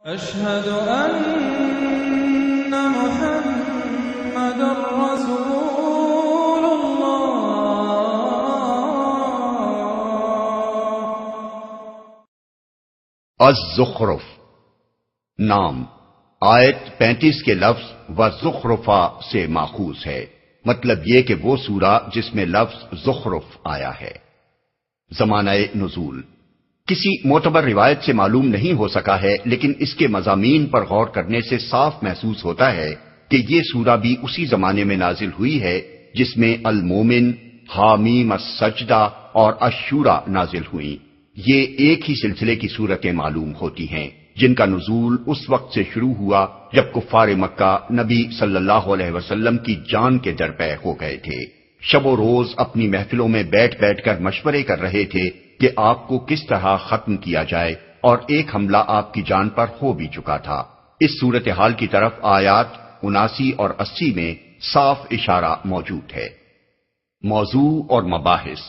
اشہد ان محمد رسول اللہ۔ الزخرف نام آیت 35 کے لفظ وزخرفا سے ماخوذ ہے، مطلب یہ کہ وہ سورہ جس میں لفظ زخرف آیا ہے۔ زمانہ نزول کسی معتبر روایت سے معلوم نہیں ہو سکا ہے، لیکن اس کے مضامین پر غور کرنے سے صاف محسوس ہوتا ہے کہ یہ سورہ بھی اسی زمانے میں نازل ہوئی ہے جس میں المومن، حامیم السجدہ اور الشورى نازل ہوئیں۔ یہ ایک ہی سلسلے کی صورتیں معلوم ہوتی ہیں جن کا نزول اس وقت سے شروع ہوا جب کفار مکہ نبی صلی اللہ علیہ وسلم کی جان کے درپے ہو گئے تھے۔ شب و روز اپنی محفلوں میں بیٹھ بیٹھ کر مشورے کر رہے تھے کہ آپ کو کس طرح ختم کیا جائے، اور ایک حملہ آپ کی جان پر ہو بھی چکا تھا۔ اس صورتحال کی طرف آیات 79 اور 80 میں صاف اشارہ موجود ہے۔ موضوع اور مباحث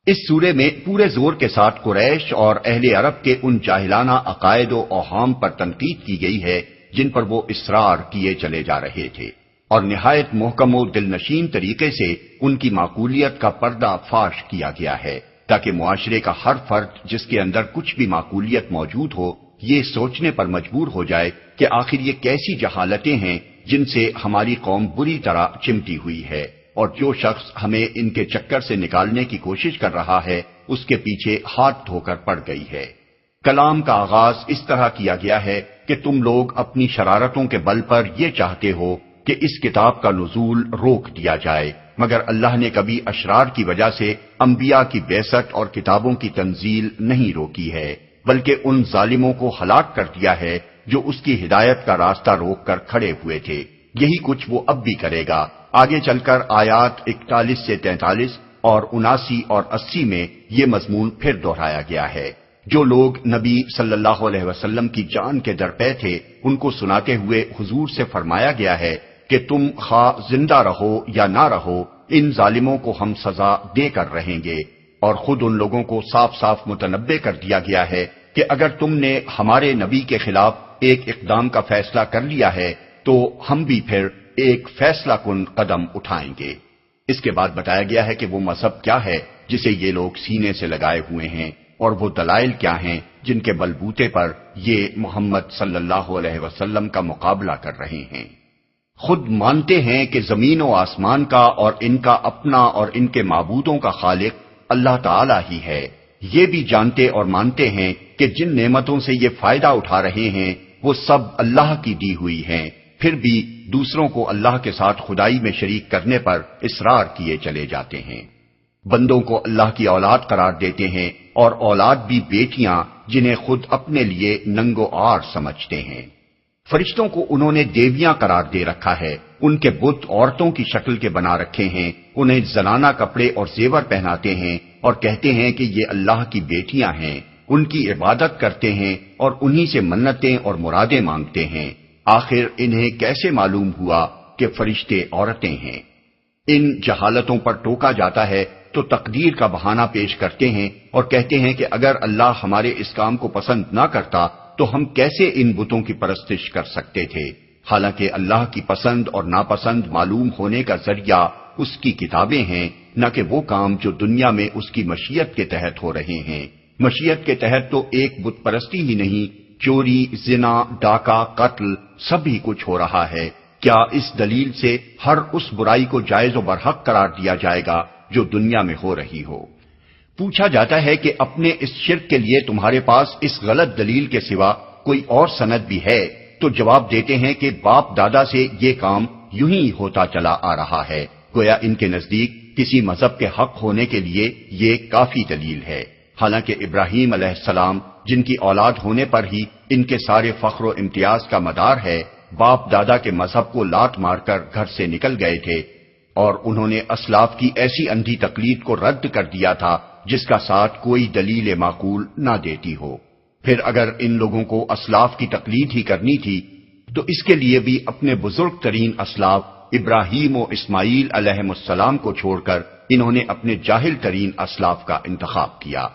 اس سورے میں پورے زور کے ساتھ قریش اور اہل عرب کے ان جاہلانہ عقائد و اوہام پر تنقید کی گئی ہے جن پر وہ اصرار کیے چلے جا رہے تھے، اور نہایت محکم و دلنشین طریقے سے ان کی معقولیت کا پردہ فاش کیا گیا ہے، تاکہ معاشرے کا ہر فرد جس کے اندر کچھ بھی معقولیت موجود ہو یہ سوچنے پر مجبور ہو جائے کہ آخر یہ کیسی جہالتیں ہیں جن سے ہماری قوم بری طرح چمٹی ہوئی ہے، اور جو شخص ہمیں ان کے چکر سے نکالنے کی کوشش کر رہا ہے اس کے پیچھے ہاتھ دھو کر پڑ گئی ہے۔ کلام کا آغاز اس طرح کیا گیا ہے کہ تم لوگ اپنی شرارتوں کے بل پر یہ چاہتے ہو کہ اس کتاب کا نزول روک دیا جائے، مگر اللہ نے کبھی اشرار کی وجہ سے انبیاء کی بعثت اور کتابوں کی تنزیل نہیں روکی ہے، بلکہ ان ظالموں کو ہلاک کر دیا ہے جو اس کی ہدایت کا راستہ روک کر کھڑے ہوئے تھے۔ یہی کچھ وہ اب بھی کرے گا۔ آگے چل کر آیات 41 سے 43 اور 79 اور 80 میں یہ مضمون پھر دہرایا گیا ہے۔ جو لوگ نبی صلی اللہ علیہ وسلم کی جان کے درپے تھے ان کو سناتے ہوئے حضور سے فرمایا گیا ہے کہ تم خواہ زندہ رہو یا نہ رہو ان ظالموں کو ہم سزا دے کر رہیں گے، اور خود ان لوگوں کو صاف صاف متنبہ کر دیا گیا ہے کہ اگر تم نے ہمارے نبی کے خلاف ایک اقدام کا فیصلہ کر لیا ہے تو ہم بھی پھر ایک فیصلہ کن قدم اٹھائیں گے۔ اس کے بعد بتایا گیا ہے کہ وہ مذہب کیا ہے جسے یہ لوگ سینے سے لگائے ہوئے ہیں، اور وہ دلائل کیا ہیں جن کے بلبوتے پر یہ محمد صلی اللہ علیہ وسلم کا مقابلہ کر رہے ہیں۔ خود مانتے ہیں کہ زمین و آسمان کا اور ان کا اپنا اور ان کے معبودوں کا خالق اللہ تعالی ہی ہے۔ یہ بھی جانتے اور مانتے ہیں کہ جن نعمتوں سے یہ فائدہ اٹھا رہے ہیں وہ سب اللہ کی دی ہوئی ہیں، پھر بھی دوسروں کو اللہ کے ساتھ خدائی میں شریک کرنے پر اصرار کیے چلے جاتے ہیں۔ بندوں کو اللہ کی اولاد قرار دیتے ہیں، اور اولاد بھی بیٹیاں جنہیں خود اپنے لیے ننگ و عار سمجھتے ہیں۔ فرشتوں کو انہوں نے دیویاں قرار دے رکھا ہے، ان کے بت عورتوں کی شکل کے بنا رکھے ہیں، انہیں زنانہ کپڑے اور زیور پہناتے ہیں، اور کہتے ہیں کہ یہ اللہ کی بیٹیاں ہیں، ان کی عبادت کرتے ہیں اور انہی سے منتیں اور مرادیں مانگتے ہیں۔ آخر انہیں کیسے معلوم ہوا کہ فرشتے عورتیں ہیں؟ ان جہالتوں پر ٹوکا جاتا ہے تو تقدیر کا بہانہ پیش کرتے ہیں اور کہتے ہیں کہ اگر اللہ ہمارے اس کام کو پسند نہ کرتا تو ہم کیسے ان بتوں کی پرستش کر سکتے تھے، حالانکہ اللہ کی پسند اور ناپسند معلوم ہونے کا ذریعہ اس کی کتابیں ہیں، نہ کہ وہ کام جو دنیا میں اس کی مشیت کے تحت ہو رہے ہیں۔ مشیت کے تحت تو ایک بت پرستی ہی نہیں، چوری، زنا، ڈاکہ، قتل سب ہی کچھ ہو رہا ہے۔ کیا اس دلیل سے ہر اس برائی کو جائز و برحق قرار دیا جائے گا جو دنیا میں ہو رہی ہو؟ پوچھا جاتا ہے کہ اپنے اس شرک کے لیے تمہارے پاس اس غلط دلیل کے سوا کوئی اور سند بھی ہے؟ تو جواب دیتے ہیں کہ باپ دادا سے یہ کام یوں ہی ہوتا چلا آ رہا ہے، گویا ان کے نزدیک کسی مذہب کے حق ہونے کے لیے یہ کافی دلیل ہے، حالانکہ ابراہیم علیہ السلام جن کی اولاد ہونے پر ہی ان کے سارے فخر و امتیاز کا مدار ہے، باپ دادا کے مذہب کو لات مار کر گھر سے نکل گئے تھے، اور انہوں نے اسلاف کی ایسی اندھی تقلید کو رد کر دیا تھا جس کا ساتھ کوئی دلیل معقول نہ دیتی ہو۔ پھر اگر ان لوگوں کو اسلاف کی تقلید ہی کرنی تھی تو اس کے لیے بھی اپنے بزرگ ترین اسلاف ابراہیم و اسماعیل علیہم السلام کو چھوڑ کر انہوں نے اپنے جاہل ترین اسلاف کا انتخاب کیا۔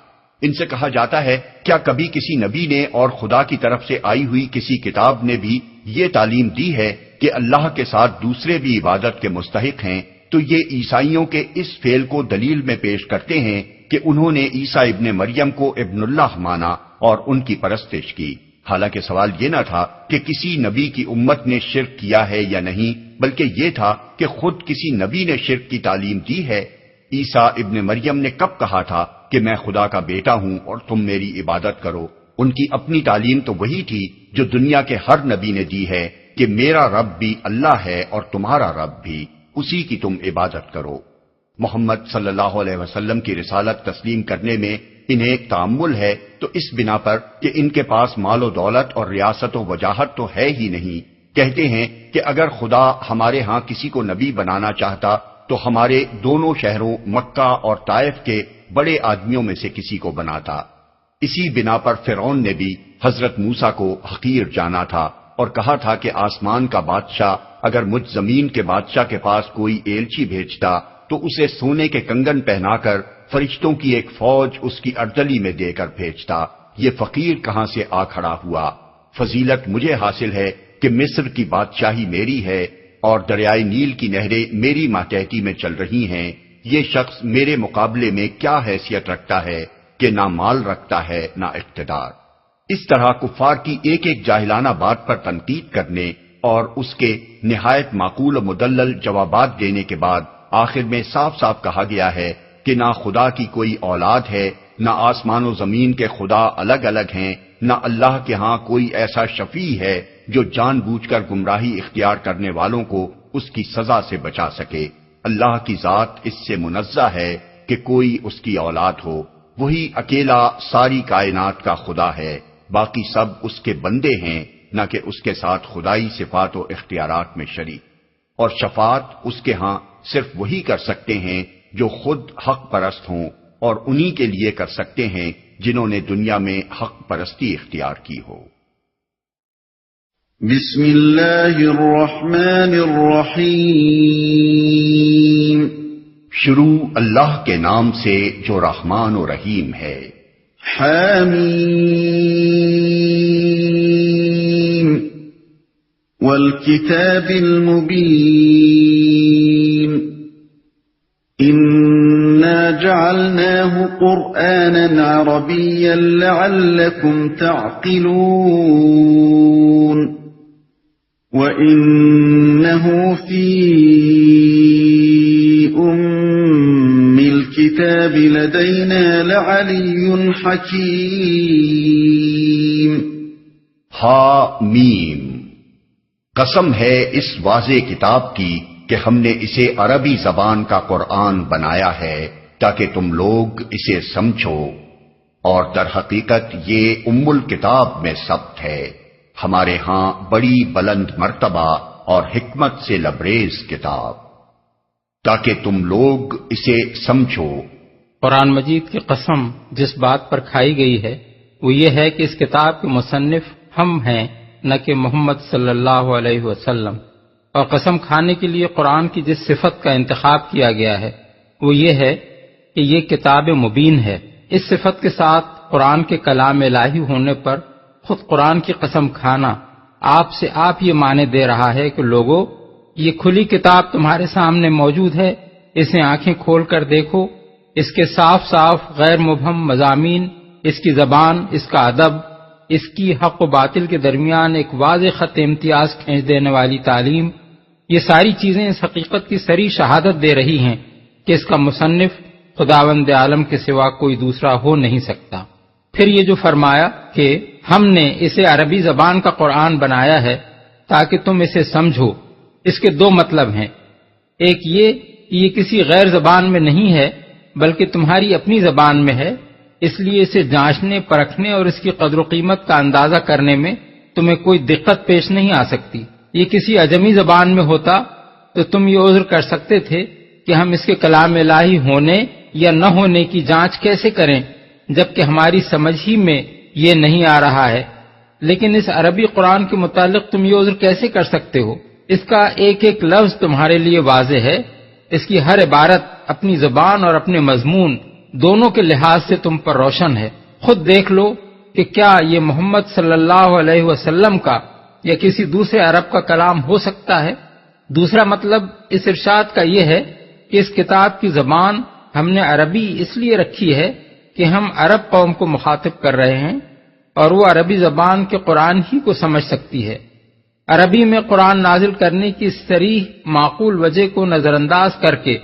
ان سے کہا جاتا ہے کیا کبھی کسی نبی نے اور خدا کی طرف سے آئی ہوئی کسی کتاب نے بھی یہ تعلیم دی ہے کہ اللہ کے ساتھ دوسرے بھی عبادت کے مستحق ہیں؟ تو یہ عیسائیوں کے اس فعل کو دلیل میں پیش کرتے ہیں کہ انہوں نے عیسیٰ ابن مریم کو ابن اللہ مانا اور ان کی پرستش کی، حالانکہ سوال یہ نہ تھا کہ کسی نبی کی امت نے شرک کیا ہے یا نہیں، بلکہ یہ تھا کہ خود کسی نبی نے شرک کی تعلیم دی ہے۔ عیسیٰ ابن مریم نے کب کہا تھا کہ میں خدا کا بیٹا ہوں اور تم میری عبادت کرو؟ ان کی اپنی تعلیم تو وہی تھی جو دنیا کے ہر نبی نے دی ہے کہ میرا رب بھی اللہ ہے اور تمہارا رب بھی، اسی کی تم عبادت کرو۔ محمد صلی اللہ علیہ وسلم کی رسالت تسلیم کرنے میں انہیں ایک تعمل ہے تو اس بنا پر کہ ان کے پاس مال و دولت اور ریاست و وجاہت تو ہے ہی نہیں۔ کہتے ہیں کہ اگر خدا ہمارے ہاں کسی کو نبی بنانا چاہتا تو ہمارے دونوں شہروں مکہ اور طائف کے بڑے آدمیوں میں سے کسی کو بناتا۔ اسی بنا پر فرعون نے بھی حضرت موسیٰ کو حقیر جانا تھا اور کہا تھا کہ آسمان کا بادشاہ اگر مجھ زمین کے بادشاہ کے پاس کوئی ایلچی بھیجتا تو اسے سونے کے کنگن پہنا کر فرشتوں کی ایک فوج اس کی اردلی میں دے کر بھیجتا۔ یہ فقیر کہاں سے آ کھڑا ہوا؟ فضیلت مجھے حاصل ہے کہ مصر کی بادشاہی میری ہے اور دریائے نیل کی نہریں میری ماتحتی میں چل رہی ہیں۔ یہ شخص میرے مقابلے میں کیا حیثیت رکھتا ہے کہ نہ مال رکھتا ہے نہ اقتدار۔ اس طرح کفار کی ایک ایک جاہلانہ بات پر تنقید کرنے اور اس کے نہایت معقول و مدلل جوابات دینے کے بعد آخر میں صاف صاف کہا گیا ہے کہ نہ خدا کی کوئی اولاد ہے، نہ آسمان و زمین کے خدا الگ الگ ہیں، نہ اللہ کے ہاں کوئی ایسا شفیع ہے جو جان بوجھ کر گمراہی اختیار کرنے والوں کو اس کی سزا سے بچا سکے۔ اللہ کی ذات اس سے منزہ ہے کہ کوئی اس کی اولاد ہو، وہی اکیلا ساری کائنات کا خدا ہے، باقی سب اس کے بندے ہیں، نہ کہ اس کے ساتھ خدائی صفات و اختیارات میں شریک۔ اور شفاعت اس کے ہاں صرف وہی کر سکتے ہیں جو خود حق پرست ہوں، اور انہی کے لیے کر سکتے ہیں جنہوں نے دنیا میں حق پرستی اختیار کی ہو۔ بسم اللہ الرحمن الرحیم، شروع اللہ کے نام سے جو رحمان و رحیم ہے۔ حامیم والکتاب المبین، انا جعلناه قرآنا عربیا لعلکم تعقلون، وَإِنَّهُ فِي أُمِّ الْكِتَابِ لَدَيْنَا لَعَلِيٌّ حَكِيمٌ۔ حامیم، قسم ہے اس واضح کتاب کی کہ ہم نے اسے عربی زبان کا قرآن بنایا ہے تاکہ تم لوگ اسے سمجھو، اور در حقیقت یہ ام الکتاب میں ثبت ہے، ہمارے ہاں بڑی بلند مرتبہ اور حکمت سے لبریز کتاب، تاکہ تم لوگ اسے سمجھو۔ قرآن مجید کی قسم جس بات پر کھائی گئی ہے وہ یہ ہے کہ اس کتاب کے مصنف ہم ہیں، نہ کہ محمد صلی اللہ علیہ وسلم، اور قسم کھانے کے لیے قرآن کی جس صفت کا انتخاب کیا گیا ہے وہ یہ ہے کہ یہ کتاب مبین ہے۔ اس صفت کے ساتھ قرآن کے کلام الہی ہونے پر خود قرآن کی قسم کھانا آپ سے آپ یہ معنی دے رہا ہے کہ لوگو، یہ کھلی کتاب تمہارے سامنے موجود ہے، اسے آنکھیں کھول کر دیکھو، اس کے صاف صاف غیر مبہم مضامین، اس کی زبان، اس کا ادب، اس کی حق و باطل کے درمیان ایک واضح خط امتیاز کھینچ دینے والی تعلیم، یہ ساری چیزیں اس حقیقت کی صریح شہادت دے رہی ہیں کہ اس کا مصنف خداوند عالم کے سوا کوئی دوسرا ہو نہیں سکتا۔ پھر یہ جو فرمایا کہ ہم نے اسے عربی زبان کا قرآن بنایا ہے تاکہ تم اسے سمجھو، اس کے دو مطلب ہیں۔ ایک یہ کہ یہ کسی غیر زبان میں نہیں ہے بلکہ تمہاری اپنی زبان میں ہے، اس لیے اسے جانچنے، پرکھنے اور اس کی قدر و قیمت کا اندازہ کرنے میں تمہیں کوئی دقت پیش نہیں آ سکتی۔ یہ کسی عجمی زبان میں ہوتا تو تم یہ عذر کر سکتے تھے کہ ہم اس کے کلام الہی ہونے یا نہ ہونے کی جانچ کیسے کریں جبکہ ہماری سمجھ ہی میں یہ نہیں آ رہا ہے، لیکن اس عربی قرآن کے متعلق تم یہ عذر کیسے کر سکتے ہو؟ اس کا ایک ایک لفظ تمہارے لیے واضح ہے، اس کی ہر عبارت اپنی زبان اور اپنے مضمون دونوں کے لحاظ سے تم پر روشن ہے۔ خود دیکھ لو کہ کیا یہ محمد صلی اللہ علیہ وسلم کا یا کسی دوسرے عرب کا کلام ہو سکتا ہے؟ دوسرا مطلب اس ارشاد کا یہ ہے کہ اس کتاب کی زبان ہم نے عربی اس لیے رکھی ہے کہ ہم عرب قوم کو مخاطب کر رہے ہیں اور وہ عربی زبان کے قرآن ہی کو سمجھ سکتی ہے۔ عربی میں قرآن نازل کرنے کی صریح معقول وجہ کو نظر انداز کر کے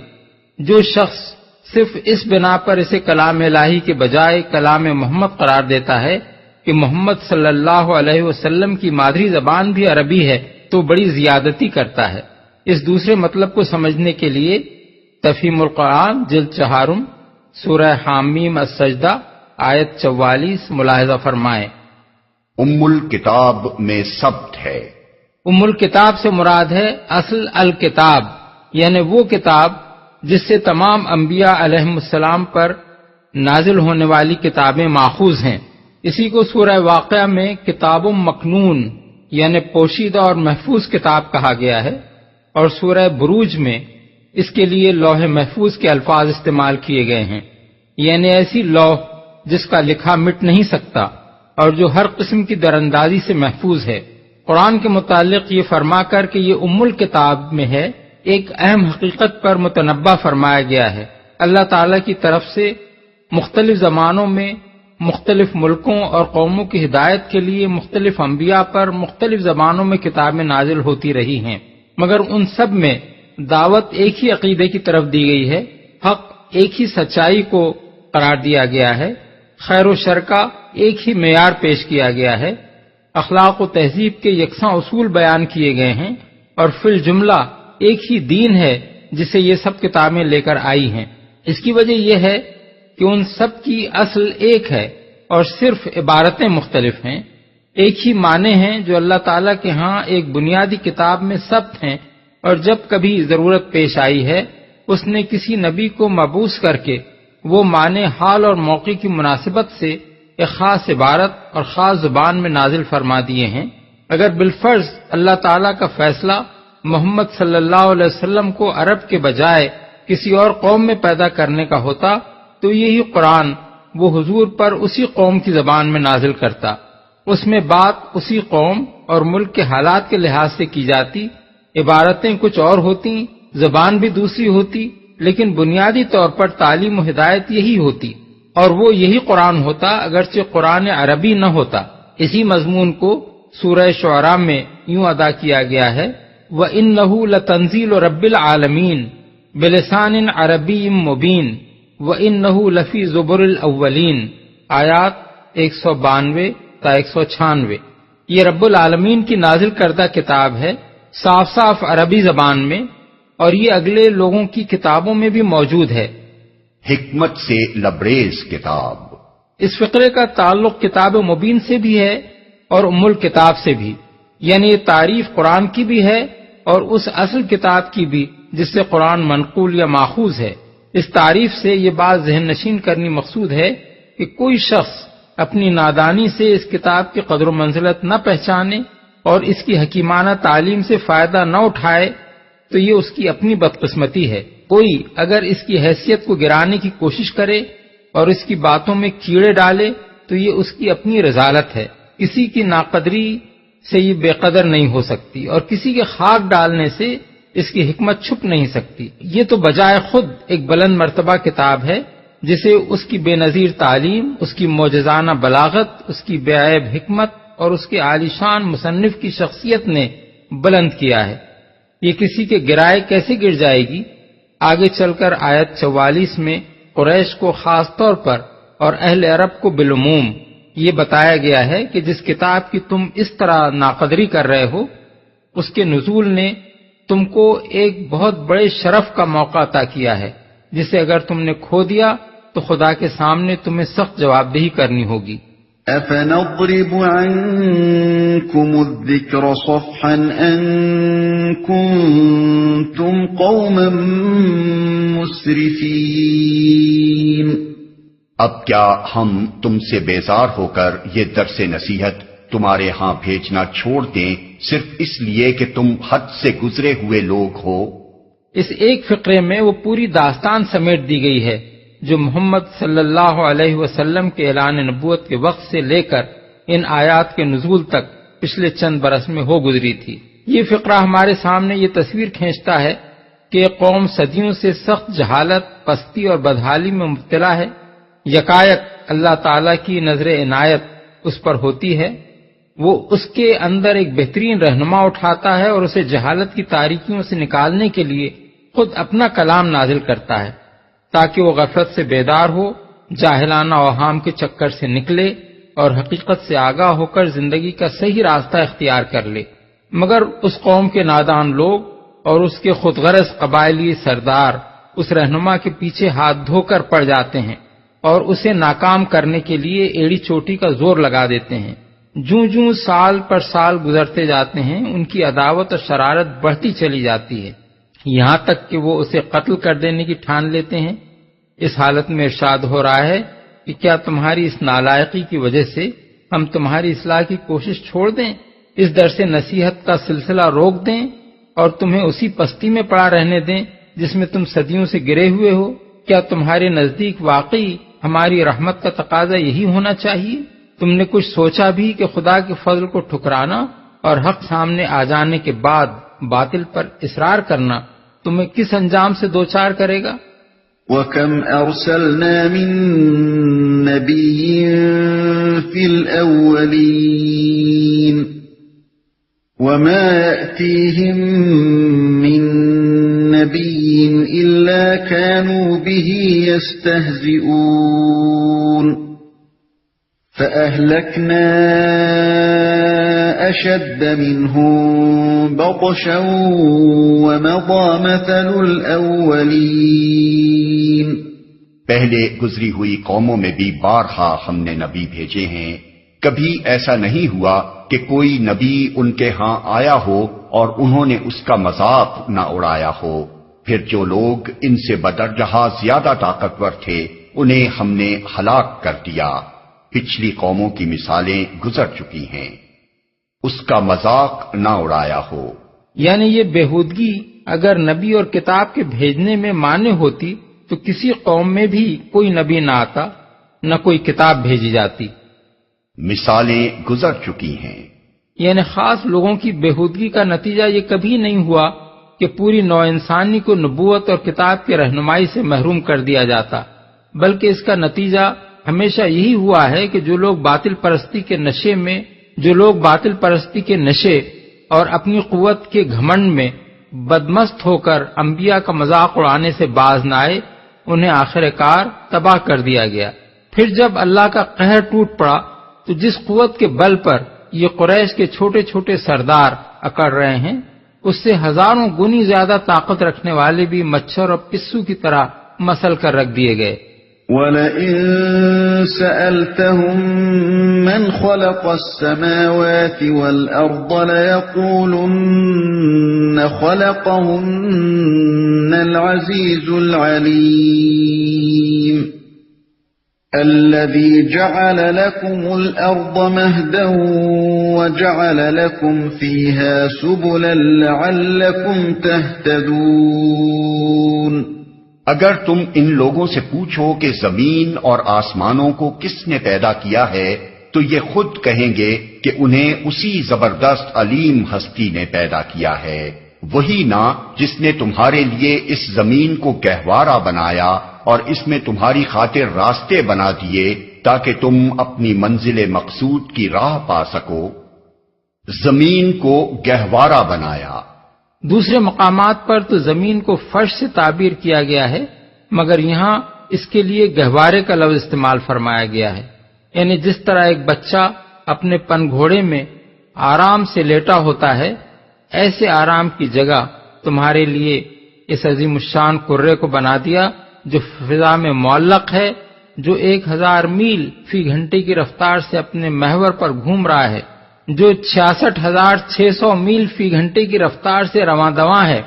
جو شخص صرف اس بنا پر اسے کلام الہی کے بجائے کلام محمد قرار دیتا ہے کہ محمد صلی اللہ علیہ وسلم کی مادری زبان بھی عربی ہے تو بڑی زیادتی کرتا ہے۔ اس دوسرے مطلب کو سمجھنے کے لیے تفہیم القرآن جلد 4 سورہ حامیم السجدہ آیت 44 ملاحظہ فرمائیں۔ ام الکتاب میں ثبت ہے۔ ام الکتاب سے مراد ہے اصل الکتاب، یعنی وہ کتاب جس سے تمام انبیاء علیہم السلام پر نازل ہونے والی کتابیں ماخوذ ہیں۔ اسی کو سورہ واقعہ میں کتاب مکنون یعنی پوشیدہ اور محفوظ کتاب کہا گیا ہے، اور سورہ بروج میں اس کے لیے لوح محفوظ کے الفاظ استعمال کیے گئے ہیں، یعنی ایسی لوح جس کا لکھا مٹ نہیں سکتا اور جو ہر قسم کی دراندازی سے محفوظ ہے۔ قرآن کے متعلق یہ فرما کر کہ یہ ام الکتاب میں ہے، ایک اہم حقیقت پر متنبہ فرمایا گیا ہے۔ اللہ تعالی کی طرف سے مختلف زمانوں میں مختلف ملکوں اور قوموں کی ہدایت کے لیے مختلف انبیاء پر مختلف زبانوں میں کتابیں نازل ہوتی رہی ہیں، مگر ان سب میں دعوت ایک ہی عقیدے کی طرف دی گئی ہے، حق ایک ہی سچائی کو قرار دیا گیا ہے، خیر و شر کا ایک ہی معیار پیش کیا گیا ہے، اخلاق و تہذیب کے یکساں اصول بیان کیے گئے ہیں، اور فی الجملہ ایک ہی دین ہے جسے یہ سب کتابیں لے کر آئی ہیں۔ اس کی وجہ یہ ہے کہ ان سب کی اصل ایک ہے اور صرف عبارتیں مختلف ہیں، ایک ہی معنی ہیں جو اللہ تعالیٰ کے ہاں ایک بنیادی کتاب میں ثبت ہیں، اور جب کبھی ضرورت پیش آئی ہے اس نے کسی نبی کو مبعوث کر کے وہ معنی حال اور موقع کی مناسبت سے ایک خاص عبارت اور خاص زبان میں نازل فرما دیے ہیں۔ اگر بالفرض اللہ تعالیٰ کا فیصلہ محمد صلی اللہ علیہ وسلم کو عرب کے بجائے کسی اور قوم میں پیدا کرنے کا ہوتا تو یہی قرآن وہ حضور پر اسی قوم کی زبان میں نازل کرتا، اس میں بات اسی قوم اور ملک کے حالات کے لحاظ سے کی جاتی، عبارتیں کچھ اور ہوتی، زبان بھی دوسری ہوتی، لیکن بنیادی طور پر تعلیم و ہدایت یہی ہوتی، اور وہ یہی قرآن ہوتا اگرچہ قرآن عربی نہ ہوتا۔ اسی مضمون کو سورہ شعراء میں یوں ادا کیا گیا ہے، وَإِنَّهُ لَتَنزِيلُ رَبِّ الْعَالَمِينَ بِلِسَانٍ عَرَبِيٍّ مُبِينٍ وَإِنَّهُ لَفِي زُبُرِ الْأَوَّلِينَ آیات 192 تا 196۔ یہ رب العالمین کی نازل کردہ کتاب ہے، صاف صاف عربی زبان میں، اور یہ اگلے لوگوں کی کتابوں میں بھی موجود ہے۔ حکمت سے لبریز کتاب۔ اس فقرے کا تعلق کتاب مبین سے بھی ہے اور ام الکتاب سے بھی، یعنی یہ تعریف قرآن کی بھی ہے اور اس اصل کتاب کی بھی جس سے قرآن منقول یا ماخوذ ہے۔ اس تعریف سے یہ بات ذہن نشین کرنی مقصود ہے کہ کوئی شخص اپنی نادانی سے اس کتاب کی قدر و منزلت نہ پہچانے اور اس کی حکیمانہ تعلیم سے فائدہ نہ اٹھائے تو یہ اس کی اپنی بدقسمتی ہے۔ کوئی اگر اس کی حیثیت کو گرانے کی کوشش کرے اور اس کی باتوں میں کیڑے ڈالے تو یہ اس کی اپنی رذالت ہے۔ کسی کی ناقدری سے یہ بے قدر نہیں ہو سکتی اور کسی کے خاک ڈالنے سے اس کی حکمت چھپ نہیں سکتی۔ یہ تو بجائے خود ایک بلند مرتبہ کتاب ہے جسے اس کی بے نظیر تعلیم، اس کی معجزانہ بلاغت، اس کی بے عیب حکمت اور اس کے عالی شان مصنف کی شخصیت نے بلند کیا ہے۔ یہ کسی کے گرائے کیسے گر جائے گی؟ آگے چل کر آیت 44 میں قریش کو خاص طور پر اور اہل عرب کو بالعموم یہ بتایا گیا ہے کہ جس کتاب کی تم اس طرح ناقدری کر رہے ہو اس کے نزول نے تم کو ایک بہت بڑے شرف کا موقع عطا کیا ہے جسے اگر تم نے کھو دیا تو خدا کے سامنے تمہیں سخت جواب دہی کرنی ہوگی۔ أَفَنَضْرِبُ عَنكُمُ الذِّكْرَ صَفْحًا أَن كُنتُمْ قَوْمًا مُسْرِفِينَ۔ اب کیا ہم تم سے بیزار ہو کر یہ درس نصیحت تمہارے ہاں بھیجنا چھوڑ دیں صرف اس لیے کہ تم حد سے گزرے ہوئے لوگ ہو؟ اس ایک فقرے میں وہ پوری داستان سمیٹ دی گئی ہے جو محمد صلی اللہ علیہ وسلم کے اعلان نبوت کے وقت سے لے کر ان آیات کے نزول تک پچھلے چند برس میں ہو گزری تھی۔ یہ فقرہ ہمارے سامنے یہ تصویر کھینچتا ہے کہ قوم صدیوں سے سخت جہالت، پستی اور بدحالی میں مبتلا ہے۔ یکایک اللہ تعالیٰ کی نظر عنایت اس پر ہوتی ہے، وہ اس کے اندر ایک بہترین رہنما اٹھاتا ہے اور اسے جہالت کی تاریکیوں سے نکالنے کے لیے خود اپنا کلام نازل کرتا ہے، تاکہ وہ غفلت سے بیدار ہو، جاہلانہ اوہام کے چکر سے نکلے اور حقیقت سے آگاہ ہو کر زندگی کا صحیح راستہ اختیار کر لے۔ مگر اس قوم کے نادان لوگ اور اس کے خود غرض قبائلی سردار اس رہنما کے پیچھے ہاتھ دھو کر پڑ جاتے ہیں اور اسے ناکام کرنے کے لیے ایڑی چوٹی کا زور لگا دیتے ہیں۔ جوں جوں سال پر سال گزرتے جاتے ہیں، ان کی عداوت اور شرارت بڑھتی چلی جاتی ہے، یہاں تک کہ وہ اسے قتل کر دینے کی ٹھان لیتے ہیں۔ اس حالت میں ارشاد ہو رہا ہے کہ کیا تمہاری اس نالائقی کی وجہ سے ہم تمہاری اصلاح کی کوشش چھوڑ دیں، اس درس نصیحت کا سلسلہ روک دیں اور تمہیں اسی پستی میں پڑا رہنے دیں جس میں تم صدیوں سے گرے ہوئے ہو؟ کیا تمہارے نزدیک واقعی ہماری رحمت کا تقاضا یہی ہونا چاہیے؟ تم نے کچھ سوچا بھی کہ خدا کے فضل کو ٹھکرانا اور حق سامنے آ جانے کے بعد باطل پر اصرار کرنا تمہیں کس انجام سے دوچار کرے گا؟ وَكَمْ أَرْسَلْنَا مِن نَّبِيٍّ فِي الْأَوَّلِينَ وَمَا يَأْتِيهِم مِّن نَّبِيٍّ إِلَّا كَانُوا بِهِ يَسْتَهْزِئُونَ فَأَهْلَكْنَا أَشَدَّ مِنْهُم بَطْشًا وَمَضَىٰ مَثَلُ الْأَوَّلِينَ۔ پہلے گزری ہوئی قوموں میں بھی بارہا ہم نے نبی بھیجے ہیں، کبھی ایسا نہیں ہوا کہ کوئی نبی ان کے ہاں آیا ہو اور انہوں نے اس کا مذاق نہ اڑایا ہو۔ پھر جو لوگ ان سے بدرجہ زیادہ طاقتور تھے انہیں ہم نے ہلاک کر دیا۔ پچھلی قوموں کی مثالیں گزر چکی ہیں، اس کا مذاق نہ اڑایا ہو۔ یعنی یہ بےہودگی اگر نبی اور کتاب کے بھیجنے میں مانے ہوتی تو کسی قوم میں بھی کوئی نبی نہ آتا، نہ کوئی کتاب بھیجی جاتی۔ مثالیں گزر چکی ہیں، یعنی خاص لوگوں کی بےہودگی کا نتیجہ یہ کبھی نہیں ہوا کہ پوری نوع انسانی کو نبوت اور کتاب کی رہنمائی سے محروم کر دیا جاتا، بلکہ اس کا نتیجہ ہمیشہ یہی ہوا ہے کہ جو لوگ باطل پرستی کے نشے اور اپنی قوت کے گھمنڈ میں بدمست ہو کر انبیاء کا مذاق اڑانے سے باز نہ آئے، انہیں آخر کار تباہ کر دیا گیا۔ پھر جب اللہ کا قہر ٹوٹ پڑا تو جس قوت کے بل پر یہ قریش کے چھوٹے چھوٹے سردار اکڑ رہے ہیں، اس سے ہزاروں گنی زیادہ طاقت رکھنے والے بھی مچھر اور پسو کی طرح مسل کر رکھ دیے گئے۔ وَلَئِن سَأَلْتَهُم مَّنْ خَلَقَ السَّمَاوَاتِ وَالْأَرْضَ لَيَقُولُنَّ خَلَقَهُنَّ الْعَزِيزُ الْعَلِيمُ الَّذِي جَعَلَ لَكُمُ الْأَرْضَ مَهْدًا وَجَعَلَ لَكُمْ فِيهَا سُبُلًا لَعَلَّكُمْ تَهْتَدُونَ۔ اگر تم ان لوگوں سے پوچھو کہ زمین اور آسمانوں کو کس نے پیدا کیا ہے تو یہ خود کہیں گے کہ انہیں اسی زبردست علیم ہستی نے پیدا کیا ہے، وہی نا جس نے تمہارے لیے اس زمین کو گہوارہ بنایا اور اس میں تمہاری خاطر راستے بنا دیے تاکہ تم اپنی منزل مقصود کی راہ پا سکو۔ زمین کو گہوارہ بنایا۔ دوسرے مقامات پر تو زمین کو فرش سے تعبیر کیا گیا ہے، مگر یہاں اس کے لیے گہوارے کا لفظ استعمال فرمایا گیا ہے، یعنی جس طرح ایک بچہ اپنے پن گھوڑے میں آرام سے لیٹا ہوتا ہے، ایسے آرام کی جگہ تمہارے لیے اس عظیم الشان کرے کو بنا دیا جو فضا میں معلق ہے، جو 1000 میل فی گھنٹے کی رفتار سے اپنے محور پر گھوم رہا ہے، جو 66,600 میل فی گھنٹے کی رفتار سے رواں دواں ہے،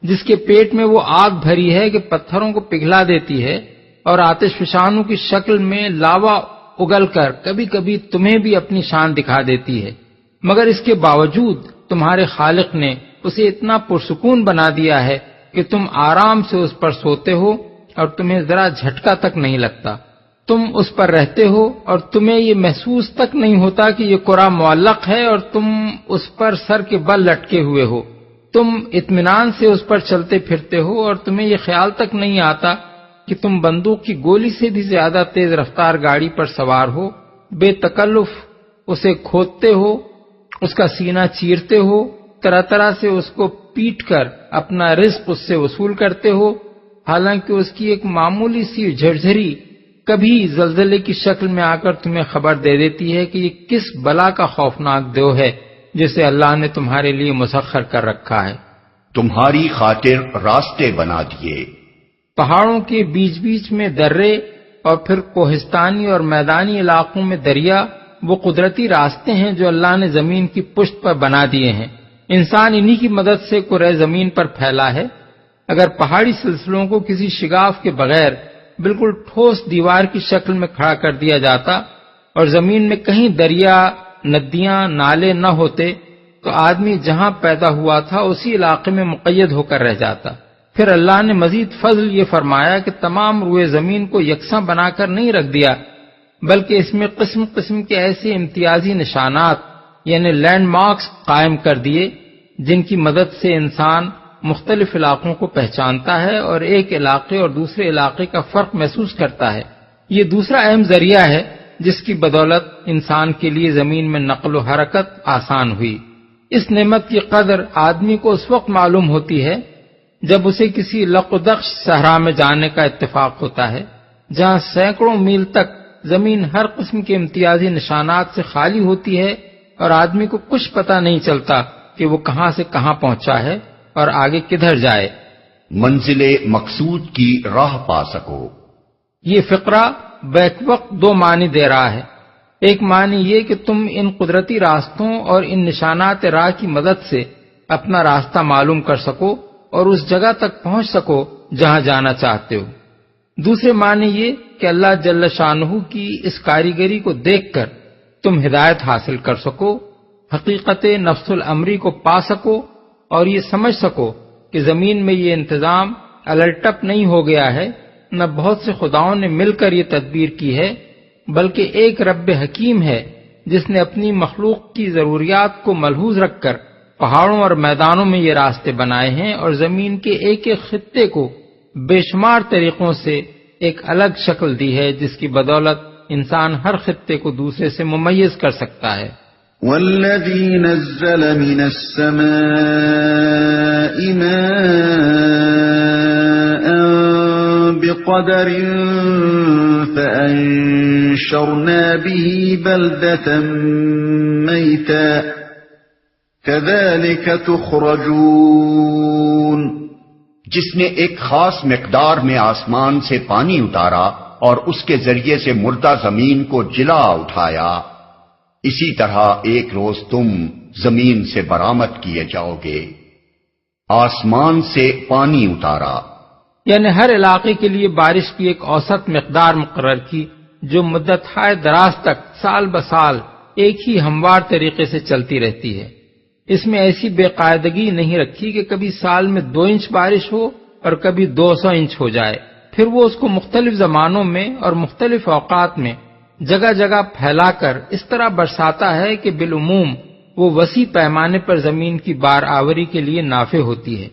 جس کے پیٹ میں وہ آگ بھری ہے کہ پتھروں کو پگھلا دیتی ہے اور آتش فشانوں کی شکل میں لاوا اگل کر کبھی کبھی تمہیں بھی اپنی شان دکھا دیتی ہے، مگر اس کے باوجود تمہارے خالق نے اسے اتنا پرسکون بنا دیا ہے کہ تم آرام سے اس پر سوتے ہو اور تمہیں ذرا جھٹکا تک نہیں لگتا، تم اس پر رہتے ہو اور تمہیں یہ محسوس تک نہیں ہوتا کہ یہ قرآن معلق ہے اور تم اس پر سر کے بل لٹکے ہوئے ہو، تم اطمینان سے اس پر چلتے پھرتے ہو اور تمہیں یہ خیال تک نہیں آتا کہ تم بندوق کی گولی سے بھی زیادہ تیز رفتار گاڑی پر سوار ہو، بے تکلف اسے کھودتے ہو، اس کا سینہ چیرتے ہو، طرح طرح سے اس کو پیٹ کر اپنا رزق اس سے وصول کرتے ہو، حالانکہ اس کی ایک معمولی سی جھرجھری کبھی زلزلے کی شکل میں آ کر تمہیں خبر دے دیتی ہے کہ یہ کس بلا کا خوفناک دیو ہے جسے اللہ نے تمہارے لیے مسخر کر رکھا ہے۔ تمہاری خاطر راستے بنا دیے، پہاڑوں کے بیچ بیچ میں درے اور پھر کوہستانی اور میدانی علاقوں میں دریا، وہ قدرتی راستے ہیں جو اللہ نے زمین کی پشت پر بنا دیے ہیں۔ انسان انہی کی مدد سے کرۂ زمین پر پھیلا ہے۔ اگر پہاڑی سلسلوں کو کسی شگاف کے بغیر بالکل ٹھوس دیوار کی شکل میں کھڑا کر دیا جاتا اور زمین میں کہیں دریا، ندیاں، نالے نہ ہوتے تو آدمی جہاں پیدا ہوا تھا اسی علاقے میں مقید ہو کر رہ جاتا۔ پھر اللہ نے مزید فضل یہ فرمایا کہ تمام روئے زمین کو یکساں بنا کر نہیں رکھ دیا، بلکہ اس میں قسم قسم کے ایسے امتیازی نشانات یعنی لینڈ مارکس قائم کر دیے جن کی مدد سے انسان مختلف علاقوں کو پہچانتا ہے اور ایک علاقے اور دوسرے علاقے کا فرق محسوس کرتا ہے۔ یہ دوسرا اہم ذریعہ ہے جس کی بدولت انسان کے لیے زمین میں نقل و حرکت آسان ہوئی۔ اس نعمت کی قدر آدمی کو اس وقت معلوم ہوتی ہے جب اسے کسی لقدخش صحرا میں جانے کا اتفاق ہوتا ہے جہاں سینکڑوں میل تک زمین ہر قسم کے امتیازی نشانات سے خالی ہوتی ہے اور آدمی کو کچھ پتہ نہیں چلتا کہ وہ کہاں سے کہاں پہنچا ہے اور آگے کدھر جائے، منزل مقصود کی راہ پا سکو۔ یہ فقرہ بیک وقت دو معنی دے رہا ہے۔ ایک معنی یہ کہ تم ان قدرتی راستوں اور ان نشانات راہ کی مدد سے اپنا راستہ معلوم کر سکو اور اس جگہ تک پہنچ سکو جہاں جانا چاہتے ہو۔ دوسرے معنی یہ کہ اللہ جل شانہ کی اس کاریگری کو دیکھ کر تم ہدایت حاصل کر سکو، حقیقت نفس الامری کو پا سکو اور یہ سمجھ سکو کہ زمین میں یہ انتظام الٹپ نہیں ہو گیا ہے، نہ بہت سے خداؤں نے مل کر یہ تدبیر کی ہے، بلکہ ایک رب حکیم ہے جس نے اپنی مخلوق کی ضروریات کو ملحوظ رکھ کر پہاڑوں اور میدانوں میں یہ راستے بنائے ہیں اور زمین کے ایک ایک خطے کو بے شمار طریقوں سے ایک الگ شکل دی ہے جس کی بدولت انسان ہر خطے کو دوسرے سے ممیز کر سکتا ہے۔ وَالَّذِي نَزَّلَ مِنَ السَّمَاءِ مَاءً بِقَدَرٍ فَأَنشَرْنَا بِهِ بَلْدَةً مَيْتًا كَذَلِكَ تُخْرَجُونَ، جس نے ایک خاص مقدار میں آسمان سے پانی اتارا اور اس کے ذریعے سے مردہ زمین کو جلا اٹھایا، اسی طرح ایک روز تم زمین سے برآمد کیے جاؤ گے۔ آسمان سے پانی اتارا یعنی ہر علاقے کے لیے بارش کی ایک اوسط مقدار مقرر کی جو مدت دراز تک سال بسال ایک ہی ہموار طریقے سے چلتی رہتی ہے۔ اس میں ایسی بے قاعدگی نہیں رکھی کہ کبھی سال میں 2 انچ بارش ہو اور کبھی 200 انچ ہو جائے، پھر وہ اس کو مختلف زمانوں میں اور مختلف اوقات میں جگہ جگہ پھیلا کر اس طرح برساتا ہے کہ بالعموم وہ وسیع پیمانے پر زمین کی بار آوری کے لیے نافع ہوتی ہے۔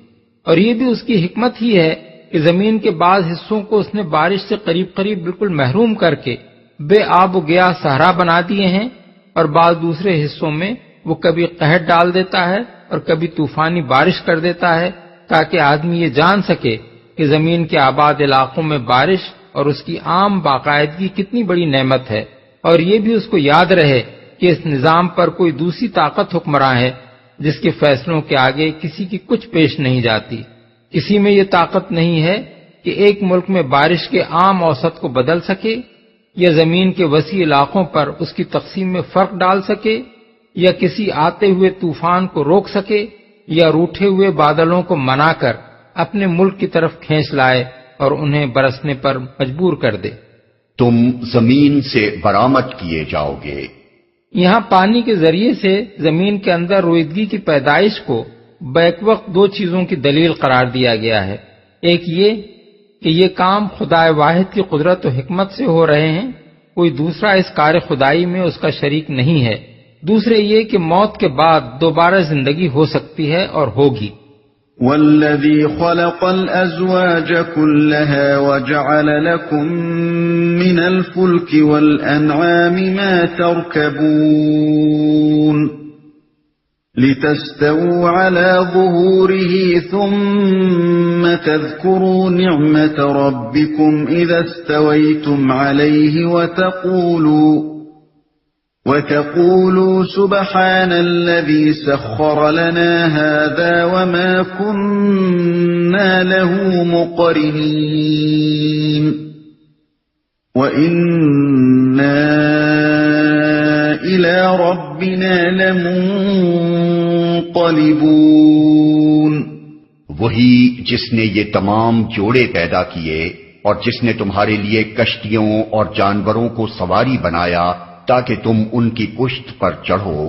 اور یہ بھی اس کی حکمت ہی ہے کہ زمین کے بعض حصوں کو اس نے بارش سے قریب قریب بالکل محروم کر کے بے آب و گیا صحرا بنا دیے ہیں، اور بعض دوسرے حصوں میں وہ کبھی قحط ڈال دیتا ہے اور کبھی طوفانی بارش کر دیتا ہے تاکہ آدمی یہ جان سکے کہ زمین کے آباد علاقوں میں بارش اور اس کی عام باقاعدگی کتنی بڑی نعمت ہے، اور یہ بھی اس کو یاد رہے کہ اس نظام پر کوئی دوسری طاقت حکمراں ہے جس کے فیصلوں کے آگے کسی کی کچھ پیش نہیں جاتی۔ کسی میں یہ طاقت نہیں ہے کہ ایک ملک میں بارش کے عام اوسط کو بدل سکے، یا زمین کے وسیع علاقوں پر اس کی تقسیم میں فرق ڈال سکے، یا کسی آتے ہوئے طوفان کو روک سکے، یا روٹھے ہوئے بادلوں کو منا کر اپنے ملک کی طرف کھینچ لائے اور انہیں برسنے پر مجبور کر دے۔ تم زمین سے برآمد کیے جاؤ گے۔ یہاں پانی کے ذریعے سے زمین کے اندر رویدگی کی پیدائش کو بیک وقت 2 چیزوں کی دلیل قرار دیا گیا ہے۔ ایک یہ کہ یہ کام خدا واحد کی قدرت و حکمت سے ہو رہے ہیں، کوئی دوسرا اس کار خدائی میں اس کا شریک نہیں ہے۔ دوسرے یہ کہ موت کے بعد دوبارہ زندگی ہو سکتی ہے اور ہوگی۔ والذی خلق الازواج كلها وجعل لكم من الفلك والانعام ما تركبون لتستووا على ظهوره ثم تذكروا نعمة ربكم إذا استويتم عليه وتقولوا سبحان الذي سخر لنا هذا وما كنا له مقرنين وإنا إلى ربنا لمنقلبون۔ وہی جس نے یہ تمام جوڑے پیدا کیے اور جس نے تمہارے لیے کشتیوں اور جانوروں کو سواری بنایا تاکہ تم ان کی پشت پر چڑھو،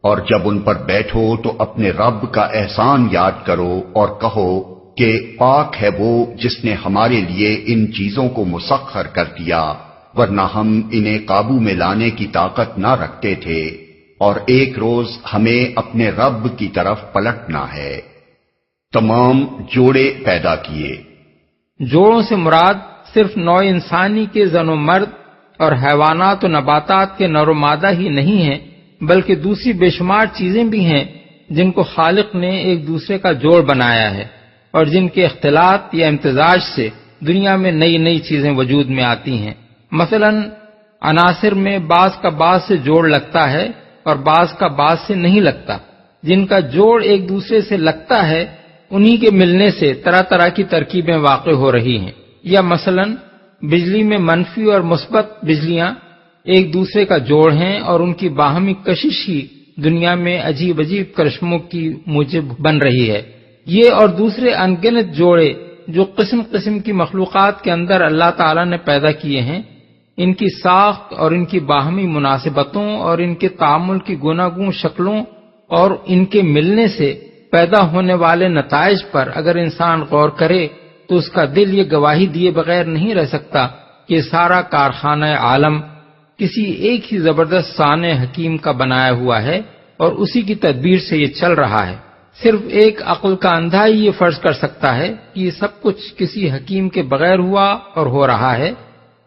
اور جب ان پر بیٹھو تو اپنے رب کا احسان یاد کرو اور کہو کہ پاک ہے وہ جس نے ہمارے لیے ان چیزوں کو مسخر کر دیا، ورنہ ہم انہیں قابو میں لانے کی طاقت نہ رکھتے تھے، اور ایک روز ہمیں اپنے رب کی طرف پلٹنا ہے۔ تمام جوڑے پیدا کیے۔ جوڑوں سے مراد صرف نوع انسانی کے زن و مرد اور حیوانات و نباتات کے نر و مادہ ہی نہیں ہیں، بلکہ دوسری بے شمار چیزیں بھی ہیں جن کو خالق نے ایک دوسرے کا جوڑ بنایا ہے، اور جن کے اختلاط یا امتزاج سے دنیا میں نئی نئی چیزیں وجود میں آتی ہیں۔ مثلا عناصر میں بعض کا بعض سے جوڑ لگتا ہے اور بعض کا بعض سے نہیں لگتا۔ جن کا جوڑ ایک دوسرے سے لگتا ہے انہی کے ملنے سے طرح طرح کی ترکیبیں واقع ہو رہی ہیں۔ یا مثلا بجلی میں منفی اور مثبت بجلیاں ایک دوسرے کا جوڑ ہیں اور ان کی باہمی کشش ہی دنیا میں عجیب عجیب کرشموں کی موجب بن رہی ہے۔ یہ اور دوسرے انگنت جوڑے جو قسم قسم کی مخلوقات کے اندر اللہ تعالیٰ نے پیدا کیے ہیں، ان کی ساخت اور ان کی باہمی مناسبتوں اور ان کے تعامل کی گوناگون شکلوں اور ان کے ملنے سے پیدا ہونے والے نتائج پر اگر انسان غور کرے تو اس کا دل یہ گواہی دیے بغیر نہیں رہ سکتا کہ سارا کارخانہ عالم کسی ایک ہی زبردست صانع حکیم کا بنایا ہوا ہے اور اسی کی تدبیر سے یہ چل رہا ہے۔ صرف ایک عقل کا اندھا ہی یہ فرض کر سکتا ہے کہ یہ سب کچھ کسی حکیم کے بغیر ہوا اور ہو رہا ہے،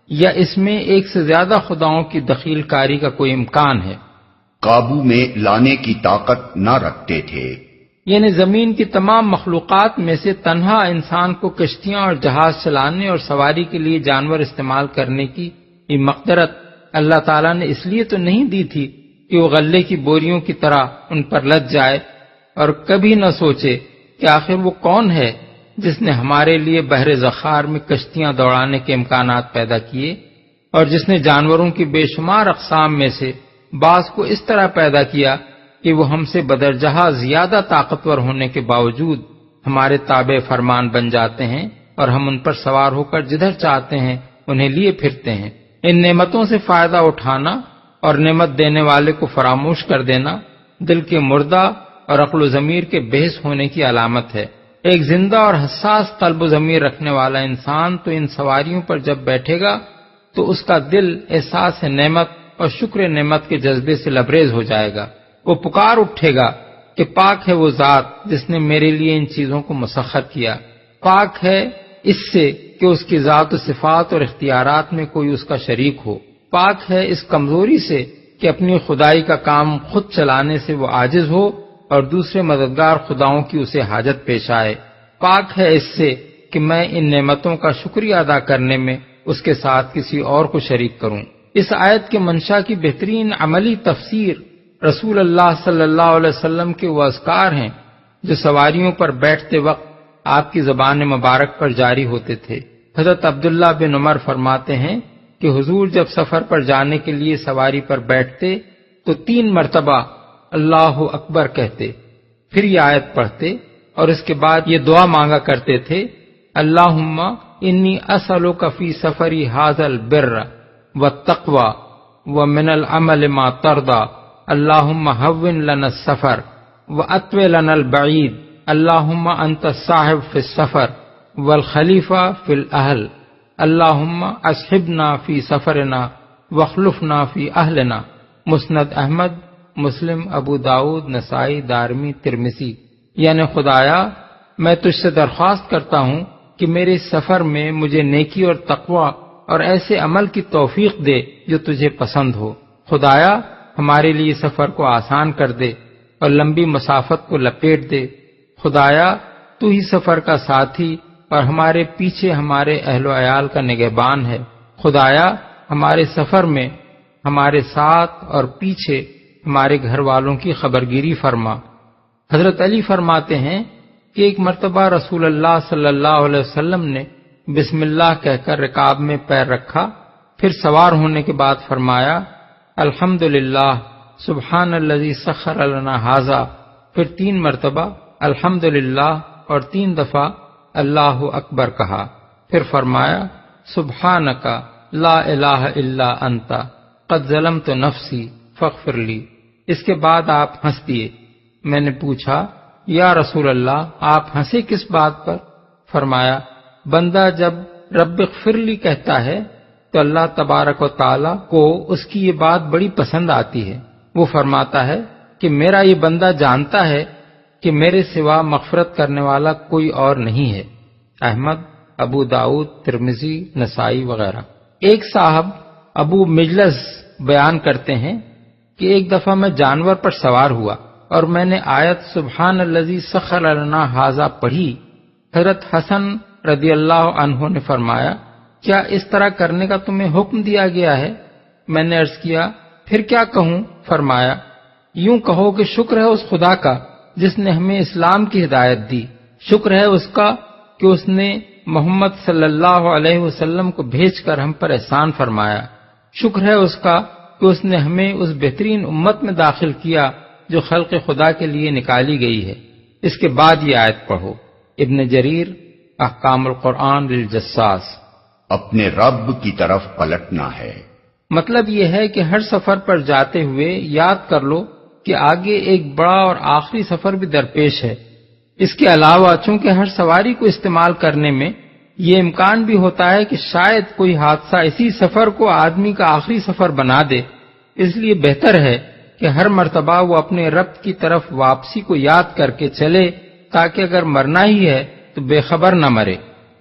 یا اس میں ایک سے زیادہ خداؤں کی دخیل کاری کا کوئی امکان ہے۔ قابو میں لانے کی طاقت نہ رکھتے تھے، یعنی زمین کی تمام مخلوقات میں سے تنہا انسان کو کشتیاں اور جہاز چلانے اور سواری کے لیے جانور استعمال کرنے کی یہ مقدرت اللہ تعالیٰ نے اس لیے تو نہیں دی تھی کہ وہ غلے کی بوریوں کی طرح ان پر لد جائے اور کبھی نہ سوچے کہ آخر وہ کون ہے جس نے ہمارے لیے بحر ذخار میں کشتیاں دوڑانے کے امکانات پیدا کیے اور جس نے جانوروں کی بے شمار اقسام میں سے بعض کو اس طرح پیدا کیا کہ وہ ہم سے بدرجہ زیادہ طاقتور ہونے کے باوجود ہمارے تابع فرمان بن جاتے ہیں اور ہم ان پر سوار ہو کر جدھر چاہتے ہیں انہیں لیے پھرتے ہیں۔ ان نعمتوں سے فائدہ اٹھانا اور نعمت دینے والے کو فراموش کر دینا دل کے مردہ اور عقل و ضمیر کے بحث ہونے کی علامت ہے۔ ایک زندہ اور حساس قلب و ضمیر رکھنے والا انسان تو ان سواریوں پر جب بیٹھے گا تو اس کا دل احساس نعمت اور شکر نعمت کے جذبے سے لبریز ہو جائے گا۔ وہ پکار اٹھے گا کہ پاک ہے وہ ذات جس نے میرے لیے ان چیزوں کو مسخر کیا، پاک ہے اس سے کہ اس کی ذات و صفات اور اختیارات میں کوئی اس کا شریک ہو، پاک ہے اس کمزوری سے کہ اپنی خدائی کا کام خود چلانے سے وہ عاجز ہو اور دوسرے مددگار خداؤں کی اسے حاجت پیش آئے، پاک ہے اس سے کہ میں ان نعمتوں کا شکریہ ادا کرنے میں اس کے ساتھ کسی اور کو شریک کروں۔ اس آیت کے منشا کی بہترین عملی تفسیر رسول اللہ صلی اللہ علیہ وسلم کے وہ اذکار ہیں جو سواریوں پر بیٹھتے وقت آپ کی زبان مبارک پر جاری ہوتے تھے۔ حضرت عبداللہ بن عمر فرماتے ہیں کہ حضور جب سفر پر جانے کے لیے سواری پر بیٹھتے تو 3 مرتبہ اللہ اکبر کہتے، پھر یہ آیت پڑھتے اور اس کے بعد یہ دعا مانگا کرتے تھے، اللہم انی اسألک فی سفری ھذا البر والتقوی ومن العمل ما ترضى اللہم ہون لنا السفر واطوی لنا البعید اللہم انت الصاحب فی السفر والخلیفہ فی الاہل اللہم اصحبنا فی سفرنا واخلفنا فی اہلنا۔ مسند احمد، مسلم، ابو داؤد، نسائی، دارمی، ترمذی۔ یعنی خدایا میں تجھ سے درخواست کرتا ہوں کہ میرے اس سفر میں مجھے نیکی اور تقوی اور ایسے عمل کی توفیق دے جو تجھے پسند ہو۔ خدایا ہمارے لیے سفر کو آسان کر دے اور لمبی مسافت کو لپیٹ دے۔ خدایا تو ہی سفر کا ساتھی اور ہمارے پیچھے ہمارے اہل و عیال کا نگہبان ہے۔ خدایا ہمارے سفر میں ہمارے ساتھ اور پیچھے ہمارے گھر والوں کی خبرگیری فرما۔ حضرت علی فرماتے ہیں کہ ایک مرتبہ رسول اللہ صلی اللہ علیہ وسلم نے بسم اللہ کہہ کر رکاب میں پیر رکھا، پھر سوار ہونے کے بعد فرمایا الحمدللہ سبحان الذی سخر لنا ھذا، پھر 3 مرتبہ الحمدللہ اور 3 دفعہ اللہ اکبر کہا، پھر فرمایا سبحانک لا الہ الا انت قد ظلمت نفسی فاغفر لی۔ اس کے بعد آپ ہنس دیے۔ میں نے پوچھا یا رسول اللہ آپ ہنسے کس بات پر؟ فرمایا بندہ جب رب اغفر لی کہتا ہے تو اللہ تبارک و تعالی کو اس کی یہ بات بڑی پسند آتی ہے۔ وہ فرماتا ہے کہ میرا یہ بندہ جانتا ہے کہ میرے سوا مغفرت کرنے والا کوئی اور نہیں ہے۔ احمد، ابو داؤد، ترمذی، نسائی وغیرہ۔ ایک صاحب ابو مجلس بیان کرتے ہیں کہ ایک دفعہ میں جانور پر سوار ہوا اور میں نے آیت سبحان الذی سخر لنا ھذا پڑھی۔ حضرت حسن رضی اللہ عنہ نے فرمایا کیا اس طرح کرنے کا تمہیں حکم دیا گیا ہے؟ میں نے عرض کیا پھر کیا کہوں؟ فرمایا یوں کہو کہ شکر ہے اس خدا کا جس نے ہمیں اسلام کی ہدایت دی، شکر ہے اس کا کہ اس نے محمد صلی اللہ علیہ وسلم کو بھیج کر ہم پر احسان فرمایا، شکر ہے اس کا کہ اس نے ہمیں اس بہترین امت میں داخل کیا جو خلق خدا کے لیے نکالی گئی ہے۔ اس کے بعد یہ آیت پڑھو۔ ابن جریر احکام القرآن للجساس۔ اپنے رب کی طرف پلٹنا ہے۔ مطلب یہ ہے کہ ہر سفر پر جاتے ہوئے یاد کر لو کہ آگے ایک بڑا اور آخری سفر بھی درپیش ہے۔ اس کے علاوہ چونکہ ہر سواری کو استعمال کرنے میں یہ امکان بھی ہوتا ہے کہ شاید کوئی حادثہ اسی سفر کو آدمی کا آخری سفر بنا دے، اس لیے بہتر ہے کہ ہر مرتبہ وہ اپنے رب کی طرف واپسی کو یاد کر کے چلے تاکہ اگر مرنا ہی ہے تو بے خبر نہ مرے۔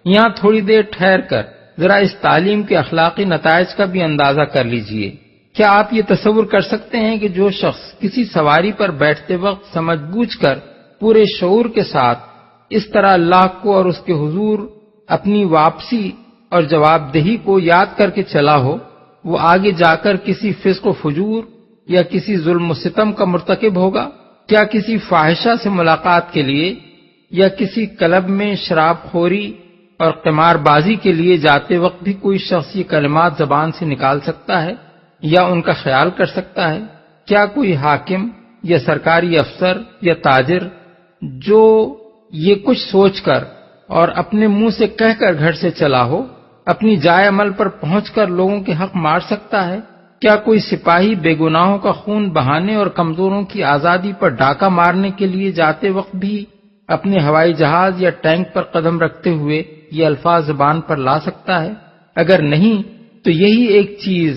یہاں تھوڑی دیر ٹھہر کر ذرا اس تعلیم کے اخلاقی نتائج کا بھی اندازہ کر لیجئے۔ کیا آپ یہ تصور کر سکتے ہیں کہ جو شخص کسی سواری پر بیٹھتے وقت سمجھ بوجھ کر پورے شعور کے ساتھ اس طرح اللہ کو اور اس کے حضور اپنی واپسی اور جواب دہی کو یاد کر کے چلا ہو، وہ آگے جا کر کسی فسق و فجور یا کسی ظلم و ستم کا مرتکب ہوگا؟ کیا کسی فاحشہ سے ملاقات کے لیے یا کسی کلب میں شراب خوری اور قمار بازی کے لیے جاتے وقت بھی کوئی شخص یہ کلمات زبان سے نکال سکتا ہے یا ان کا خیال کر سکتا ہے؟ کیا کوئی حاکم یا سرکاری افسر یا تاجر جو یہ کچھ سوچ کر اور اپنے منہ سے کہہ کر گھر سے چلا ہو، اپنی جائے عمل پر پہنچ کر لوگوں کے حق مار سکتا ہے؟ کیا کوئی سپاہی بے گناہوں کا خون بہانے اور کمزوروں کی آزادی پر ڈاکہ مارنے کے لیے جاتے وقت بھی اپنے ہوائی جہاز یا ٹینک پر قدم رکھتے ہوئے یہ الفاظ زبان پر لا سکتا ہے؟ اگر نہیں تو یہی ایک چیز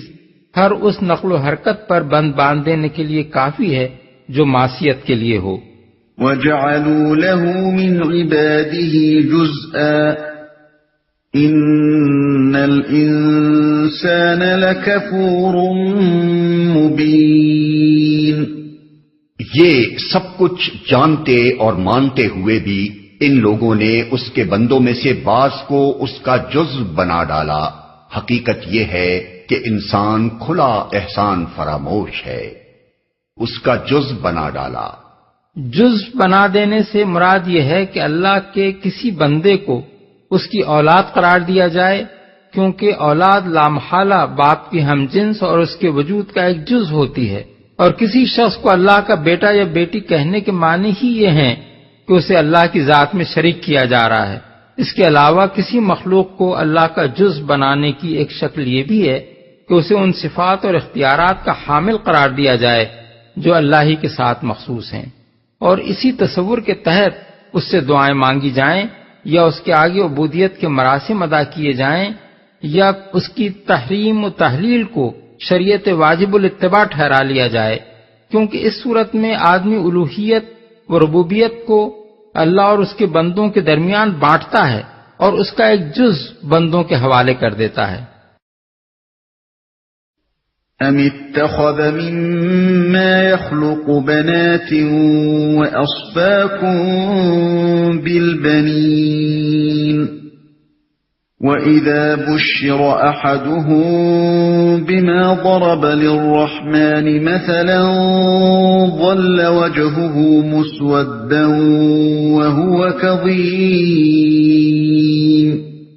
ہر اس نقل و حرکت پر بند باندھ دینے کے لیے کافی ہے جو معصیت کے لیے ہو۔ وَجَعَلُوا لَهُ مِنْ عِبَادِهِ جُزْءًا إِنَّ الْإِنسَانَ لَكَفُورٌ مُبِينٌ۔ یہ سب کچھ جانتے اور مانتے ہوئے بھی ان لوگوں نے اس کے بندوں میں سے بعض کو اس کا جزو بنا ڈالا۔ حقیقت یہ ہے کہ انسان کھلا احسان فراموش ہے، اس کا جزو بنا ڈالا۔ جزو بنا دینے سے مراد یہ ہے کہ اللہ کے کسی بندے کو اس کی اولاد قرار دیا جائے، کیونکہ اولاد لامحالہ باپ کی ہم جنس اور اس کے وجود کا ایک جز ہوتی ہے، اور کسی شخص کو اللہ کا بیٹا یا بیٹی کہنے کے معنی ہی یہ ہیں کہ اسے اللہ کی ذات میں شریک کیا جا رہا ہے۔ اس کے علاوہ کسی مخلوق کو اللہ کا جز بنانے کی ایک شکل یہ بھی ہے کہ اسے ان صفات اور اختیارات کا حامل قرار دیا جائے جو اللہ ہی کے ساتھ مخصوص ہیں، اور اسی تصور کے تحت اس سے دعائیں مانگی جائیں یا اس کے آگے عبودیت کے مراسم ادا کیے جائیں یا اس کی تحریم و تحلیل کو شریعت واجب الاتباع ٹھہرا لیا جائے، کیونکہ اس صورت میں آدمی الوہیت و ربوبیت کو اللہ اور اس کے بندوں کے درمیان بانٹتا ہے اور اس کا ایک جز بندوں کے حوالے کر دیتا ہے۔ ام اتخذ مما يخلق بنات واصفاكم بالبنين واذا بشر احدهم بما ضرب للرحمن مثلا ظل وجهه مسودا وهو كظيم۔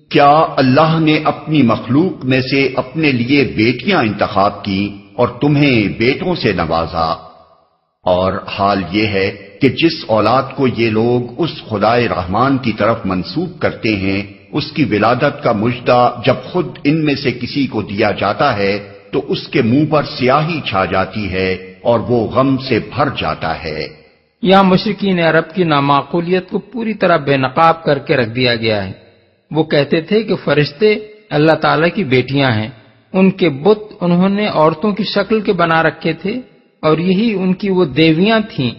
کیا اللہ نے اپنی مخلوق میں سے اپنے لیے بیٹیاں انتخاب کی اور تمہیں بیٹوں سے نوازا؟ اور حال یہ ہے کہ جس اولاد کو یہ لوگ اس خدائے رحمان کی طرف منسوب کرتے ہیں، اس کی ولادت کا مژدہ جب خود ان میں سے کسی کو دیا جاتا ہے تو اس کے منہ پر سیاہی چھا جاتی ہے اور وہ غم سے بھر جاتا ہے۔ یہاں مشرکین عرب کی نامعقولیت کو پوری طرح بے نقاب کر کے رکھ دیا گیا ہے۔ وہ کہتے تھے کہ فرشتے اللہ تعالیٰ کی بیٹیاں ہیں، ان کے بت انہوں نے عورتوں کی شکل کے بنا رکھے تھے اور یہی ان کی وہ دیویاں تھیں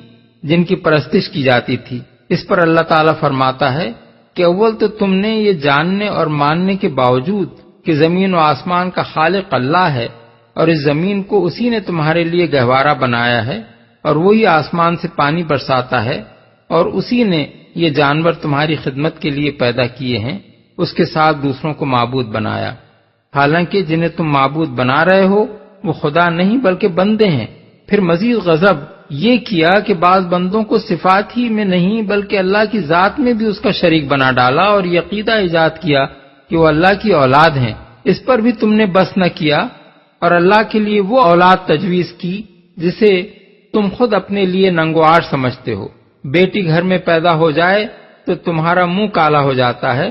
جن کی پرستش کی جاتی تھی۔ اس پر اللہ تعالیٰ فرماتا ہے کہ اول تو تم نے یہ جاننے اور ماننے کے باوجود کہ زمین و آسمان کا خالق اللہ ہے اور اس زمین کو اسی نے تمہارے لیے گہوارہ بنایا ہے اور وہی آسمان سے پانی برساتا ہے اور اسی نے یہ جانور تمہاری خدمت کے لیے پیدا کیے ہیں، اس کے ساتھ دوسروں کو معبود بنایا، حالانکہ جنہیں تم معبود بنا رہے ہو وہ خدا نہیں بلکہ بندے ہیں۔ پھر مزید غضب یہ کیا کہ بعض بندوں کو صفات ہی میں نہیں بلکہ اللہ کی ذات میں بھی اس کا شریک بنا ڈالا اور یہ عقیدہ ایجاد کیا کہ وہ اللہ کی اولاد ہیں۔ اس پر بھی تم نے بس نہ کیا اور اللہ کے لیے وہ اولاد تجویز کی جسے تم خود اپنے لیے ننگوار سمجھتے ہو۔ بیٹی گھر میں پیدا ہو جائے تو تمہارا منہ کالا ہو جاتا ہے،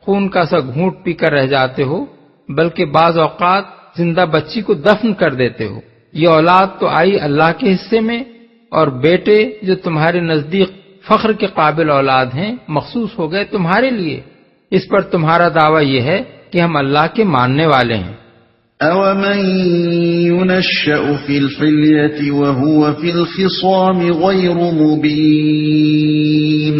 خون کا سا گھونٹ پی کر رہ جاتے ہو، بلکہ بعض اوقات زندہ بچی کو دفن کر دیتے ہو۔ یہ اولاد تو آئی اللہ کے حصے میں، اور بیٹے جو تمہارے نزدیک فخر کے قابل اولاد ہیں مخصوص ہو گئے تمہارے لیے۔ اس پر تمہارا دعویٰ یہ ہے کہ ہم اللہ کے ماننے والے ہیں۔ أَوَمَن يُنَشَّأُ فِي الْحِلْيَةِ وَهُوَ فِي الْخِصَامِ غَيْرُ مُبِينٍ۔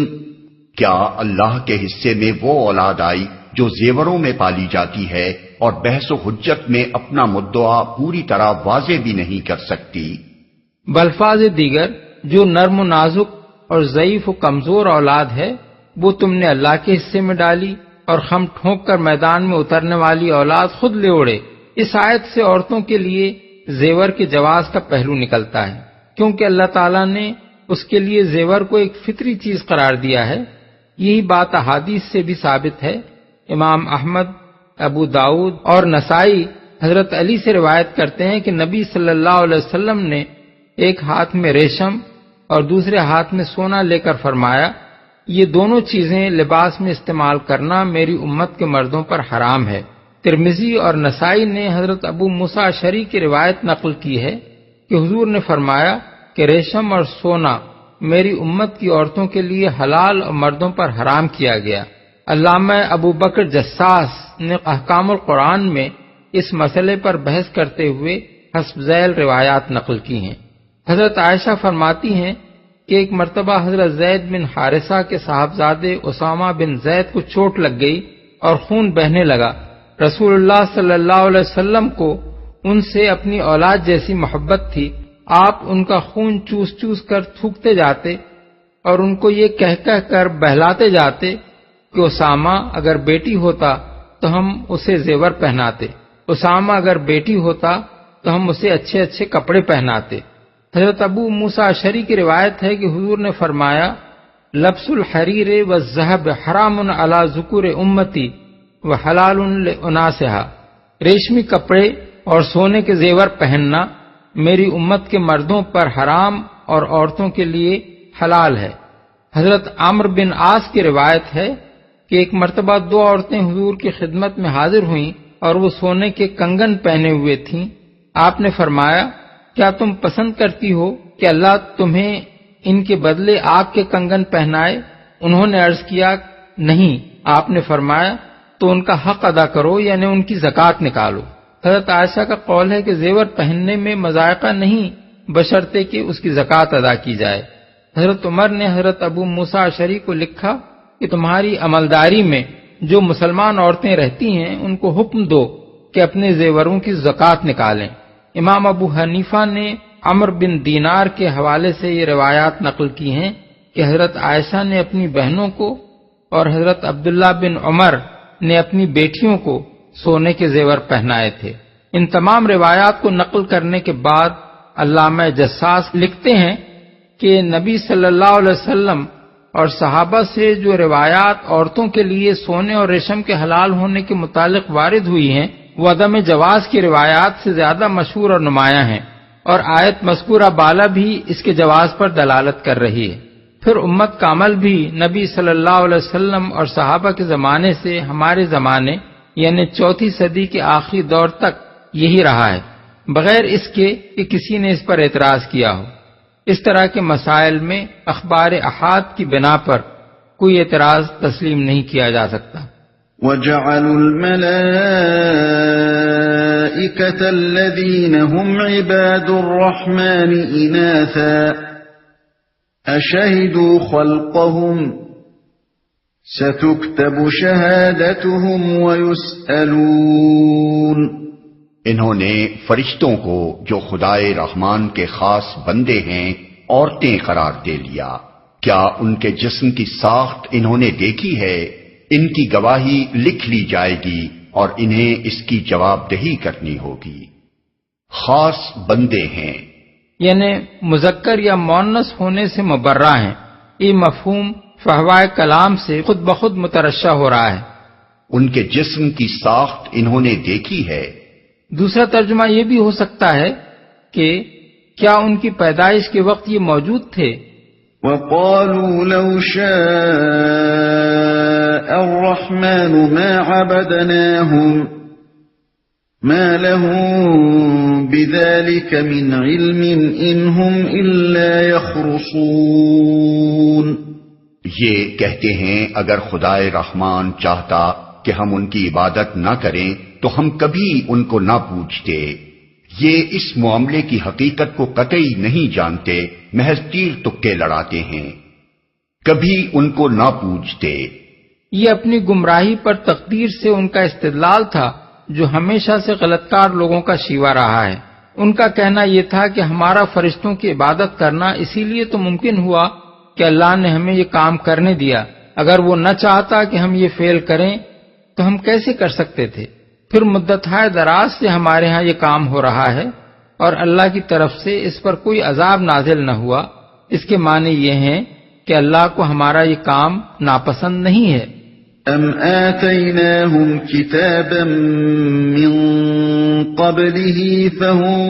کیا اللہ کے حصے میں وہ اولاد آئی جو زیوروں میں پالی جاتی ہے اور بحث و حجت میں اپنا مدعا پوری طرح واضح بھی نہیں کر سکتی؟ بالفاظ دیگر جو نرم و نازک اور ضعیف و کمزور اولاد ہے وہ تم نے اللہ کے حصے میں ڈالی اور خم ٹھونک کر میدان میں اترنے والی اولاد خود لے اڑے۔ اس آیت سے عورتوں کے لیے زیور کے جواز کا پہلو نکلتا ہے، کیونکہ اللہ تعالیٰ نے اس کے لیے زیور کو ایک فطری چیز قرار دیا ہے۔ یہی بات احادیث سے بھی ثابت ہے۔ امام احمد، ابو داؤد اور نسائی حضرت علی سے روایت کرتے ہیں کہ نبی صلی اللہ علیہ وسلم نے ایک ہاتھ میں ریشم اور دوسرے ہاتھ میں سونا لے کر فرمایا، یہ دونوں چیزیں لباس میں استعمال کرنا میری امت کے مردوں پر حرام ہے۔ ترمذی اور نسائی نے حضرت ابو موسیٰ اشعری کی روایت نقل کی ہے کہ حضور نے فرمایا کہ ریشم اور سونا میری امت کی عورتوں کے لیے حلال اور مردوں پر حرام کیا گیا۔ علامہ ابو بکر جساس نے احکام القرآن میں اس مسئلے پر بحث کرتے ہوئے حسب ذیل روایات نقل کی ہیں۔ حضرت عائشہ فرماتی ہیں کہ ایک مرتبہ حضرت زید بن حارثہ کے صاحبزادے اسامہ بن زید کو چوٹ لگ گئی اور خون بہنے لگا۔ رسول اللہ صلی اللہ علیہ وسلم کو ان سے اپنی اولاد جیسی محبت تھی۔ آپ ان کا خون چوس چوس کر تھوکتے جاتے اور ان کو یہ کہہ کر بہلاتے جاتے کہ اسامہ اگر بیٹی ہوتا تو ہم اسے زیور پہناتے، اسامہ اگر بیٹی ہوتا تو ہم اسے اچھے اچھے کپڑے پہناتے۔ حضرت ابو موسیٰ اشعری کی روایت ہے کہ حضور نے فرمایا، لبس الحریر والذہب حرام علی ذکور امتی وحلال لاناسہا، ریشمی کپڑے اور سونے کے زیور پہننا میری امت کے مردوں پر حرام اور عورتوں کے لیے حلال ہے۔ حضرت عمرو بن عاص کی روایت ہے کہ ایک مرتبہ دو عورتیں حضور کی خدمت میں حاضر ہوئیں اور وہ سونے کے کنگن پہنے ہوئے تھیں۔ آپ نے فرمایا، کیا تم پسند کرتی ہو کہ اللہ تمہیں ان کے بدلے آگ کے کنگن پہنائے؟ انہوں نے عرض کیا نہیں، آپ نے فرمایا تو ان کا حق ادا کرو، یعنی ان کی زکوٰۃ نکالو۔ حضرت عائشہ کا قول ہے کہ زیور پہننے میں مذائقہ نہیں بشرطے کہ اس کی زکوٰۃ ادا کی جائے۔ حضرت عمر نے حضرت ابو موسیٰ اشعری کو لکھا کہ تمہاری عملداری میں جو مسلمان عورتیں رہتی ہیں ان کو حکم دو کہ اپنے زیوروں کی زکوٰۃ نکالیں۔ امام ابو حنیفہ نے عمر بن دینار کے حوالے سے یہ روایات نقل کی ہیں کہ حضرت عائشہ نے اپنی بہنوں کو اور حضرت عبداللہ بن عمر نے اپنی بیٹیوں کو سونے کے زیور پہنائے تھے۔ ان تمام روایات کو نقل کرنے کے بعد علامہ جساس لکھتے ہیں کہ نبی صلی اللہ علیہ وسلم اور صحابہ سے جو روایات عورتوں کے لیے سونے اور ریشم کے حلال ہونے کے متعلق وارد ہوئی ہیں وہ عدم جواز کی روایات سے زیادہ مشہور اور نمایاں ہیں، اور آیت مذکورہ بالا بھی اس کے جواز پر دلالت کر رہی ہے۔ پھر امت کا عمل بھی نبی صلی اللہ علیہ وسلم اور صحابہ کے زمانے سے ہمارے زمانے یعنی 4 صدی کے آخری دور تک یہی رہا ہے، بغیر اس کے کہ کسی نے اس پر اعتراض کیا ہو۔ اس طرح کے مسائل میں اخبار احاد کی بنا پر کوئی اعتراض تسلیم نہیں کیا جا سکتا۔ وَجَعَلُوا الْمَلَائِكَةَ الَّذِينَ هُمْ عِبَادُ الرَّحْمَنِ إِنَاثًا أَشَهِدُوا خَلْقَهُمْ سَتُكْتَبُ شَهَادَتُهُمْ وَيُسْأَلُونَ۔ انہوں نے فرشتوں کو جو خدائے رحمان کے خاص بندے ہیں عورتیں قرار دے لیا۔ کیا ان کے جسم کی ساخت انہوں نے دیکھی ہے؟ ان کی گواہی لکھ لی جائے گی اور انہیں اس کی جواب دہی کرنی ہوگی۔ خاص بندے ہیں یعنی مذکر یا مؤنث ہونے سے مبرہ ہیں۔ یہ مفہوم فحوائے کلام سے خود بخود مترشح ہو رہا ہے۔ ان کے جسم کی ساخت انہوں نے دیکھی ہے۔ دوسرا ترجمہ یہ بھی ہو سکتا ہے کہ کیا ان کی پیدائش کے وقت یہ موجود تھے؟ وَقَالُوا لَوْ شَاءَ الرَّحْمَنُ مَا عَبَدْنَاهُمْ مَا لَهُم بِذَلِكَ مِنْ عِلْمٍ إِنْ هُمْ إِلَّا يَخْرُصُونَ۔ یہ کہتے ہیں اگر خدائے رحمان چاہتا کہ ہم ان کی عبادت نہ کریں تو ہم کبھی ان کو نہ پوچھتے۔ یہ اس معاملے کی حقیقت کو قطعی نہیں جانتے، محض تیر تکے لڑاتے ہیں، کبھی ان کو نہ پوچھتے۔ یہ اپنی گمراہی پر تقدیر سے ان کا استدلال تھا جو ہمیشہ سے غلط کار لوگوں کا شیوا رہا ہے۔ ان کا کہنا یہ تھا کہ ہمارا فرشتوں کی عبادت کرنا اسی لیے تو ممکن ہوا کہ اللہ نے ہمیں یہ کام کرنے دیا، اگر وہ نہ چاہتا کہ ہم یہ فعل کریں تو ہم کیسے کر سکتے تھے؟ پھر مدتھائے دراز سے ہمارے ہاں یہ کام ہو رہا ہے اور اللہ کی طرف سے اس پر کوئی عذاب نازل نہ ہوا۔ اس کے معنی یہ ہیں کہ اللہ کو ہمارا یہ کام ناپسند نہیں ہے۔ أَمْ آتَيْنَاهُمْ كِتَابًا مِّن قَبْلِهِ فَهُمْ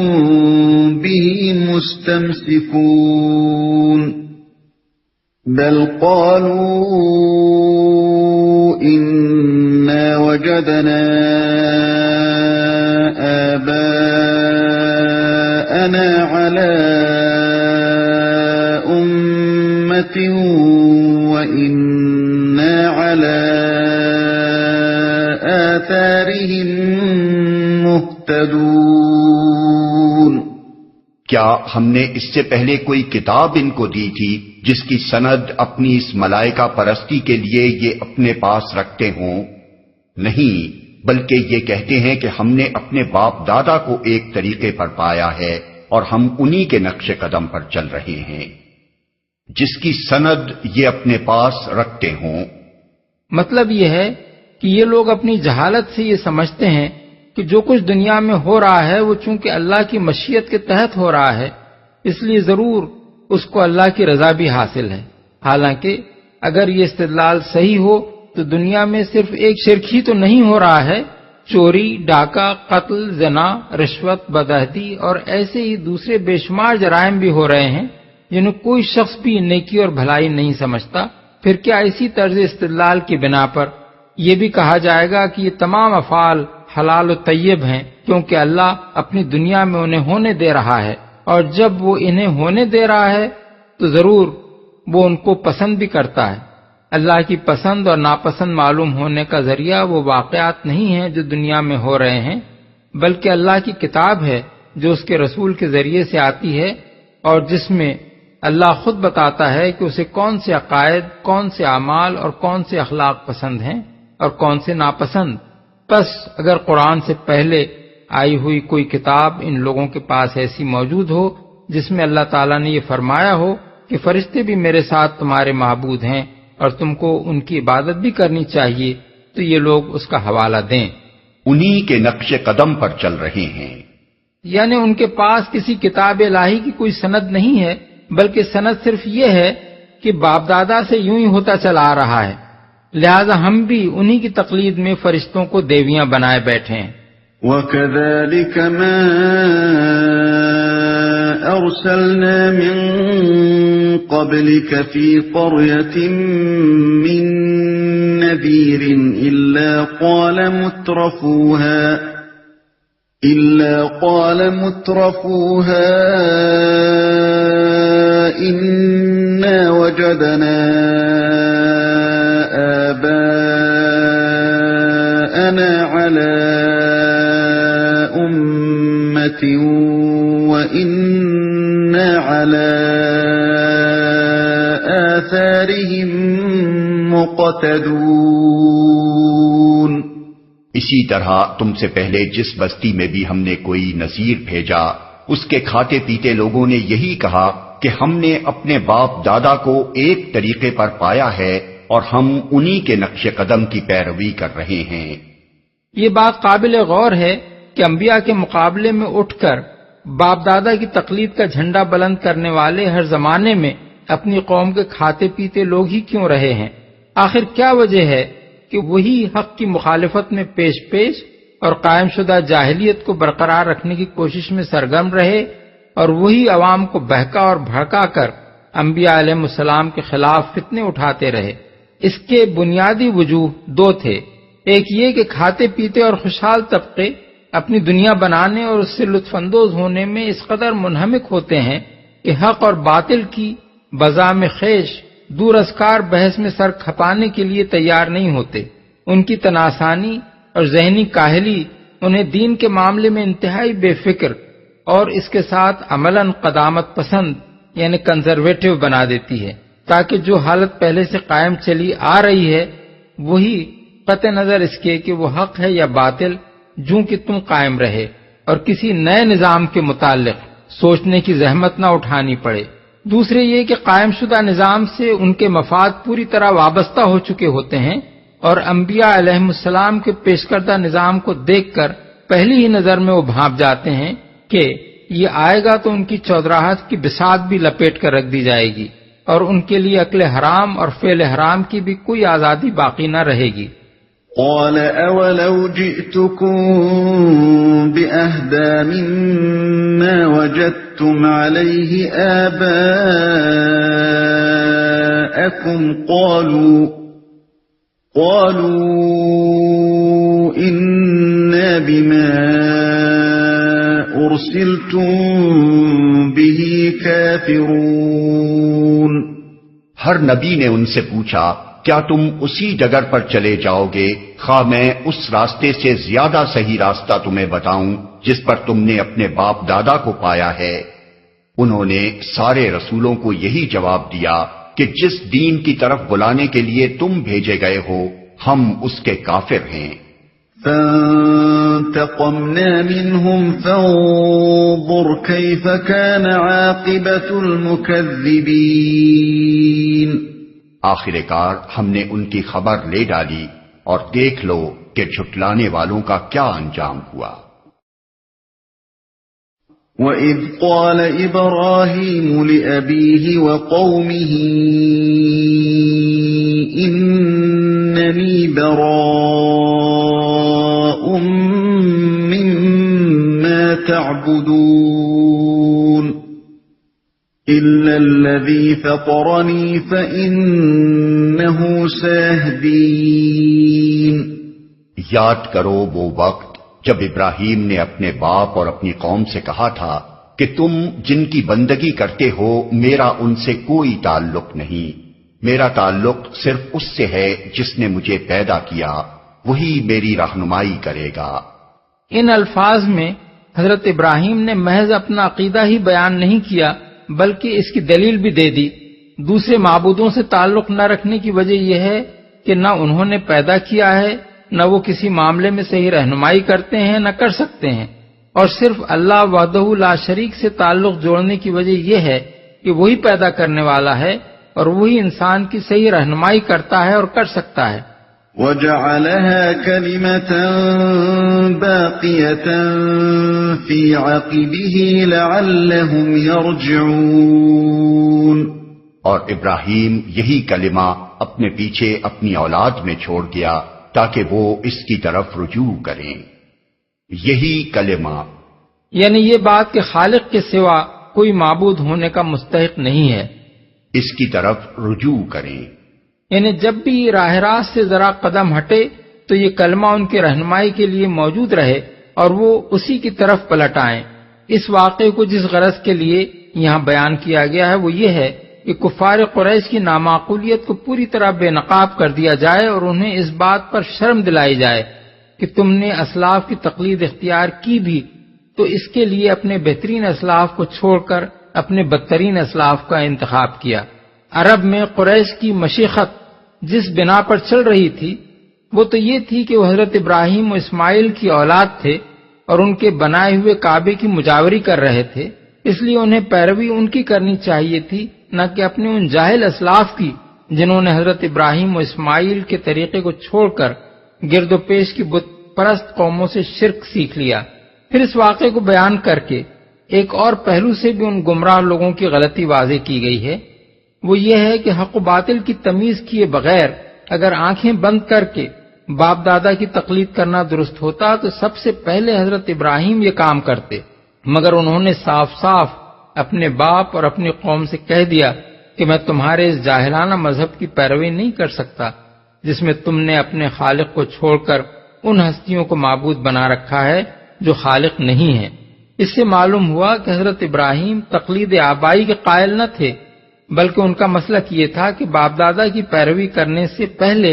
بِهِ مُسْتَمْسِكُونَ بَلْ قَالُوا إِنَّا وَجَدْنَا آبَاءَنَا عَلَى أُمَّةٍ وَإِنَّا عَلَى آثَارِهِم مُهْتَدُونَ۔ کیا ہم نے اس سے پہلے کوئی کتاب ان کو دی تھی جس کی سند اپنی اس ملائکہ پرستی کے لیے یہ اپنے پاس رکھتے ہوں؟ نہیں، بلکہ یہ کہتے ہیں کہ ہم نے اپنے باپ دادا کو ایک طریقے پر پایا ہے اور ہم انہی کے نقش قدم پر چل رہے ہیں، جس کی سند یہ اپنے پاس رکھتے ہوں۔ مطلب یہ ہے کہ یہ لوگ اپنی جہالت سے یہ سمجھتے ہیں کہ جو کچھ دنیا میں ہو رہا ہے وہ چونکہ اللہ کی مشیت کے تحت ہو رہا ہے اس لیے ضرور اس کو اللہ کی رضا بھی حاصل ہے۔ حالانکہ اگر یہ استدلال صحیح ہو تو دنیا میں صرف ایک شرک ہی تو نہیں ہو رہا ہے، چوری، ڈاکہ، قتل، زنا، رشوت، بدعہدی اور ایسے ہی دوسرے بے شمار جرائم بھی ہو رہے ہیں جنہیں کوئی شخص بھی نیکی اور بھلائی نہیں سمجھتا۔ پھر کیا اسی طرز استدلال کی بنا پر یہ بھی کہا جائے گا کہ یہ تمام افعال حلال و طیب ہیں کیونکہ اللہ اپنی دنیا میں انہیں ہونے دے رہا ہے، اور جب وہ انہیں ہونے دے رہا ہے تو ضرور وہ ان کو پسند بھی کرتا ہے۔ اللہ کی پسند اور ناپسند معلوم ہونے کا ذریعہ وہ واقعات نہیں ہیں جو دنیا میں ہو رہے ہیں، بلکہ اللہ کی کتاب ہے جو اس کے رسول کے ذریعے سے آتی ہے، اور جس میں اللہ خود بتاتا ہے کہ اسے کون سے عقائد، کون سے اعمال اور کون سے اخلاق پسند ہیں اور کون سے ناپسند۔ پس اگر قرآن سے پہلے آئی ہوئی کوئی کتاب ان لوگوں کے پاس ایسی موجود ہو جس میں اللہ تعالیٰ نے یہ فرمایا ہو کہ فرشتے بھی میرے ساتھ تمہارے معبود ہیں اور تم کو ان کی عبادت بھی کرنی چاہیے، تو یہ لوگ اس کا حوالہ دیں۔ انہی کے نقش قدم پر چل رہے ہیں، یعنی ان کے پاس کسی کتاب الہی کی کوئی سند نہیں ہے، بلکہ سند صرف یہ ہے کہ باپ دادا سے یوں ہی ہوتا چلا آ رہا ہے، لہذا ہم بھی انہی کی تقلید میں فرشتوں کو دیویاں بنائے بیٹھے ہیں۔ وَكَذَلِكَ مَا أَرْسَلْنَا مِن قَبْلِكَ فِي قَرْيَةٍ مِّن نَّذِيرٍ إِلَّا قَالَ مُتْرَفُوهَا إِنَّا وَجَدْنَا آبَاءَنَا عَلَى أُمَّةٍ وَإِنَّا عَلَى آثَارِهِم مُقْتَدُونَ۔ اسی طرح تم سے پہلے جس بستی میں بھی ہم نے کوئی نذیر بھیجا، اس کے کھاتے پیتے لوگوں نے یہی کہا کہ ہم نے اپنے باپ دادا کو ایک طریقے پر پایا ہے اور ہم انہی کے نقش قدم کی پیروی کر رہے ہیں۔ یہ بات قابل غور ہے کہ انبیاء کے مقابلے میں اٹھ کر باپ دادا کی تقلید کا جھنڈا بلند کرنے والے ہر زمانے میں اپنی قوم کے کھاتے پیتے لوگ ہی کیوں رہے ہیں؟ آخر کیا وجہ ہے کہ وہی حق کی مخالفت میں پیش اور قائم شدہ جاہلیت کو برقرار رکھنے کی کوشش میں سرگرم رہے، اور وہی عوام کو بہکا اور بھڑکا کر انبیاء علیہ السلام کے خلاف فتنے اٹھاتے رہے؟ اس کے بنیادی وجوہ دو تھے۔ ایک یہ کہ کھاتے پیتے اور خوشحال طبقے اپنی دنیا بنانے اور اس سے لطف اندوز ہونے میں اس قدر منہمک ہوتے ہیں کہ حق اور باطل کی بزام خیش دور ازکار بحث میں سر کھپانے کے لیے تیار نہیں ہوتے۔ ان کی تناسانی اور ذہنی کاہلی انہیں دین کے معاملے میں انتہائی بے فکر اور اس کے ساتھ عملاً قدامت پسند یعنی کنزرویٹو بنا دیتی ہے، تاکہ جو حالت پہلے سے قائم چلی آ رہی ہے وہی قطع نظر اس کے کہ وہ حق ہے یا باطل جوں کہ تم قائم رہے، اور کسی نئے نظام کے متعلق سوچنے کی زحمت نہ اٹھانی پڑے۔ دوسرے یہ کہ قائم شدہ نظام سے ان کے مفاد پوری طرح وابستہ ہو چکے ہوتے ہیں، اور انبیاء علیہ السلام کے پیش کردہ نظام کو دیکھ کر پہلی ہی نظر میں وہ بھانپ جاتے ہیں کہ یہ آئے گا تو ان کی چودراہٹ کی بساط بھی لپیٹ کر رکھ دی جائے گی، اور ان کے لیے عقل حرام اور فعل حرام کی بھی کوئی آزادی باقی نہ رہے گی۔ قال اولو جئتكم بأهدى مما وجدتم عليه آباءكم قالوا إنا بما أرسلتم به كافرون۔ ہر نبی نے ان سے پوچھا کیا تم اسی ڈگر پر چلے جاؤ گے خواہ میں اس راستے سے زیادہ صحیح راستہ تمہیں بتاؤں جس پر تم نے اپنے باپ دادا کو پایا ہے؟ انہوں نے سارے رسولوں کو یہی جواب دیا کہ جس دین کی طرف بلانے کے لیے تم بھیجے گئے ہو ہم اس کے کافر ہیں۔ فانتقمنا منهم فانظر كيف كان عاقبة المكذبين۔ آخر کار ہم نے ان کی خبر لے ڈالی اور دیکھ لو کہ جھٹلانے والوں کا کیا انجام ہوا۔ وَإِذْ قَالَ إِبْرَاهِيمُ لِأَبِيهِ وَقَوْمِهِ إِنَّنِي بَرَاءٌ مِّمَّا تَعْبُدُونَ إِلَّا الَّذِي فَطَرَنِي فَإِنَّهُ سَيَهْدِينِ۔ یاد کرو وہ وقت جب ابراہیم نے اپنے باپ اور اپنی قوم سے کہا تھا کہ تم جن کی بندگی کرتے ہو میرا ان سے کوئی تعلق نہیں، میرا تعلق صرف اس سے ہے جس نے مجھے پیدا کیا، وہی میری رہنمائی کرے گا۔ ان الفاظ میں حضرت ابراہیم نے محض اپنا عقیدہ ہی بیان نہیں کیا بلکہ اس کی دلیل بھی دے دی۔ دوسرے معبودوں سے تعلق نہ رکھنے کی وجہ یہ ہے کہ نہ انہوں نے پیدا کیا ہے، نہ وہ کسی معاملے میں صحیح رہنمائی کرتے ہیں، نہ کر سکتے ہیں، اور صرف اللہ وحدہ لا شریک سے تعلق جوڑنے کی وجہ یہ ہے کہ وہی پیدا کرنے والا ہے اور وہی انسان کی صحیح رہنمائی کرتا ہے اور کر سکتا ہے۔ وَجَعَلَهَا كَلِمَةً بَاقِيَةً فِي عَقِبِهِ لَعَلَّهُمْ يَرْجِعُونَ، اور ابراہیم یہی کلمہ اپنے پیچھے اپنی اولاد میں چھوڑ گیا تاکہ وہ اس کی طرف رجوع کریں۔ یہی کلمہ یعنی یہ بات کہ خالق کے سوا کوئی معبود ہونے کا مستحق نہیں ہے، اس کی طرف رجوع کریں۔ یعنی جب بھی یہ راہ راست سے ذرا قدم ہٹے تو یہ کلمہ ان کی رہنمائی کے لیے موجود رہے اور وہ اسی کی طرف پلٹ آئیں۔ اس واقعے کو جس غرض کے لیے یہاں بیان کیا گیا ہے وہ یہ ہے کہ کفار قریش کی نامعقولیت کو پوری طرح بے نقاب کر دیا جائے اور انہیں اس بات پر شرم دلائی جائے کہ تم نے اسلاف کی تقلید اختیار کی بھی تو اس کے لیے اپنے بہترین اسلاف کو چھوڑ کر اپنے بدترین اسلاف کا انتخاب کیا۔ عرب میں قریش کی مشیخت جس بنا پر چل رہی تھی وہ تو یہ تھی کہ وہ حضرت ابراہیم و اسماعیل کی اولاد تھے اور ان کے بنائے ہوئے کعبے کی مجاوری کر رہے تھے، اس لیے انہیں پیروی ان کی کرنی چاہیے تھی، نہ کہ اپنے ان جاہل اسلاف کی جنہوں نے حضرت ابراہیم و اسماعیل کے طریقے کو چھوڑ کر گرد و پیش کی بت پرست قوموں سے شرک سیکھ لیا۔ پھر اس واقعے کو بیان کر کے ایک اور پہلو سے بھی ان گمراہ لوگوں کی غلطی واضح کی گئی ہے، وہ یہ ہے کہ حق و باطل کی تمیز کیے بغیر اگر آنکھیں بند کر کے باپ دادا کی تقلید کرنا درست ہوتا تو سب سے پہلے حضرت ابراہیم یہ کام کرتے، مگر انہوں نے صاف صاف اپنے باپ اور اپنی قوم سے کہہ دیا کہ میں تمہارے اس جاہلانہ مذہب کی پیروی نہیں کر سکتا جس میں تم نے اپنے خالق کو چھوڑ کر ان ہستیوں کو معبود بنا رکھا ہے جو خالق نہیں ہیں۔ اس سے معلوم ہوا کہ حضرت ابراہیم تقلید آبائی کے قائل نہ تھے بلکہ ان کا مسلک یہ تھا کہ باپ دادا کی پیروی کرنے سے پہلے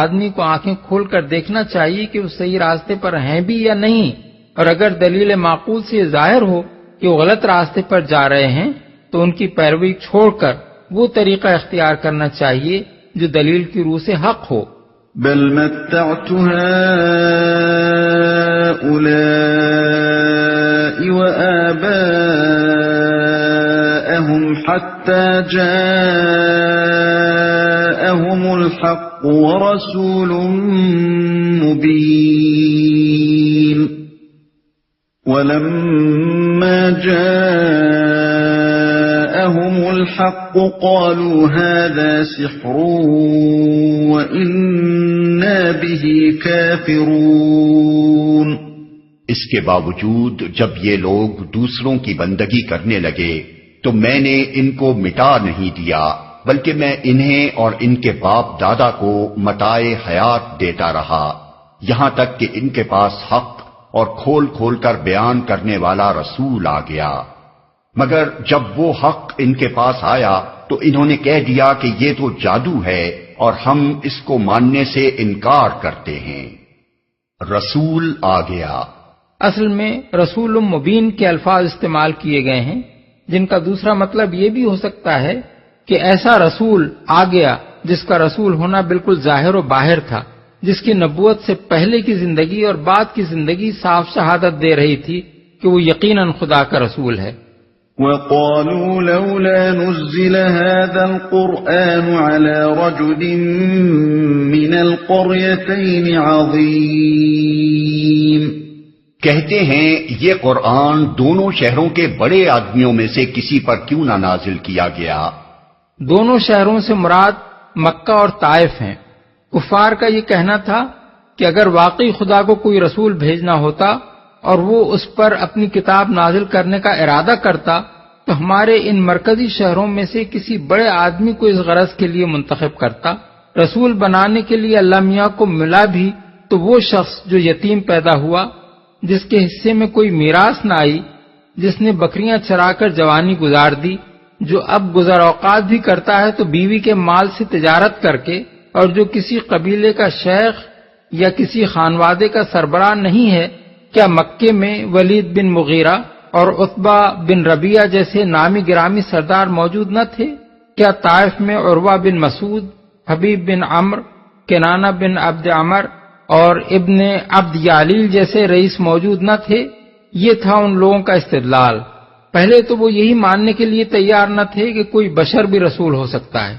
آدمی کو آنکھیں کھول کر دیکھنا چاہیے کہ وہ صحیح راستے پر ہیں بھی یا نہیں، اور اگر دلیل معقول سے ظاہر ہو کہ وہ غلط راستے پر جا رہے ہیں تو ان کی پیروی چھوڑ کر وہ طریقہ اختیار کرنا چاہیے جو دلیل کی روح سے حق ہو۔ بل متعت هؤلاء وآباءهم حتى جاءهم الحق ورسول مبين ولما جاءهم الحق قالوا هذا سحر وإنا به كافرون۔ اس کے باوجود جب یہ لوگ دوسروں کی بندگی کرنے لگے تو میں نے ان کو مٹا نہیں دیا بلکہ میں انہیں اور ان کے باپ دادا کو متاع حیات دیتا رہا یہاں تک کہ ان کے پاس حق اور کھول کھول کر بیان کرنے والا رسول آ گیا، مگر جب وہ حق ان کے پاس آیا تو انہوں نے کہہ دیا کہ یہ تو جادو ہے اور ہم اس کو ماننے سے انکار کرتے ہیں۔ رسول آ گیا، اصل میں رسول مبین کے الفاظ استعمال کیے گئے ہیں جن کا دوسرا مطلب یہ بھی ہو سکتا ہے کہ ایسا رسول آ گیا جس کا رسول ہونا بالکل ظاہر و باہر تھا، جس کی نبوت سے پہلے کی زندگی اور بعد کی زندگی صاف شہادت دے رہی تھی کہ وہ یقیناً خدا کا رسول ہے۔ وَقَالُوا لَوْلَا نُزِّلَ هَذَا الْقُرْآنُ عَلَى رَجُلٍ مِّنَ الْقَرْيَتَيْنِ عَظِيمٍ۔ کہتے ہیں یہ قرآن دونوں شہروں کے بڑے آدمیوں میں سے کسی پر کیوں نہ نازل کیا گیا۔ دونوں شہروں سے مراد مکہ اور طائف ہیں۔ کفار کا یہ کہنا تھا کہ اگر واقعی خدا کو کوئی رسول بھیجنا ہوتا اور وہ اس پر اپنی کتاب نازل کرنے کا ارادہ کرتا تو ہمارے ان مرکزی شہروں میں سے کسی بڑے آدمی کو اس غرض کے لیے منتخب کرتا۔ رسول بنانے کے لیے اللہ میاں کو ملا بھی تو وہ شخص جو یتیم پیدا ہوا، جس کے حصے میں کوئی میراث نہ آئی، جس نے بکریاں چرا کر جوانی گزار دی جو اب گزر اوقات بھی کرتا ہے تو بیوی کے مال سے تجارت کر کے، اور جو کسی قبیلے کا شیخ یا کسی خانوادے کا سربراہ نہیں ہے، کیا مکے میں ولید بن مغیرہ اور عتبہ بن ربیعہ جیسے نامی گرامی سردار موجود نہ تھے؟ کیا طائف میں عروہ بن مسعود، حبیب بن عمرو، کنانہ بن عبد عمر اور ابن عبد یالیل جیسے رئیس موجود نہ تھے؟ یہ تھا ان لوگوں کا استدلال۔ پہلے تو وہ یہی ماننے کے لیے تیار نہ تھے کہ کوئی بشر بھی رسول ہو سکتا ہے،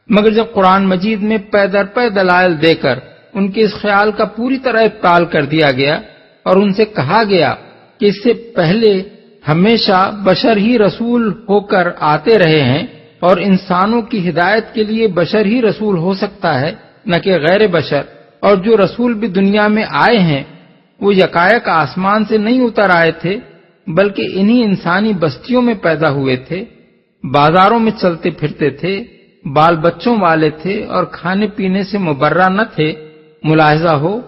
مگر جب قرآن مجید میں پے در پے دلائل دے کر ان کے اس خیال کا پوری طرح ابطال کر دیا گیا اور ان سے کہا گیا کہ اس سے پہلے ہمیشہ بشر ہی رسول ہو کر آتے رہے ہیں اور انسانوں کی ہدایت کے لیے بشر ہی رسول ہو سکتا ہے نہ کہ غیر بشر، اور جو رسول بھی دنیا میں آئے ہیں وہ یکایک آسمان سے نہیں اتر آئے تھے بلکہ انہی انسانی بستیوں میں پیدا ہوئے تھے، بازاروں میں چلتے پھرتے تھے، بال بچوں والے تھے اور کھانے پینے سے مبرہ نہ تھے۔ ملاحظہ ہو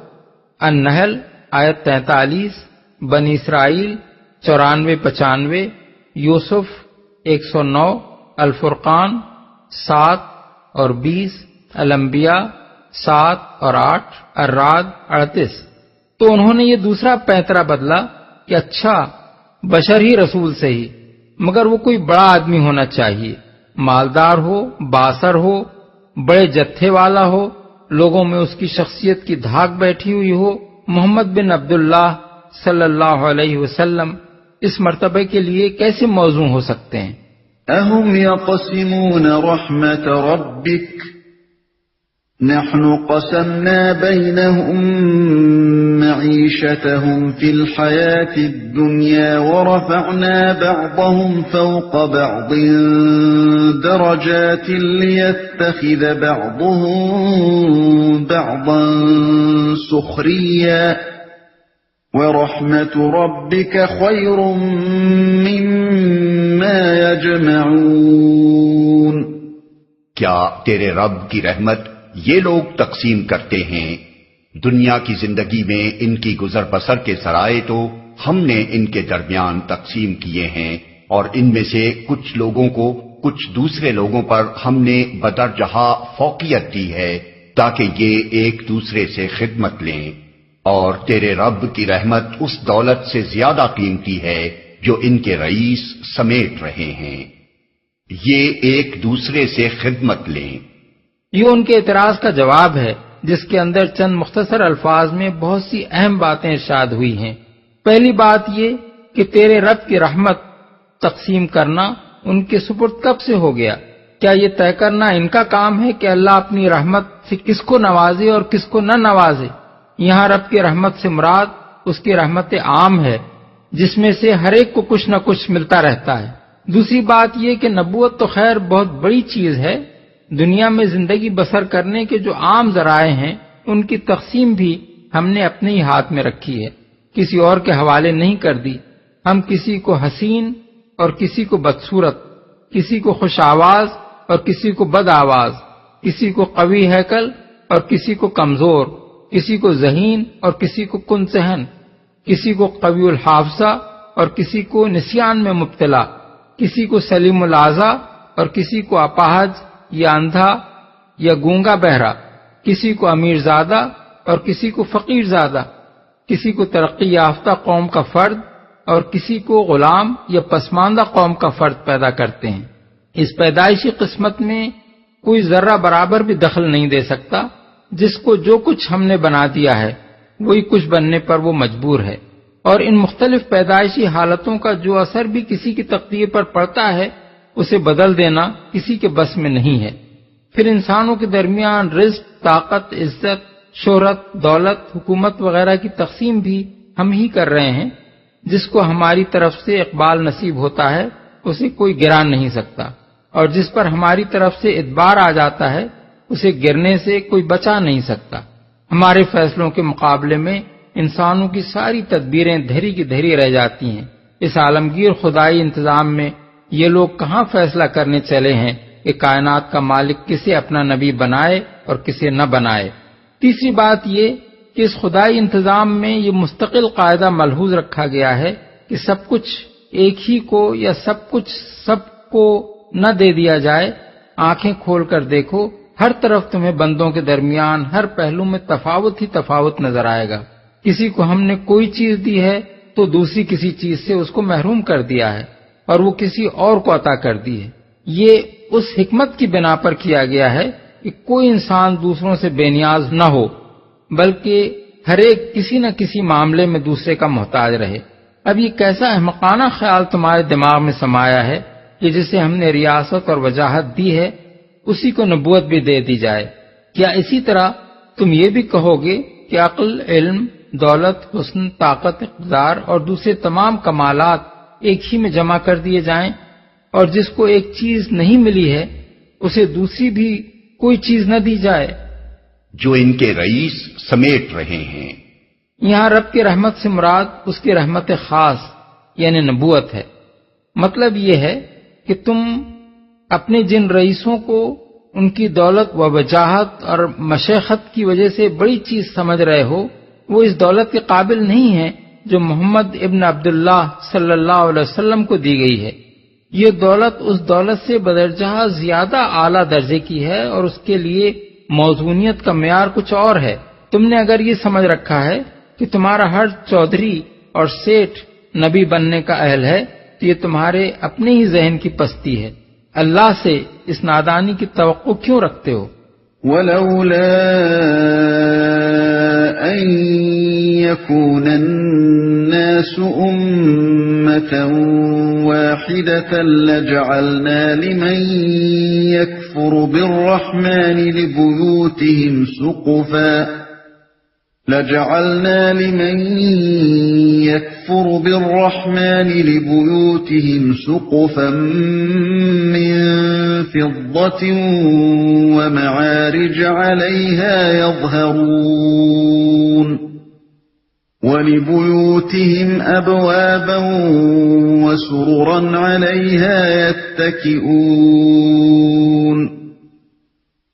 النحل آیت 43، بنی اسرائیل 94-95، یوسف 109، الفرقان 7 اور 20، الانبیاء 7 اور 8، الرعد 38۔ تو انہوں نے یہ دوسرا پینترا بدلا کہ اچھا بشر ہی رسول صحیح، مگر وہ کوئی بڑا آدمی ہونا چاہیے، مالدار ہو، بااثر ہو، بڑے جتھے والا ہو، لوگوں میں اس کی شخصیت کی دھاک بیٹھی ہوئی ہو۔ محمد بن عبداللہ صلی اللہ علیہ وسلم اس مرتبے کے لیے کیسے موزوں ہو سکتے ہیں؟ اَهُمْ يَقْسِمُونَ رَحْمَةَ رَبِّكَ نَحْنُ قَسَمْنَا بَيْنَهُمْ مَعِيشَتَهُمْ فِي الْحَيَاةِ الدُّنْيَا وَرَفَعْنَا بَعْضَهُمْ فَوْقَ بَعْضٍ دَرَجَاتٍ لِيَتَّخِذَ بَعْضُهُم بَعْضًا سُخْرِيًّا وَرَحْمَةُ رَبِّكَ خَيْرٌ مِّمَّا يَجْمَعُونَ۔ کیا تیرے رب کی رحمت یہ لوگ تقسیم کرتے ہیں؟ دنیا کی زندگی میں ان کی گزر بسر کے ذرائع تو ہم نے ان کے درمیان تقسیم کیے ہیں، اور ان میں سے کچھ لوگوں کو کچھ دوسرے لوگوں پر ہم نے بدرجہ فوقیت دی ہے تاکہ یہ ایک دوسرے سے خدمت لیں، اور تیرے رب کی رحمت اس دولت سے زیادہ قیمتی ہے جو ان کے رئیس سمیٹ رہے ہیں، یہ ایک دوسرے سے خدمت لیں۔ یہ ان کے اعتراض کا جواب ہے جس کے اندر چند مختصر الفاظ میں بہت سی اہم باتیں ارشاد ہوئی ہیں۔ پہلی بات یہ کہ تیرے رب کی رحمت تقسیم کرنا ان کے سپرد کب سے ہو گیا؟ کیا یہ طے کرنا ان کا کام ہے کہ اللہ اپنی رحمت سے کس کو نوازے اور کس کو نہ نوازے؟ یہاں رب کی رحمت سے مراد اس کی رحمت عام ہے جس میں سے ہر ایک کو کچھ نہ کچھ ملتا رہتا ہے۔ دوسری بات یہ کہ نبوت تو خیر بہت بڑی چیز ہے، دنیا میں زندگی بسر کرنے کے جو عام ذرائع ہیں ان کی تقسیم بھی ہم نے اپنے ہی ہاتھ میں رکھی ہے، کسی اور کے حوالے نہیں کر دی۔ ہم کسی کو حسین اور کسی کو بدصورت، کسی کو خوش آواز اور کسی کو بد آواز، کسی کو قوی ہیکل اور کسی کو کمزور، کسی کو ذہین اور کسی کو کن ذہن، کسی کو قوی الحافظہ اور کسی کو نسیان میں مبتلا، کسی کو سلیم الاعضاء اور کسی کو اپاہج یا اندھا یا گونگا بہرا، کسی کو امیر زادہ اور کسی کو فقیر زادہ، کسی کو ترقی یافتہ قوم کا فرد اور کسی کو غلام یا پسماندہ قوم کا فرد پیدا کرتے ہیں۔ اس پیدائشی قسمت میں کوئی ذرہ برابر بھی دخل نہیں دے سکتا، جس کو جو کچھ ہم نے بنا دیا ہے وہی کچھ بننے پر وہ مجبور ہے، اور ان مختلف پیدائشی حالتوں کا جو اثر بھی کسی کی تقدیر پر پڑتا ہے اسے بدل دینا کسی کے بس میں نہیں ہے۔ پھر انسانوں کے درمیان رزق، طاقت، عزت، شہرت، دولت، حکومت وغیرہ کی تقسیم بھی ہم ہی کر رہے ہیں۔ جس کو ہماری طرف سے اقبال نصیب ہوتا ہے اسے کوئی گرا نہیں سکتا، اور جس پر ہماری طرف سے ادبار آ جاتا ہے اسے گرنے سے کوئی بچا نہیں سکتا۔ ہمارے فیصلوں کے مقابلے میں انسانوں کی ساری تدبیریں دھری کی دھری رہ جاتی ہیں۔ اس عالمگیر خدائی انتظام میں یہ لوگ کہاں فیصلہ کرنے چلے ہیں کہ کائنات کا مالک کسے اپنا نبی بنائے اور کسے نہ بنائے۔ تیسری بات یہ کہ اس خدائی انتظام میں یہ مستقل قاعدہ ملحوظ رکھا گیا ہے کہ سب کچھ ایک ہی کو یا سب کچھ سب کو نہ دے دیا جائے، آنکھیں کھول کر دیکھو، ہر طرف تمہیں بندوں کے درمیان ہر پہلو میں تفاوت ہی تفاوت نظر آئے گا۔ کسی کو ہم نے کوئی چیز دی ہے تو دوسری کسی چیز سے اس کو محروم کر دیا ہے، اور وہ کسی اور کو عطا کر دی ہے۔ یہ اس حکمت کی بنا پر کیا گیا ہے کہ کوئی انسان دوسروں سے بے نیاز نہ ہو، بلکہ ہر ایک کسی نہ کسی معاملے میں دوسرے کا محتاج رہے۔ اب یہ کیسا احمقانہ خیال تمہارے دماغ میں سمایا ہے کہ جسے ہم نے ریاست اور وجاہت دی ہے اسی کو نبوت بھی دے دی جائے؟ کیا اسی طرح تم یہ بھی کہو گے کہ عقل، علم، دولت، حسن، طاقت، اقتدار اور دوسرے تمام کمالات ایک ہی میں جمع کر دیے جائیں، اور جس کو ایک چیز نہیں ملی ہے اسے دوسری بھی کوئی چیز نہ دی جائے؟ جو ان کے رئیس سمیٹ رہے ہیں۔ یہاں رب کی رحمت سے مراد اس کی رحمت خاص یعنی نبوت ہے۔ مطلب یہ ہے کہ تم اپنے جن رئیسوں کو ان کی دولت و وجاہت اور مشیخت کی وجہ سے بڑی چیز سمجھ رہے ہو، وہ اس دولت کے قابل نہیں ہیں جو محمد ابن عبداللہ صلی اللہ علیہ وسلم کو دی گئی ہے۔ یہ دولت اس دولت سے بدرجہ زیادہ اعلیٰ درجے کی ہے، اور اس کے لیے موزونیت کا معیار کچھ اور ہے۔ تم نے اگر یہ سمجھ رکھا ہے کہ تمہارا ہر چودھری اور سیٹھ نبی بننے کا اہل ہے تو یہ تمہارے اپنے ہی ذہن کی پستی ہے۔ اللہ سے اس نادانی کی توقع کیوں رکھتے ہو؟ وَلَوْلَا أَن يَكُونَ النَّاسُ أُمَّةً وَاحِدَةً لَجَعَلْنَا لِمَن يَكْفُرُ بِالرَّحْمَنِ لِبُيُوتِهِمْ سُقُفًا مِّن فِضَّةٍ وَمَعَارِجَ عَلَيْهَا يَظْهَرُونَ وَلِبُيُوتِهِمْ أَبْوَابًا وَسُرُرًا عَلَيْهَا يَتَّكِئُونَ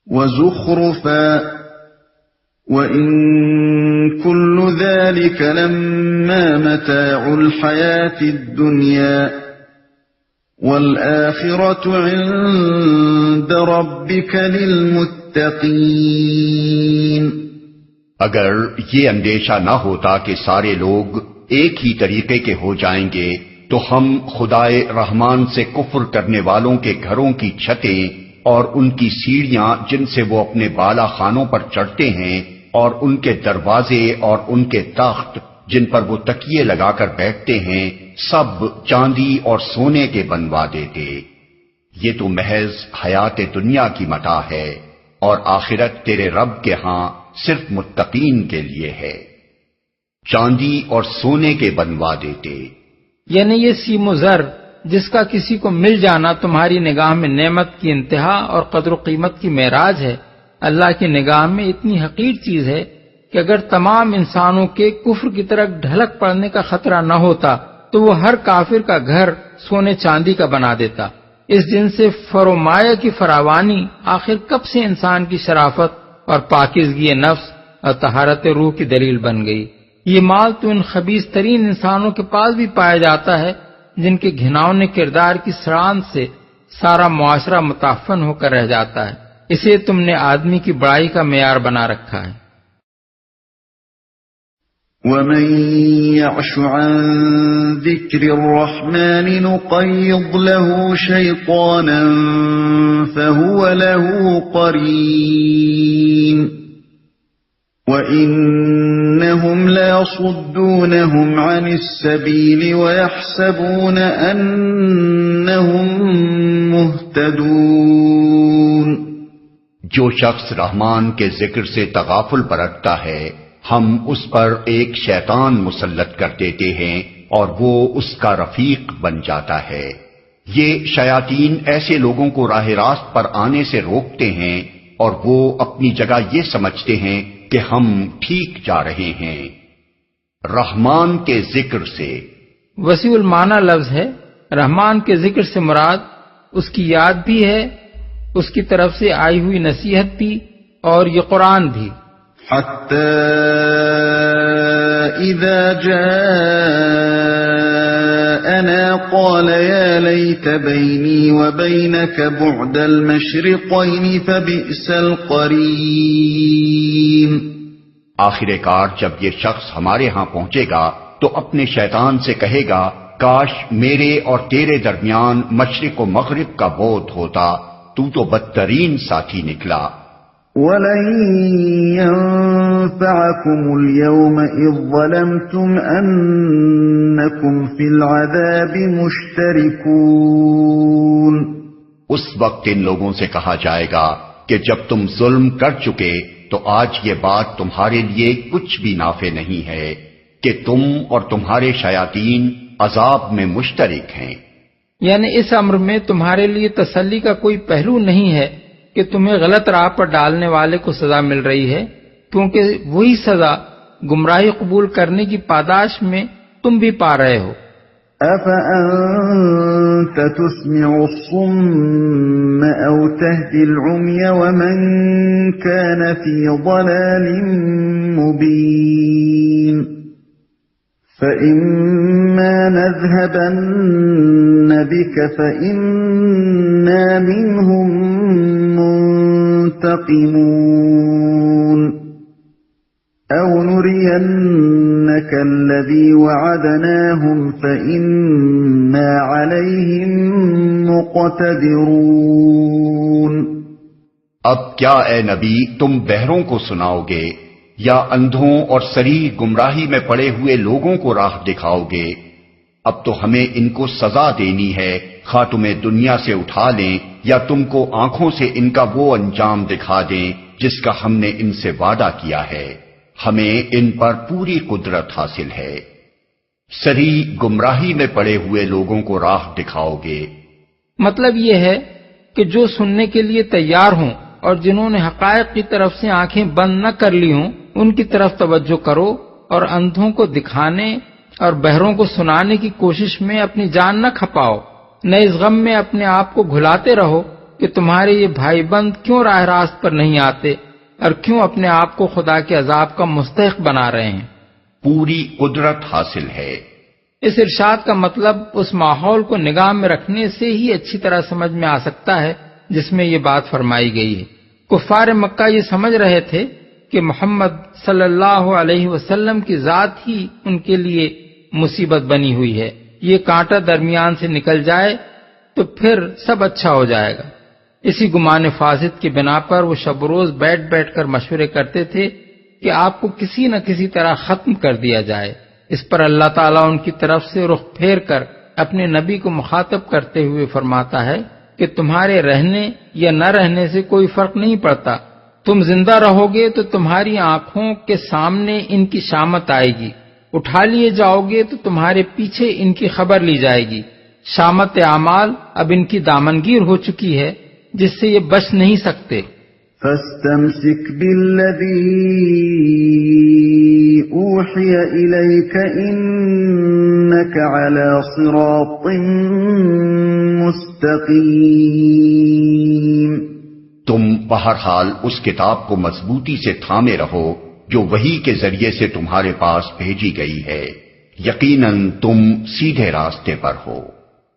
وَزُخْرُفًا وَإِن كُلُّ ذَلِكَ لَمَّا مَتَاعُ الْحَيَاةِ الدُّنْيَا وَالْآخِرَةُ عِندَ رَبِّكَ لِلْمُتَّقِينَ۔ اگر یہ اندیشہ نہ ہوتا کہ سارے لوگ ایک ہی طریقے کے ہو جائیں گے تو ہم خدائے رحمان سے کفر کرنے والوں کے گھروں کی چھتیں اور ان کی سیڑھیاں جن سے وہ اپنے بالا خانوں پر چڑھتے ہیں اور ان کے دروازے اور ان کے تخت جن پر وہ تکیے لگا کر بیٹھتے ہیں سب چاندی اور سونے کے بنوا دیتے۔ یہ تو محض حیات دنیا کی متاع ہے، اور آخرت تیرے رب کے ہاں صرف متقین کے لیے ہے۔ چاندی اور سونے کے بنوا دیتے، یعنی یہ سیم و زر جس کا کسی کو مل جانا تمہاری نگاہ میں نعمت کی انتہا اور قدر و قیمت کی معراج ہے، اللہ کی نگاہ میں اتنی حقیر چیز ہے کہ اگر تمام انسانوں کے کفر کی طرف ڈھلک پڑنے کا خطرہ نہ ہوتا تو وہ ہر کافر کا گھر سونے چاندی کا بنا دیتا۔ اس دن سے فرومایہ کی فراوانی آخر کب سے انسان کی شرافت اور پاکیزگی نفس اور طہارت روح کی دلیل بن گئی۔ یہ مال تو ان خبیث ترین انسانوں کے پاس بھی پایا جاتا ہے جن کے گھناؤنے کردار کی سڑان سے سارا معاشرہ متعفن ہو کر رہ جاتا ہے۔ اسے تم نے آدمی کی بڑائی کا معیار بنا رکھا ہے۔ وَمَن يَعْشُ عَن ذِكْرِ الرَّحْمَنِ نُقَيِّضْ لَهُ شَيْطَانًا فَهُوَ لَهُ قَرِينٌ وَإِنَّهُمْ لَيَصُدُّونَهُمْ عَنِ السَّبِيلِ وَيَحْسَبُونَ أَنَّهُمْ مُهْتَدُونَ۔ جو شخص رحمان کے ذکر سے تغافل برتتا ہے ہم اس پر ایک شیطان مسلط کر دیتے ہیں اور وہ اس کا رفیق بن جاتا ہے۔ یہ شیاطین ایسے لوگوں کو راہ راست پر آنے سے روکتے ہیں اور وہ اپنی جگہ یہ سمجھتے ہیں کہ ہم ٹھیک جا رہے ہیں۔ رحمان کے ذکر سے وسیع المعنی لفظ ہے۔ رحمان کے ذکر سے مراد اس کی یاد بھی ہے، اس کی طرف سے آئی ہوئی نصیحت بھی، اور یہ قرآن بھی۔ حتی إذا جاءنا قال يا ليت بيني وبينك بعد المشرقين فبئس القرين. آخر کار جب یہ شخص ہمارے ہاں پہنچے گا تو اپنے شیطان سے کہے گا کاش میرے اور تیرے درمیان مشرق و مغرب کا بعد ہوتا، تو بدترین ساتھی نکلا. وَلَن يَنفَعَكُمُ الْيَوْمَ إِذ ظَّلَمْتُمْ أَنَّكُمْ فِي الْعَذَابِ مُشْتَرِكُونَ. اس وقت ان لوگوں سے کہا جائے گا کہ جب تم ظلم کر چکے تو آج یہ بات تمہارے لیے کچھ بھی نافع نہیں ہے کہ تم اور تمہارے شیاطین عذاب میں مشترک ہیں. یعنی اس امر میں تمہارے لیے تسلی کا کوئی پہلو نہیں ہے کہ تمہیں غلط راہ پر ڈالنے والے کو سزا مل رہی ہے، کیونکہ وہی سزا گمراہی قبول کرنے کی پاداش میں تم بھی پا رہے ہو. أَفَأَنْتَ تُسْمِعُ الصُّمَّ أَوْ تَهْدِي الْعُمْيَ وَمَنْ كَانَ فِي ضَلَالٍ مُبِينٍ. فَإِمَّا نَذْهَبَنَّ بِكَ فَإِنَّا مِنْهُمْ مُنْتَقِمُونَ أَوْ نُرِيَنَّكَ الَّذِي وَعَدْنَاهُمْ فَإِنَّا عَلَيْهِمْ مُقْتَدِرُونَ. اب کیا اے نبی تم بہروں کو سناؤ گے یا اندھوں اور سری گمراہی میں پڑے ہوئے لوگوں کو راہ دکھاؤ گے؟ اب تو ہمیں ان کو سزا دینی ہے، خواہ تمہیں دنیا سے اٹھا لیں یا تم کو آنکھوں سے ان کا وہ انجام دکھا دیں جس کا ہم نے ان سے وعدہ کیا ہے. ہمیں ان پر پوری قدرت حاصل ہے. سری گمراہی میں پڑے ہوئے لوگوں کو راہ دکھاؤ گے. مطلب یہ ہے کہ جو سننے کے لیے تیار ہوں اور جنہوں نے حقائق کی طرف سے آنکھیں بند نہ کر لی ہوں ان کی طرف توجہ کرو اور اندھوں کو دکھانے اور بہروں کو سنانے کی کوشش میں اپنی جان نہ کھپاؤ، نہ اس غم میں اپنے آپ کو گھلاتے رہو کہ تمہارے یہ بھائی بند کیوں راہ راست پر نہیں آتے اور کیوں اپنے آپ کو خدا کے عذاب کا مستحق بنا رہے ہیں. پوری قدرت حاصل ہے. اس ارشاد کا مطلب اس ماحول کو نگاہ میں رکھنے سے ہی اچھی طرح سمجھ میں آ سکتا ہے جس میں یہ بات فرمائی گئی ہے. کفار مکہ یہ سمجھ رہے تھے کہ محمد صلی اللہ علیہ وسلم کی ذات ہی ان کے لیے مصیبت بنی ہوئی ہے، یہ کانٹا درمیان سے نکل جائے تو پھر سب اچھا ہو جائے گا. اسی گمان فاسد کی بنا پر وہ شب روز بیٹھ بیٹھ کر مشورے کرتے تھے کہ آپ کو کسی نہ کسی طرح ختم کر دیا جائے. اس پر اللہ تعالیٰ ان کی طرف سے رخ پھیر کر اپنے نبی کو مخاطب کرتے ہوئے فرماتا ہے کہ تمہارے رہنے یا نہ رہنے سے کوئی فرق نہیں پڑتا. تم زندہ رہو گے تو تمہاری آنکھوں کے سامنے ان کی شامت آئے گی، اٹھا لیے جاؤ گے تو تمہارے پیچھے ان کی خبر لی جائے گی. شامت اعمال اب ان کی دامنگیر ہو چکی ہے جس سے یہ بچ نہیں سکتے. فَاسْتَمْسِكْ بِالَّذِي أُوحِيَ إِلَيْكَ إِنَّكَ عَلَى صِرَاطٍ مُسْتَقِيمٍ. تم بہرحال اس کتاب کو مضبوطی سے تھامے رہو جو وحی کے ذریعے سے تمہارے پاس بھیجی گئی ہے، یقیناً تم سیدھے راستے پر ہو.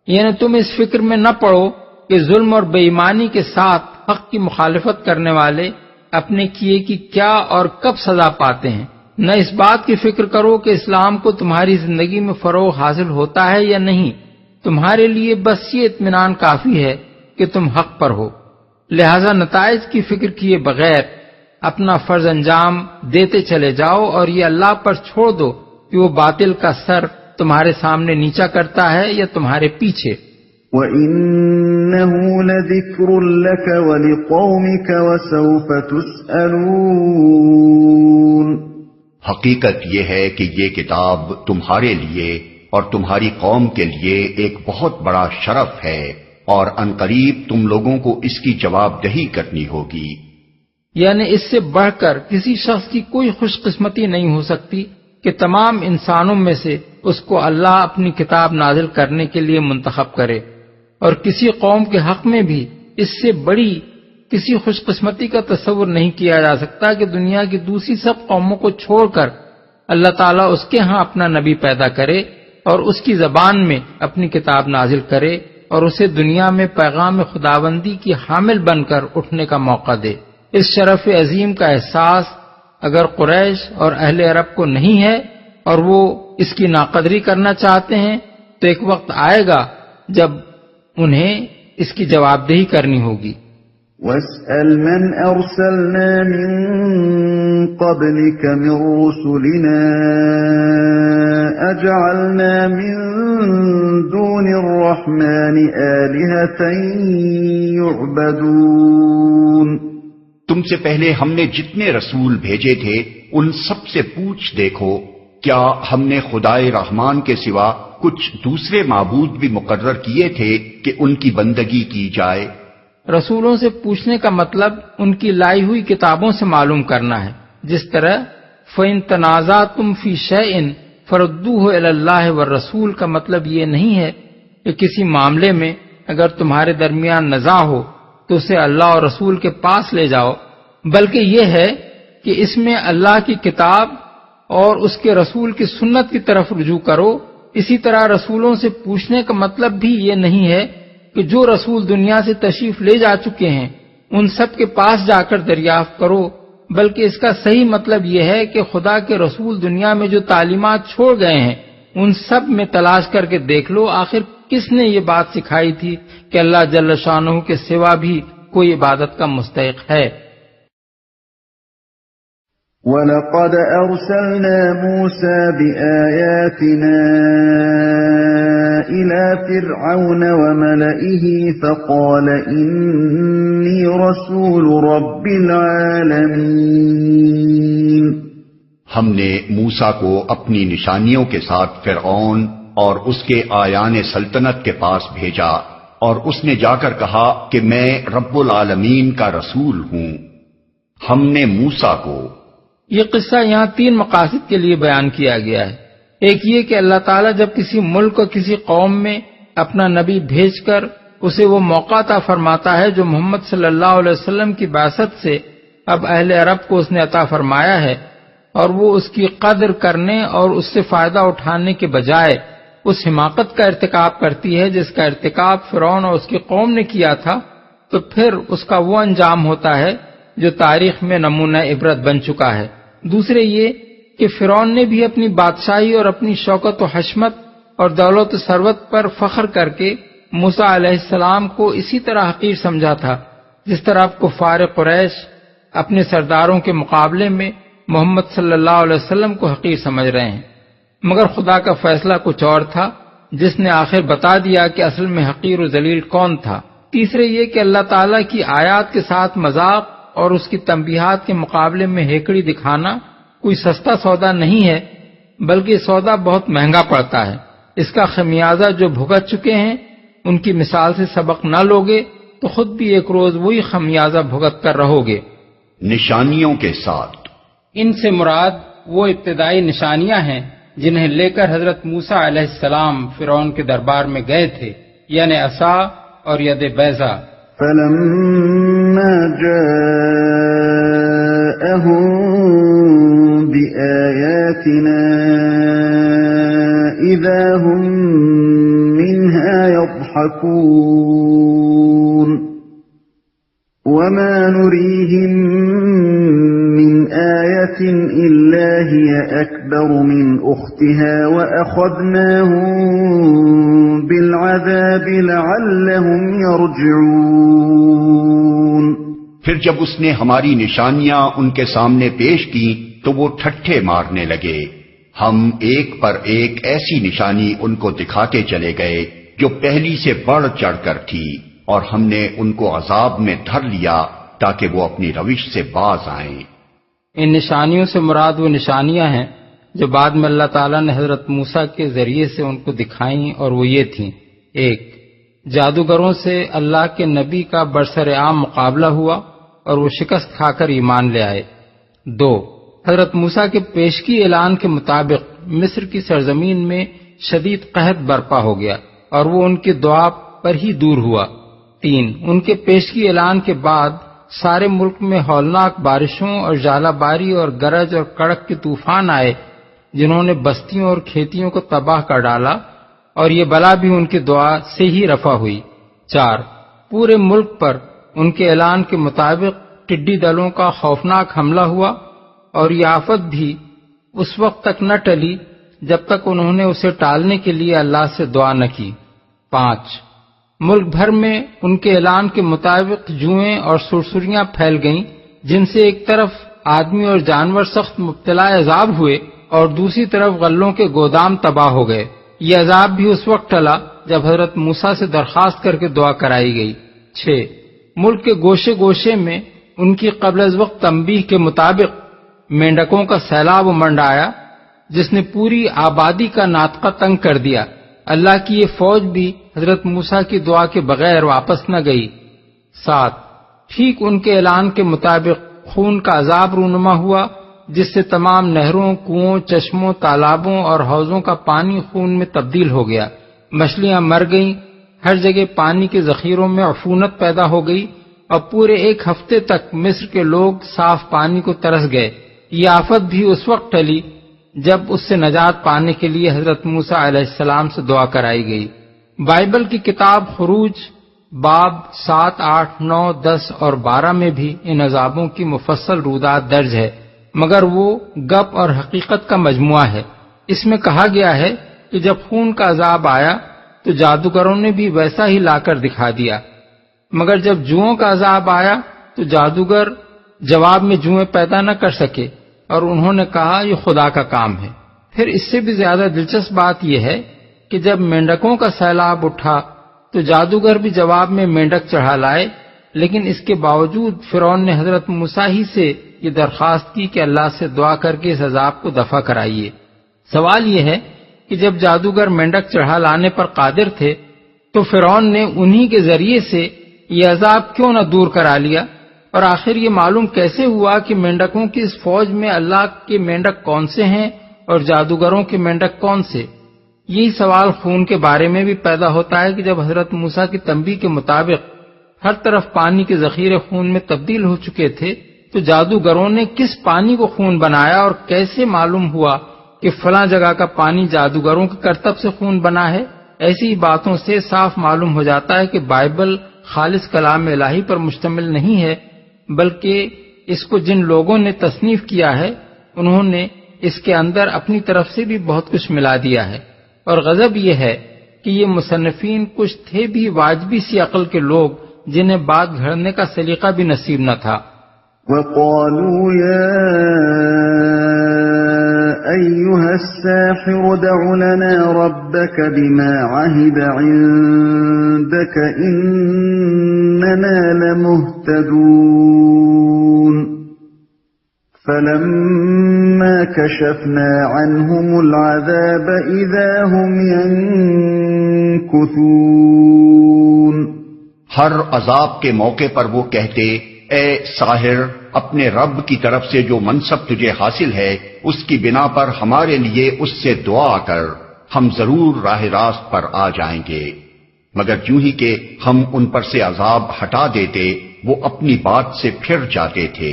یعنی تم اس فکر میں نہ پڑو کہ ظلم اور بے ایمانی کے ساتھ حق کی مخالفت کرنے والے اپنے کیے کی کیا اور کب سزا پاتے ہیں، نہ اس بات کی فکر کرو کہ اسلام کو تمہاری زندگی میں فروغ حاصل ہوتا ہے یا نہیں. تمہارے لیے بس یہ اطمینان کافی ہے کہ تم حق پر ہو. لہذا نتائج کی فکر کیے بغیر اپنا فرض انجام دیتے چلے جاؤ اور یہ اللہ پر چھوڑ دو کہ وہ باطل کا سر تمہارے سامنے نیچا کرتا ہے یا تمہارے پیچھے. وَإِنَّهُ لَذِكْرٌ لَكَ وَلِقَوْمِكَ وَسَوْفَ تُسْأَلُونَ. حقیقت یہ ہے کہ یہ کتاب تمہارے لیے اور تمہاری قوم کے لیے ایک بہت بڑا شرف ہے اور عنقریب تم لوگوں کو اس کی جواب دہی کرنی ہوگی. یعنی اس سے بڑھ کر کسی شخص کی کوئی خوش قسمتی نہیں ہو سکتی کہ تمام انسانوں میں سے اس کو اللہ اپنی کتاب نازل کرنے کے لیے منتخب کرے، اور کسی قوم کے حق میں بھی اس سے بڑی کسی خوش قسمتی کا تصور نہیں کیا جا سکتا کہ دنیا کی دوسری سب قوموں کو چھوڑ کر اللہ تعالیٰ اس کے ہاں اپنا نبی پیدا کرے اور اس کی زبان میں اپنی کتاب نازل کرے اور اسے دنیا میں پیغام خداوندی کی حامل بن کر اٹھنے کا موقع دے۔ اس شرف عظیم کا احساس اگر قریش اور اہل عرب کو نہیں ہے اور وہ اس کی ناقدری کرنا چاہتے ہیں تو ایک وقت آئے گا جب انہیں اس کی جواب دہی کرنی ہوگی۔ وَاسْأَلْ مَنْ أَرْسَلْنَا مِن قَبْلِكَ مِن رُّسُلِنَا أَجْعَلْنَا مِن دُونِ الرَّحْمَٰنِ آلِهَةً يُعْبَدُونَ۔ تم سے پہلے ہم نے جتنے رسول بھیجے تھے ان سب سے پوچھ دیکھو، کیا ہم نے خدائے رحمان کے سوا کچھ دوسرے معبود بھی مقرر کیے تھے کہ ان کی بندگی کی جائے؟ رسولوں سے پوچھنے کا مطلب ان کی لائی ہوئی کتابوں سے معلوم کرنا ہے، جس طرح فَإِن تَنَازَعْتُمْ فِي شَيْءٍ فَرُدُّوهُ إِلَى اللَّهِ وَالرَّسُولِ کا مطلب یہ نہیں ہے کہ کسی معاملے میں اگر تمہارے درمیان نزاع ہو تو اسے اللہ اور رسول کے پاس لے جاؤ، بلکہ یہ ہے کہ اس میں اللہ کی کتاب اور اس کے رسول کی سنت کی طرف رجوع کرو۔ اسی طرح رسولوں سے پوچھنے کا مطلب بھی یہ نہیں ہے کہ جو رسول دنیا سے تشریف لے جا چکے ہیں ان سب کے پاس جا کر دریافت کرو، بلکہ اس کا صحیح مطلب یہ ہے کہ خدا کے رسول دنیا میں جو تعلیمات چھوڑ گئے ہیں ان سب میں تلاش کر کے دیکھ لو آخر کس نے یہ بات سکھائی تھی کہ اللہ جل شانہ کے سوا بھی کوئی عبادت کا مستحق ہے۔ وَلَقَدْ أَرْسَلْنَا مُوسَى بِآيَاتِنَا إِلَى فِرْعَوْنَ وَمَلَئِهِ فَقَالَ إِنِّي رَسُولُ رَبِّ الْعَالَمِينَ۔ ہم نے موسیٰ کو اپنی نشانیوں کے ساتھ فرعون اور اس کے آیان سلطنت کے پاس بھیجا اور اس نے جا کر کہا کہ میں رب العالمین کا رسول ہوں۔ ہم نے موسیٰ کو، یہ قصہ یہاں 3 مقاصد کے لیے بیان کیا گیا ہے۔ ایک یہ کہ اللہ تعالیٰ جب کسی ملک اور کسی قوم میں اپنا نبی بھیج کر اسے وہ موقع عطا فرماتا ہے جو محمد صلی اللہ علیہ وسلم کی بعثت سے اب اہل عرب کو اس نے عطا فرمایا ہے، اور وہ اس کی قدر کرنے اور اس سے فائدہ اٹھانے کے بجائے اس حماقت کا ارتکاب کرتی ہے جس کا ارتکاب فرعون اور اس کی قوم نے کیا تھا، تو پھر اس کا وہ انجام ہوتا ہے جو تاریخ میں نمونہ عبرت بن چکا ہے۔ دوسرے یہ کہ فرعون نے بھی اپنی بادشاہی اور اپنی شوکت و حشمت اور دولت و ثروت پر فخر کر کے موسیٰ علیہ السلام کو اسی طرح حقیر سمجھا تھا جس طرح کفار قریش اپنے سرداروں کے مقابلے میں محمد صلی اللہ علیہ وسلم کو حقیر سمجھ رہے ہیں، مگر خدا کا فیصلہ کچھ اور تھا جس نے آخر بتا دیا کہ اصل میں حقیر و ذلیل کون تھا۔ تیسرے یہ کہ اللہ تعالیٰ کی آیات کے ساتھ مذاق اور اس کی تنبیہات کے مقابلے میں ہیکڑی دکھانا کوئی سستا سودا نہیں ہے، بلکہ سودا بہت مہنگا پڑتا ہے۔ اس کا خمیازہ جو بھگت چکے ہیں ان کی مثال سے سبق نہ لوگے تو خود بھی ایک روز وہی خمیازہ بھگت کر رہو گے۔ نشانیوں کے ساتھ، ان سے مراد وہ ابتدائی نشانیاں ہیں جنہیں لے کر حضرت موسیٰ علیہ السلام فرعون کے دربار میں گئے تھے، یعنی عصا اور ید بیضا۔ فَلَمَّا جَاءَهُم بِآيَاتِنَا إِذَا هُم مِّنْهَا يَضْحَكُونَ وَمَا نُرِيهِم مِّنْ آيَةٍ إِلَّا هِيَ أَكْبَرُ مِنْ أُخْتِهَا وَأَخَذْنَاهُم بِالْعَذَابِ لَعَلَّهُمْ يَرْجِعُونَ۔ پھر جب اس نے ہماری نشانیاں ان کے سامنے پیش کی تو وہ ٹھٹھے مارنے لگے۔ ہم ایک پر ایک ایسی نشانی ان کو دکھاتے چلے گئے جو پہلی سے بڑھ چڑھ کر تھی، اور ہم نے ان کو عذاب میں دھر لیا تاکہ وہ اپنی روش سے باز آئیں۔ ان نشانیوں سے مراد وہ نشانیاں ہیں جو بعد میں اللہ تعالیٰ نے حضرت موسیٰ کے ذریعے سے ان کو دکھائیں، اور وہ یہ تھیں: 1. جادوگروں سے اللہ کے نبی کا برسر عام مقابلہ ہوا اور وہ شکست کھا کر ایمان لے آئے۔ 2. حضرت موسیٰ کے پیشگی اعلان کے مطابق مصر کی سرزمین میں شدید قحط برپا ہو گیا اور وہ ان کی دعا پر ہی دور ہوا۔ 3. ان کے پیشگی اعلان کے بعد سارے ملک میں ہولناک بارشوں اور ژالہ باری اور گرج اور کڑک کے طوفان آئے جنہوں نے بستیوں اور کھیتیوں کو تباہ کر ڈالا، اور یہ بلا بھی ان کی دعا سے ہی رفع ہوئی۔ 4 پورے ملک پر ان کے اعلان کے مطابق ٹڈی دلوں کا خوفناک حملہ ہوا، اور یہ آفت بھی اس وقت تک نہ ٹلی جب تک انہوں نے اسے ٹالنے کے لیے اللہ سے دعا نہ کی۔ 5 ملک بھر میں ان کے اعلان کے مطابق جوئیں اور سرسریاں پھیل گئیں، جن سے ایک طرف آدمی اور جانور سخت مبتلا عذاب ہوئے اور دوسری طرف غلوں کے گودام تباہ ہو گئے۔ یہ عذاب بھی اس وقت ٹلا جب حضرت موسیٰ سے درخواست کر کے دعا کرائی گئی۔ 6 ملک کے گوشے گوشے میں ان کی قبل از وقت تنبیہ کے مطابق مینڈکوں کا سیلاب امنڈ آیا، جس نے پوری آبادی کا ناطقہ تنگ کر دیا۔ اللہ کی یہ فوج بھی حضرت موسیٰ کی دعا کے بغیر واپس نہ گئی۔ 7 ٹھیک ان کے اعلان کے مطابق خون کا عذاب رونما ہوا، جس سے تمام نہروں، کنووں، چشموں، تالابوں اور حوضوں کا پانی خون میں تبدیل ہو گیا۔ مچھلیاں مر گئیں، ہر جگہ پانی کے ذخیروں میں عفونت پیدا ہو گئی، اور پورے 1 ہفتے تک مصر کے لوگ صاف پانی کو ترس گئے۔ یہ آفت بھی اس وقت ٹلی جب اس سے نجات پانے کے لیے حضرت موسیٰ علیہ السلام سے دعا کرائی گئی۔ بائبل کی کتاب خروج باب 7، 8، 9، 10 اور 12 میں بھی ان عذابوں کی مفصل رودات درج ہے، مگر وہ گپ اور حقیقت کا مجموعہ ہے۔ اس میں کہا گیا ہے کہ جب خون کا عذاب آیا تو جادوگروں نے بھی ویسا ہی لا کر دکھا دیا، مگر جب جوؤں کا عذاب آیا تو جادوگر جواب میں جوئیں پیدا نہ کر سکے، اور انہوں نے کہا یہ خدا کا کام ہے۔ پھر اس سے بھی زیادہ دلچسپ بات یہ ہے کہ جب مینڈکوں کا سیلاب اٹھا تو جادوگر بھی جواب میں مینڈک چڑھا لائے، لیکن اس کے باوجود فرعون نے حضرت موسیٰ ہی سے یہ درخواست کی کہ اللہ سے دعا کر کے اس عذاب کو دفع کرائیے۔ سوال یہ ہے کہ جب جادوگر مینڈک چڑھا لانے پر قادر تھے تو فرعون نے انہی کے ذریعے سے یہ عذاب کیوں نہ دور کرا لیا، اور آخر یہ معلوم کیسے ہوا کہ مینڈکوں کی اس فوج میں اللہ کے مینڈک کون سے ہیں اور جادوگروں کے مینڈک کون سے؟ یہی سوال خون کے بارے میں بھی پیدا ہوتا ہے کہ جب حضرت موسیٰ کی تنبیہ کے مطابق ہر طرف پانی کے ذخیرے خون میں تبدیل ہو چکے تھے تو جادوگروں نے کس پانی کو خون بنایا، اور کیسے معلوم ہوا کہ فلاں جگہ کا پانی جادوگروں کے کرتب سے خون بنا ہے؟ ایسی باتوں سے صاف معلوم ہو جاتا ہے کہ بائبل خالص کلام الہی پر مشتمل نہیں ہے، بلکہ اس کو جن لوگوں نے تصنیف کیا ہے انہوں نے اس کے اندر اپنی طرف سے بھی بہت کچھ ملا دیا ہے۔ اور غضب یہ ہے کہ یہ مصنفین کچھ تھے بھی واجبی سی عقل کے لوگ جنہیں بات گھڑنے کا سلیقہ بھی نصیب نہ تھا۔ وَقَالُوا يَا أَيُّهَا السَّاحِرُ ادْعُ لَنَا رَبَّكَ بِمَا عَهِدَ عِندَكَ إِنَّنَا لَمُهْتَدُونَ فَلَمَّا كَشَفْنَا عَنْهُمُ الْعَذَابَ إِذَا هُمْ يَنكُثُونَ ہر عذاب کے موقع پر وہ کہتے، اے ساحر، اپنے رب کی طرف سے جو منصب تجھے حاصل ہے اس کی بنا پر ہمارے لیے اس سے دعا کر، ہم ضرور راہ راست پر آ جائیں گے۔ مگر یوں ہی کہ ہم ان پر سے عذاب ہٹا دیتے وہ اپنی بات سے پھر جاتے تھے۔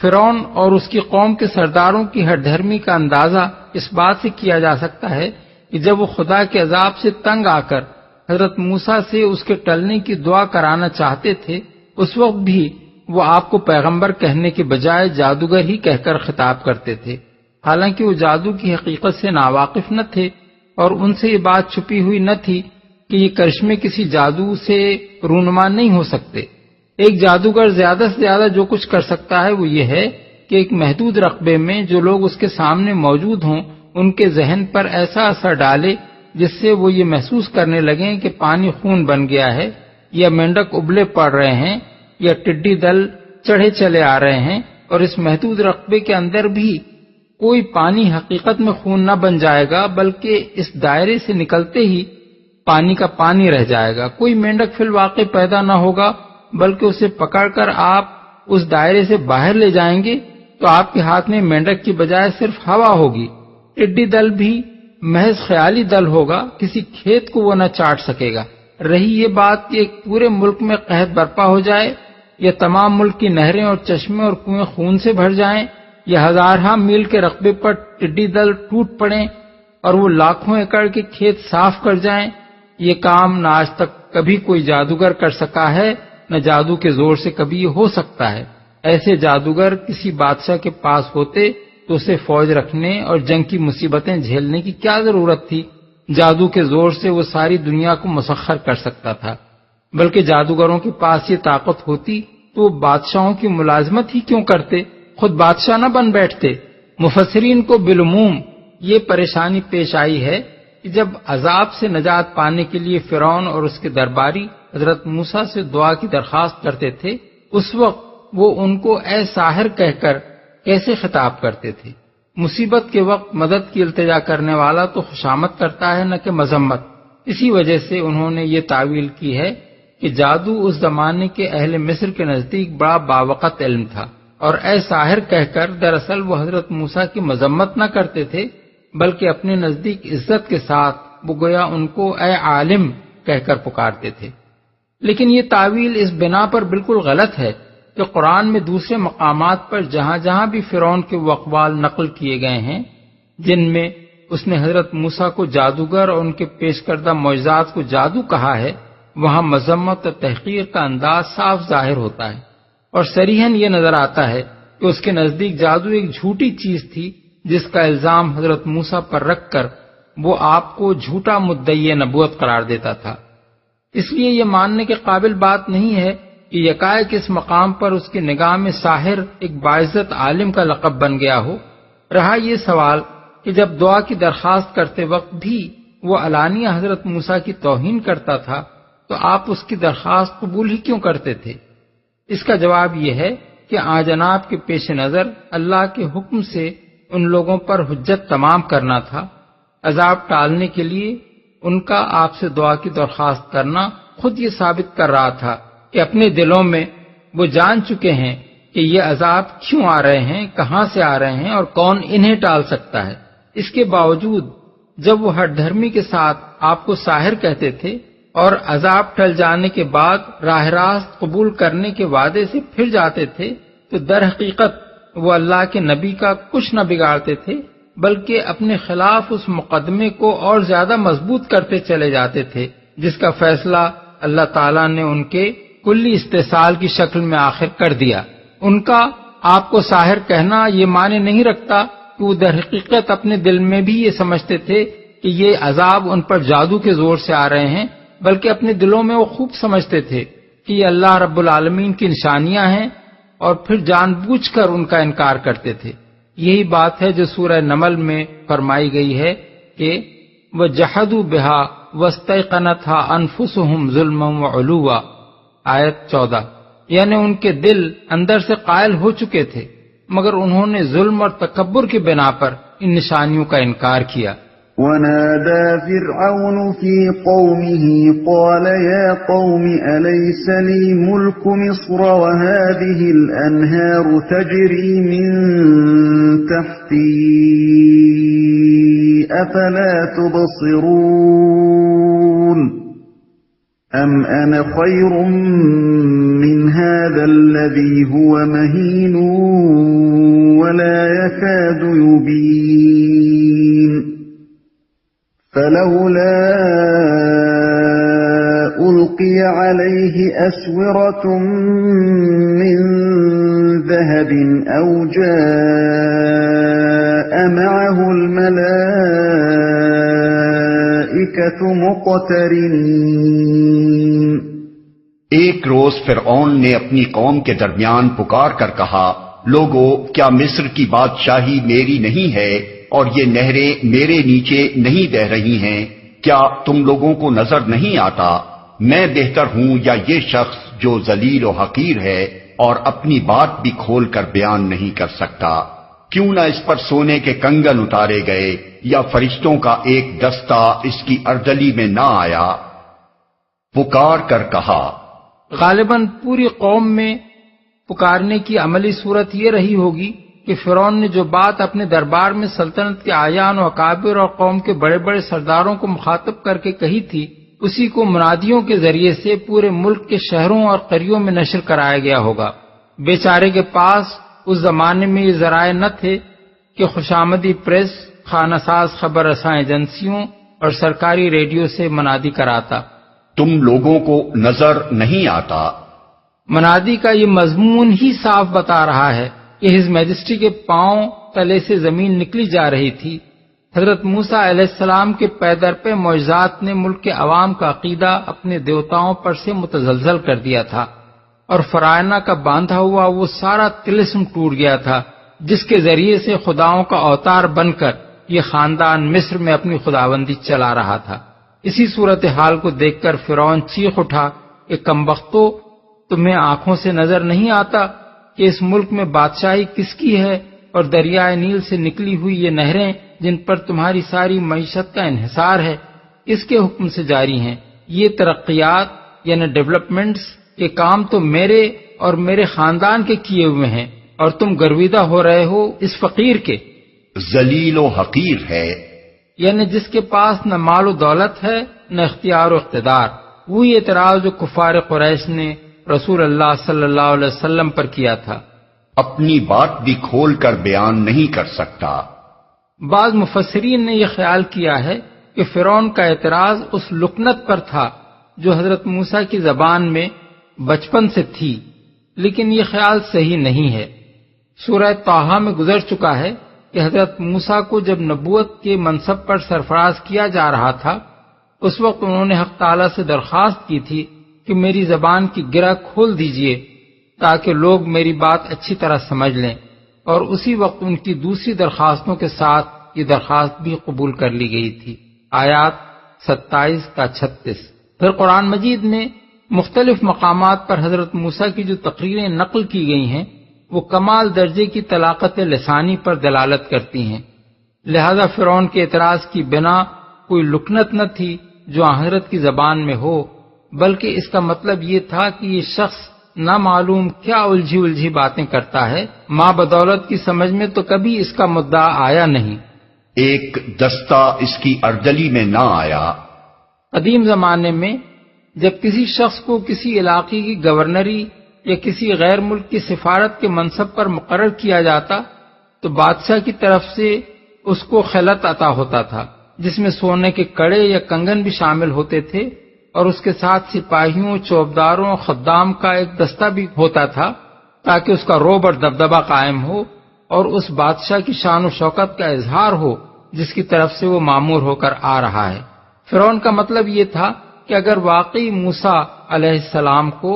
فرعون اور اس کی قوم کے سرداروں کی ہر دھرمی کا اندازہ اس بات سے کیا جا سکتا ہے کہ جب وہ خدا کے عذاب سے تنگ آ کر حضرت موسیٰ سے اس کے ٹلنے کی دعا کرانا چاہتے تھے، اس وقت بھی وہ آپ کو پیغمبر کہنے کے بجائے جادوگر ہی کہہ کر خطاب کرتے تھے، حالانکہ وہ جادو کی حقیقت سے ناواقف نہ تھے، اور ان سے یہ بات چھپی ہوئی نہ تھی کہ یہ کرشمے کسی جادو سے رونما نہیں ہو سکتے۔ ایک جادوگر زیادہ سے زیادہ جو کچھ کر سکتا ہے وہ یہ ہے کہ ایک محدود رقبے میں جو لوگ اس کے سامنے موجود ہوں ان کے ذہن پر ایسا اثر ڈالے جس سے وہ یہ محسوس کرنے لگیں کہ پانی خون بن گیا ہے، یا مینڈک ابلے پڑ رہے ہیں، یا ٹڈی دل چڑھے چلے آ رہے ہیں، اور اس محدود رقبے کے اندر بھی کوئی پانی حقیقت میں خون نہ بن جائے گا بلکہ اس دائرے سے نکلتے ہی پانی کا پانی رہ جائے گا۔ کوئی مینڈک فی الواقع پیدا نہ ہوگا بلکہ اسے پکڑ کر آپ اس دائرے سے باہر لے جائیں گے تو آپ کے ہاتھ میں مینڈک کی بجائے صرف ہوا ہوگی۔ ٹڈی دل بھی محض خیالی دل ہوگا، کسی کھیت کو وہ نہ چاٹ سکے گا۔ رہی یہ بات کہ ایک پورے ملک میں قحط برپا ہو جائے، یا تمام ملک کی نہریں اور چشمے اور کنویں خون سے بھر جائیں، یہ ہزارہ میل کے رقبے پر ٹڈی دل ٹوٹ پڑیں اور وہ لاکھوں ایکڑ کے کھیت صاف کر جائیں، یہ کام نہ آج تک کبھی کوئی جادوگر کر سکا ہے، نہ جادو کے زور سے کبھی یہ ہو سکتا ہے۔ ایسے جادوگر کسی بادشاہ کے پاس ہوتے تو اسے فوج رکھنے اور جنگ کی مصیبتیں جھیلنے کی کیا ضرورت تھی؟ جادو کے زور سے وہ ساری دنیا کو مسخر کر سکتا تھا۔ بلکہ جادوگروں کے پاس یہ طاقت ہوتی تو وہ بادشاہوں کی ملازمت ہی کیوں کرتے، خود بادشاہ نہ بن بیٹھتے۔ مفسرین کو بالعموم یہ پریشانی پیش آئی ہے کہ جب عذاب سے نجات پانے کے لیے فرعون اور اس کے درباری حضرت موسیٰ سے دعا کی درخواست کرتے تھے، اس وقت وہ ان کو اے ساحر کہہ کر کیسے خطاب کرتے تھے؟ مصیبت کے وقت مدد کی التجا کرنے والا تو خوشامد کرتا ہے نہ کہ مذمت۔ اسی وجہ سے انہوں نے یہ تعویل کی ہے کہ جادو اس زمانے کے اہل مصر کے نزدیک بڑا باوقت علم تھا، اور اے ساحر کہہ کر دراصل وہ حضرت موسیٰ کی مذمت نہ کرتے تھے، بلکہ اپنے نزدیک عزت کے ساتھ وہ گویا ان کو اے عالم کہہ کر پکارتے تھے۔ لیکن یہ تعویل اس بنا پر بالکل غلط ہے کہ قرآن میں دوسرے مقامات پر جہاں جہاں بھی فرعون کے وہ اقوال نقل کیے گئے ہیں جن میں اس نے حضرت موسیٰ کو جادوگر اور ان کے پیش کردہ معجزات کو جادو کہا ہے، وہاں مذمت اور تحقیر کا انداز صاف ظاہر ہوتا ہے، اور صریحاً یہ نظر آتا ہے کہ اس کے نزدیک جادو ایک جھوٹی چیز تھی جس کا الزام حضرت موسیٰ پر رکھ کر وہ آپ کو جھوٹا مدعی نبوت قرار دیتا تھا۔ اس لیے یہ ماننے کے قابل بات نہیں ہے کہ یکایک اس مقام پر اس کی نگاہ میں ساحر ایک باعزت عالم کا لقب بن گیا ہو۔ رہا یہ سوال کہ جب دعا کی درخواست کرتے وقت بھی وہ علانیہ حضرت موسیٰ کی توہین کرتا تھا تو آپ اس کی درخواست قبول ہی کیوں کرتے تھے؟ اس کا جواب یہ ہے کہ آجناب کے پیش نظر اللہ کے حکم سے ان لوگوں پر حجت تمام کرنا تھا۔ عذاب ٹالنے کے لیے ان کا آپ سے دعا کی درخواست کرنا خود یہ ثابت کر رہا تھا کہ اپنے دلوں میں وہ جان چکے ہیں کہ یہ عذاب کیوں آ رہے ہیں، کہاں سے آ رہے ہیں اور کون انہیں ٹال سکتا ہے۔ اس کے باوجود جب وہ ہر دھرمی کے ساتھ آپ کو ساحر کہتے تھے اور عذاب ٹل جانے کے بعد راہ راست قبول کرنے کے وعدے سے پھر جاتے تھے تو در حقیقت وہ اللہ کے نبی کا کچھ نہ بگاڑتے تھے، بلکہ اپنے خلاف اس مقدمے کو اور زیادہ مضبوط کرتے چلے جاتے تھے جس کا فیصلہ اللہ تعالیٰ نے ان کے کلی استحصال کی شکل میں آخر کر دیا۔ ان کا آپ کو ساحر کہنا یہ معنی نہیں رکھتا کہ وہ در حقیقت اپنے دل میں بھی یہ سمجھتے تھے کہ یہ عذاب ان پر جادو کے زور سے آ رہے ہیں، بلکہ اپنے دلوں میں وہ خوب سمجھتے تھے کہ یہ اللہ رب العالمین کی نشانیاں ہیں، اور پھر جان بوجھ کر ان کا انکار کرتے تھے۔ یہی بات ہے جو سورہ نمل میں فرمائی گئی ہے کہ وَجَحَدُوا بِهَا وَاسْتَيْقَنَتْهَا أَنفُسُهُمْ ظُلْمًا وَعُلُوًّا، آیت 14، یعنی ان کے دل اندر سے قائل ہو چکے تھے مگر انہوں نے ظلم اور تکبر کی بنا پر ان نشانیوں کا انکار کیا۔ ونادى فرعون في قومه قال يا قوم أليس لي ملك مصر وهذه الأنهار تجري من تحتي أفلا تبصرون أم أنا خير من هذا الذي هو مهين ولا يكاد يبين فلولا ألقي عليه أسورة من ذهب أو جاء معه الملائكة مقترنين۔ ایک روز فرعون نے اپنی قوم کے درمیان پکار کر کہا، لوگو کیا مصر کی بادشاہی میری نہیں ہے اور یہ نہریں میرے نیچے نہیں بہ رہی ہیں؟ کیا تم لوگوں کو نظر نہیں آتا میں بہتر ہوں یا یہ شخص جو ذلیل و حقیر ہے اور اپنی بات بھی کھول کر بیان نہیں کر سکتا؟ کیوں نہ اس پر سونے کے کنگن اتارے گئے یا فرشتوں کا ایک دستہ اس کی اردلی میں نہ آیا؟ پکار کر کہا۔ غالباً پوری قوم میں پکارنے کی عملی صورت یہ رہی ہوگی کہ فرعون نے جو بات اپنے دربار میں سلطنت کے اعیان و اکابر اور قوم کے بڑے بڑے سرداروں کو مخاطب کر کے کہی تھی، اسی کو منادیوں کے ذریعے سے پورے ملک کے شہروں اور قریوں میں نشر کرایا گیا ہوگا۔ بیچارے کے پاس اس زمانے میں یہ ذرائع نہ تھے کہ خوشامدی پریس، خانہ ساز خبر رساں ایجنسیوں اور سرکاری ریڈیو سے منادی کراتا۔ تم لوگوں کو نظر نہیں آتا؟ منادی کا یہ مضمون ہی صاف بتا رہا ہے کہ ہز میجسٹی کے پاؤں تلے سے زمین نکلی جا رہی تھی۔ حضرت موسیٰ علیہ السلام کے پے در پہ معجزات نے ملک کے عوام کا عقیدہ اپنے دیوتاؤں پر سے متزلزل کر دیا تھا، اور فرائنہ کا باندھا ہوا وہ سارا طلسم ٹوٹ گیا تھا جس کے ذریعے سے خداؤں کا اوتار بن کر یہ خاندان مصر میں اپنی خداوندی چلا رہا تھا۔ اسی صورتحال کو دیکھ کر فرعون چیخ اٹھا کہ کمبختو، تمہیں آنکھوں سے نظر نہیں آتا کہ اس ملک میں بادشاہی کس کی ہے، اور دریائے نیل سے نکلی ہوئی یہ نہریں جن پر تمہاری ساری معیشت کا انحصار ہے اس کے حکم سے جاری ہیں۔ یہ ترقیات یعنی ڈیولپمنٹس کے کام تو میرے اور میرے خاندان کے کیے ہوئے ہیں، اور تم گرویدہ ہو رہے ہو اس فقیر کے۔ ذلیل و حقیر ہے، یعنی جس کے پاس نہ مال و دولت ہے نہ اختیار و اقتدار۔ وہی اعتراض جو کفار قریش نے رسول اللہ صلی اللہ علیہ وسلم پر کیا تھا۔ اپنی بات بھی کھول کر بیان نہیں کر سکتا۔ بعض مفسرین نے یہ خیال کیا ہے کہ فرعون کا اعتراض اس لکنت پر تھا جو حضرت موسیٰ کی زبان میں بچپن سے تھی، لیکن یہ خیال صحیح نہیں ہے۔ سورہ طٰہٰ میں گزر چکا ہے کہ حضرت موسیٰ کو جب نبوت کے منصب پر سرفراز کیا جا رہا تھا، اس وقت انہوں نے حق تعالیٰ سے درخواست کی تھی کہ میری زبان کی گرہ کھول دیجئے تاکہ لوگ میری بات اچھی طرح سمجھ لیں، اور اسی وقت ان کی دوسری درخواستوں کے ساتھ یہ درخواست بھی قبول کر لی گئی تھی۔ آیات 27 تا 36۔ پھر قرآن مجید میں مختلف مقامات پر حضرت موسیٰ کی جو تقریریں نقل کی گئی ہیں وہ کمال درجے کی طلاقت لسانی پر دلالت کرتی ہیں، لہذا فرعون کے اعتراض کی بنا کوئی لکنت نہ تھی جو حضرت کی زبان میں ہو، بلکہ اس کا مطلب یہ تھا کہ یہ شخص نہ معلوم کیا الجھی باتیں کرتا ہے، ماں بدولت کی سمجھ میں تو کبھی اس کا مدعا آیا نہیں۔ ایک دستہ اس کی اردلی میں نہ آیا۔ قدیم زمانے میں جب کسی شخص کو کسی علاقے کی گورنری یا کسی غیر ملک کی سفارت کے منصب پر مقرر کیا جاتا تو بادشاہ کی طرف سے اس کو خلعت عطا ہوتا تھا، جس میں سونے کے کڑے یا کنگن بھی شامل ہوتے تھے، اور اس کے ساتھ سپاہیوں، چوبداروں، خدام کا ایک دستہ بھی ہوتا تھا تاکہ اس کا رعب اور دبدبہ قائم ہو اور اس بادشاہ کی شان و شوکت کا اظہار ہو جس کی طرف سے وہ مامور ہو کر آ رہا ہے۔ فرعون کا مطلب یہ تھا کہ اگر واقعی موسیٰ علیہ السلام کو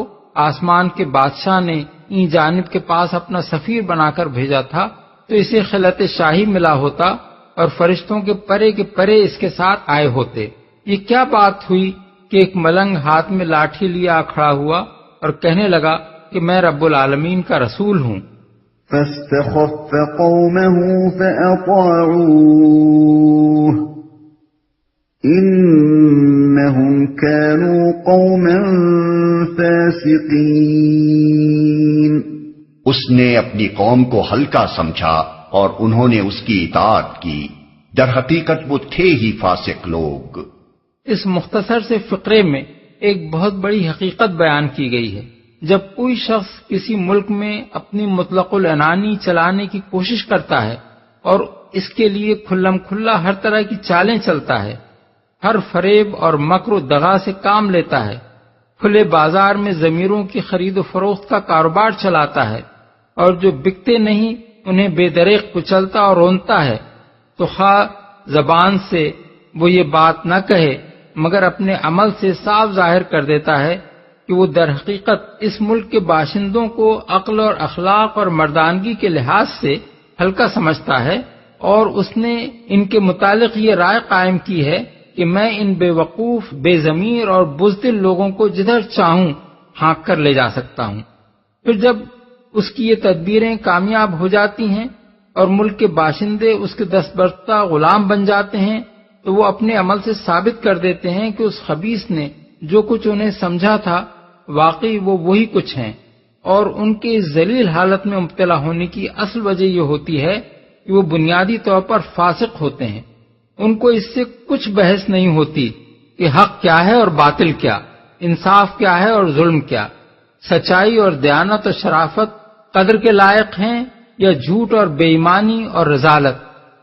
آسمان کے بادشاہ نے این جانب کے پاس اپنا سفیر بنا کر بھیجا تھا تو اسے خلعت شاہی ملا ہوتا اور فرشتوں کے پرے اس کے ساتھ آئے ہوتے۔ یہ کیا بات ہوئی کہ ایک ملنگ ہاتھ میں لاٹھی لیا کھڑا ہوا اور کہنے لگا کہ میں رب العالمین کا رسول ہوں۔ فاستخف قومه فأطاعوه إنهم كانوا قوما فاسقين۔ اس نے اپنی قوم کو ہلکا سمجھا اور انہوں نے اس کی اطاعت کی، در حقیقت وہ تھے ہی فاسق لوگ۔ اس مختصر سے فقرے میں ایک بہت بڑی حقیقت بیان کی گئی ہے۔ جب کوئی شخص کسی ملک میں اپنی مطلق العنانی چلانے کی کوشش کرتا ہے اور اس کے لیے کھلم کھلا ہر طرح کی چالیں چلتا ہے، ہر فریب اور مکر و دغا سے کام لیتا ہے، کھلے بازار میں ضمیروں کی خرید و فروخت کا کاروبار چلاتا ہے، اور جو بکتے نہیں انہیں بے دریغ کچلتا اور رونتا ہے، تو خواہ زبان سے وہ یہ بات نہ کہے مگر اپنے عمل سے صاف ظاہر کر دیتا ہے کہ وہ در حقیقت اس ملک کے باشندوں کو عقل اور اخلاق اور مردانگی کے لحاظ سے ہلکا سمجھتا ہے، اور اس نے ان کے متعلق یہ رائے قائم کی ہے کہ میں ان بے وقوف، بے ضمیر اور بزدل لوگوں کو جدھر چاہوں ہانک کر لے جا سکتا ہوں۔ پھر جب اس کی یہ تدبیریں کامیاب ہو جاتی ہیں اور ملک کے باشندے اس کے دستبردہ غلام بن جاتے ہیں تو وہ اپنے عمل سے ثابت کر دیتے ہیں کہ اس خبیث نے جو کچھ انہیں سمجھا تھا واقعی وہ وہی کچھ ہیں، اور ان کے اس ذلیل حالت میں مبتلا ہونے کی اصل وجہ یہ ہوتی ہے کہ وہ بنیادی طور پر فاسق ہوتے ہیں۔ ان کو اس سے کچھ بحث نہیں ہوتی کہ حق کیا ہے اور باطل کیا، انصاف کیا ہے اور ظلم کیا، سچائی اور دیانت اور شرافت قدر کے لائق ہیں یا جھوٹ اور بے ایمانی اور رذالت،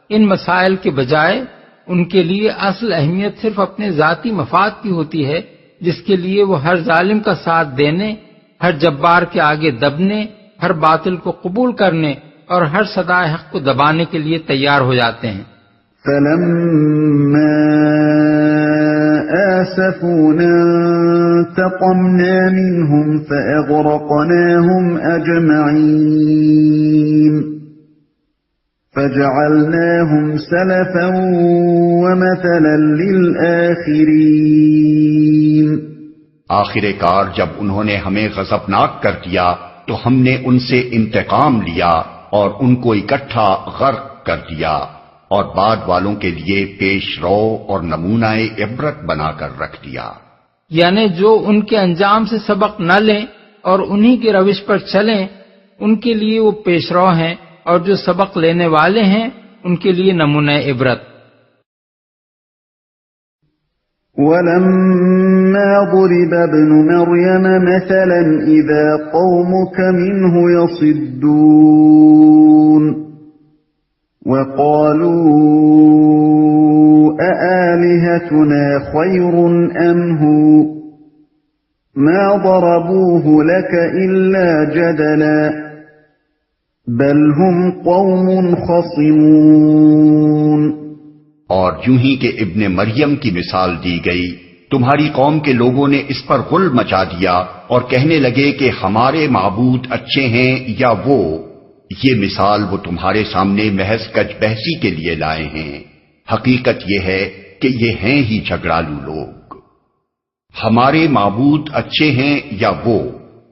ان مسائل کے بجائے ان کے لیے اصل اہمیت صرف اپنے ذاتی مفاد کی ہوتی ہے، جس کے لیے وہ ہر ظالم کا ساتھ دینے، ہر جبار کے آگے دبنے، ہر باطل کو قبول کرنے اور ہر صدائے حق کو دبانے کے لیے تیار ہو جاتے ہیں۔ فَلَمَّا آسَفُونَا انتَقَمْنَا مِنْهُمْ فَأَغْرَقْنَاهُمْ أَجْمَعِينَ فَجَعَلْنَاهُمْ سَلَفًا وَمَثَلًا لِلْآخِرِينَ۔ آخر کار جب انہوں نے ہمیں غضبناک کر دیا تو ہم نے ان سے انتقام لیا اور ان کو اکٹھا غرق کر دیا، اور بعد والوں کے لیے پیش رو اور نمونہ عبرت بنا کر رکھ دیا۔ یعنی جو ان کے انجام سے سبق نہ لیں اور انہی کی روش پر چلیں، ان کے لیے وہ پیش رو ہیں، اور جو سبق لینے والے ہیں ان کے لیے نمونہ عبرت۔ وَلَمَّا ضُرِبَ ابْنُ مَرْيَمَ مَثَلًا إِذَا قَوْمُكَ مِنْهُ يَصِدُّونَ وَقَالُوا أَآلِهَتُنَا خَيْرٌ أَمْ هُوَ مَا ضَرَبُوهُ لَكَ إِلَّا جَدَلًا بَلْ هُمْ قَوْمٌ خَصِمُونَ۔ اور یوں ہی کہ ابن مریم کی مثال دی گئی، تمہاری قوم کے لوگوں نے اس پر غل مچا دیا اور کہنے لگے کہ ہمارے معبود اچھے ہیں یا وہ۔ یہ مثال وہ تمہارے سامنے محض کج بحثی کے لیے لائے ہیں، حقیقت یہ ہے کہ یہ ہیں ہی جھگڑالو لوگ۔ ہمارے معبود اچھے ہیں یا وہ۔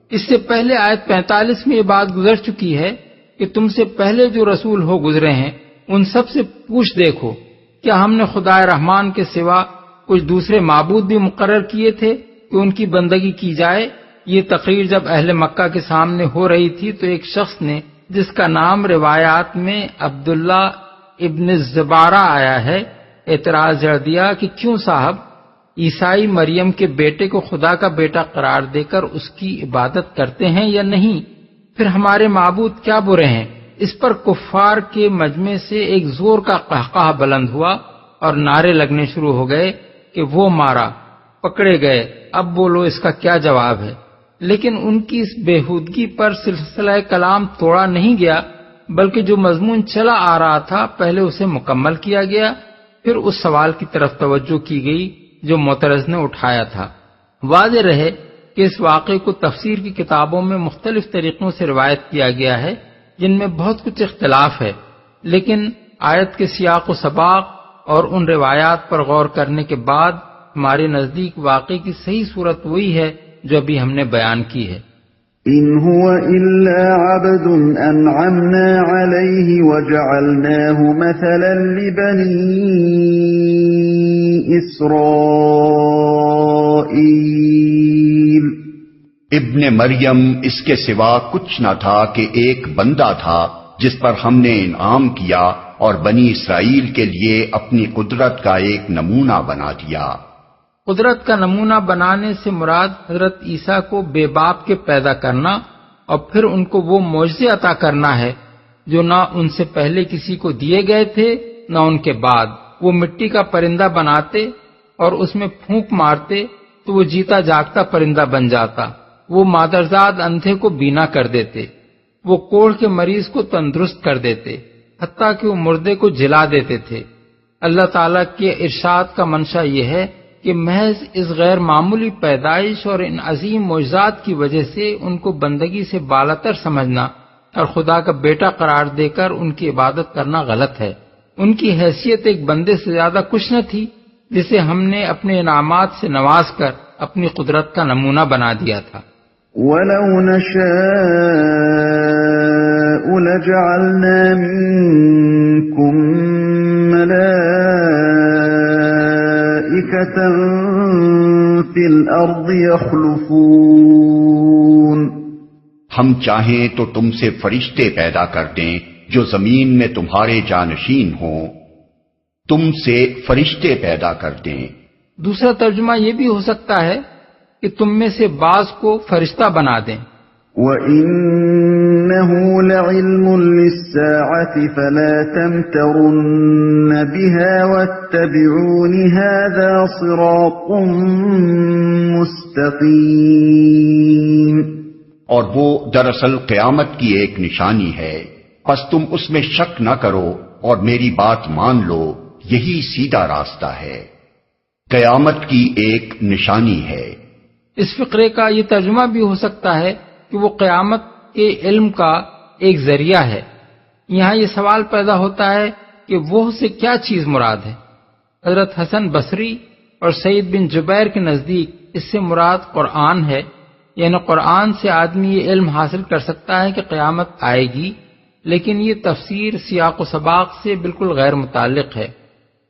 اس سے پہلے آیت 45 میں یہ بات گزر چکی ہے کہ تم سے پہلے جو رسول ہو گزرے ہیں ان سب سے پوچھ دیکھو، کیا ہم نے خدا رحمان کے سوا کچھ دوسرے معبود بھی مقرر کیے تھے کہ ان کی بندگی کی جائے؟ یہ تقریر جب اہل مکہ کے سامنے ہو رہی تھی تو ایک شخص نے، جس کا نام روایات میں عبداللہ ابن زبارہ آیا ہے، اعتراض جڑ دیا کہ کیوں صاحب، عیسائی مریم کے بیٹے کو خدا کا بیٹا قرار دے کر اس کی عبادت کرتے ہیں یا نہیں؟ پھر ہمارے معبود کیا برے ہیں؟ اس پر کفار کے مجمع سے ایک زور کا قہقہ بلند ہوا اور نعرے لگنے شروع ہو گئے کہ وہ مارا، پکڑے گئے، اب بولو اس کا کیا جواب ہے؟ لیکن ان کی اس بےہودگی پر سلسلہ کلام توڑا نہیں گیا، بلکہ جو مضمون چلا آ رہا تھا پہلے اسے مکمل کیا گیا، پھر اس سوال کی طرف توجہ کی گئی جو معترض نے اٹھایا تھا۔ واضح رہے کہ اس واقعے کو تفسیر کی کتابوں میں مختلف طریقوں سے روایت کیا گیا ہے، جن میں بہت کچھ اختلاف ہے، لیکن آیت کے سیاق و سباق اور ان روایات پر غور کرنے کے بعد ہمارے نزدیک واقعے کی صحیح صورت وہی ہے جو ابھی ہم نے بیان کی ہے۔ إِنْ هُوَ إِلَّا عَبْدٌ أَنْعَمْنَا عَلَيْهِ وَجَعَلْنَاهُ مَثَلًا لِبَنِي إِسْرَائِيلَ۔ ابن مریم اس کے سوا کچھ نہ تھا کہ ایک بندہ تھا جس پر ہم نے انعام کیا اور بنی اسرائیل کے لیے اپنی قدرت کا ایک نمونہ بنا دیا۔ قدرت کا نمونہ بنانے سے مراد حضرت عیسیٰ کو بے باپ کے پیدا کرنا اور پھر ان کو وہ معجزے عطا کرنا ہے جو نہ ان سے پہلے کسی کو دیے گئے تھے نہ ان کے بعد۔ وہ مٹی کا پرندہ بناتے اور اس میں پھونک مارتے تو وہ جیتا جاگتا پرندہ بن جاتا، وہ مادرزاد اندھے کو بینا کر دیتے، وہ کوڑھ کے مریض کو تندرست کر دیتے، حتیٰ کہ وہ مردے کو جلا دیتے تھے۔ اللہ تعالیٰ کے ارشاد کا منشا یہ ہے کہ محض اس غیر معمولی پیدائش اور ان عظیم معجزات کی وجہ سے ان کو بندگی سے بالاتر سمجھنا اور خدا کا بیٹا قرار دے کر ان کی عبادت کرنا غلط ہے۔ ان کی حیثیت ایک بندے سے زیادہ کچھ نہ تھی جسے ہم نے اپنے انعامات سے نواز کر اپنی قدرت کا نمونہ بنا دیا تھا۔ وَلَوْ نَشَاءُ لَجَعَلْنَا مِنكُم مَلَائِكَةً فِي الْأَرْضِ يَخْلُفُونَ۔ ہم چاہیں تو تم سے فرشتے پیدا کر دیں جو زمین میں تمہارے جانشین ہوں، تم سے فرشتے پیدا کر دیں۔ دوسرا ترجمہ یہ بھی ہو سکتا ہے کہ تم میں سے بعض کو فرشتہ بنا دیں۔ وَإِنَّهُ لَعِلْمٌ لِلسَّاعَةِ فَلَا تَمْتَرُنَّ بِهَا وَاتَّبِعُونِ هَذَا صِرَاطٌ مُسْتَقِيمٌ۔ اور وہ دراصل قیامت کی ایک نشانی ہے، پس تم اس میں شک نہ کرو اور میری بات مان لو، یہی سیدھا راستہ ہے۔ قیامت کی ایک نشانی ہے۔ اس فقرے کا یہ ترجمہ بھی ہو سکتا ہے کہ وہ قیامت کے علم کا ایک ذریعہ ہے۔ یہاں یہ سوال پیدا ہوتا ہے کہ وہ سے کیا چیز مراد ہے؟ حضرت حسن بصری اور سعید بن جبیر کے نزدیک اس سے مراد قرآن ہے، یعنی قرآن سے آدمی یہ علم حاصل کر سکتا ہے کہ قیامت آئے گی، لیکن یہ تفسیر سیاق و سباق سے بالکل غیر متعلق ہے۔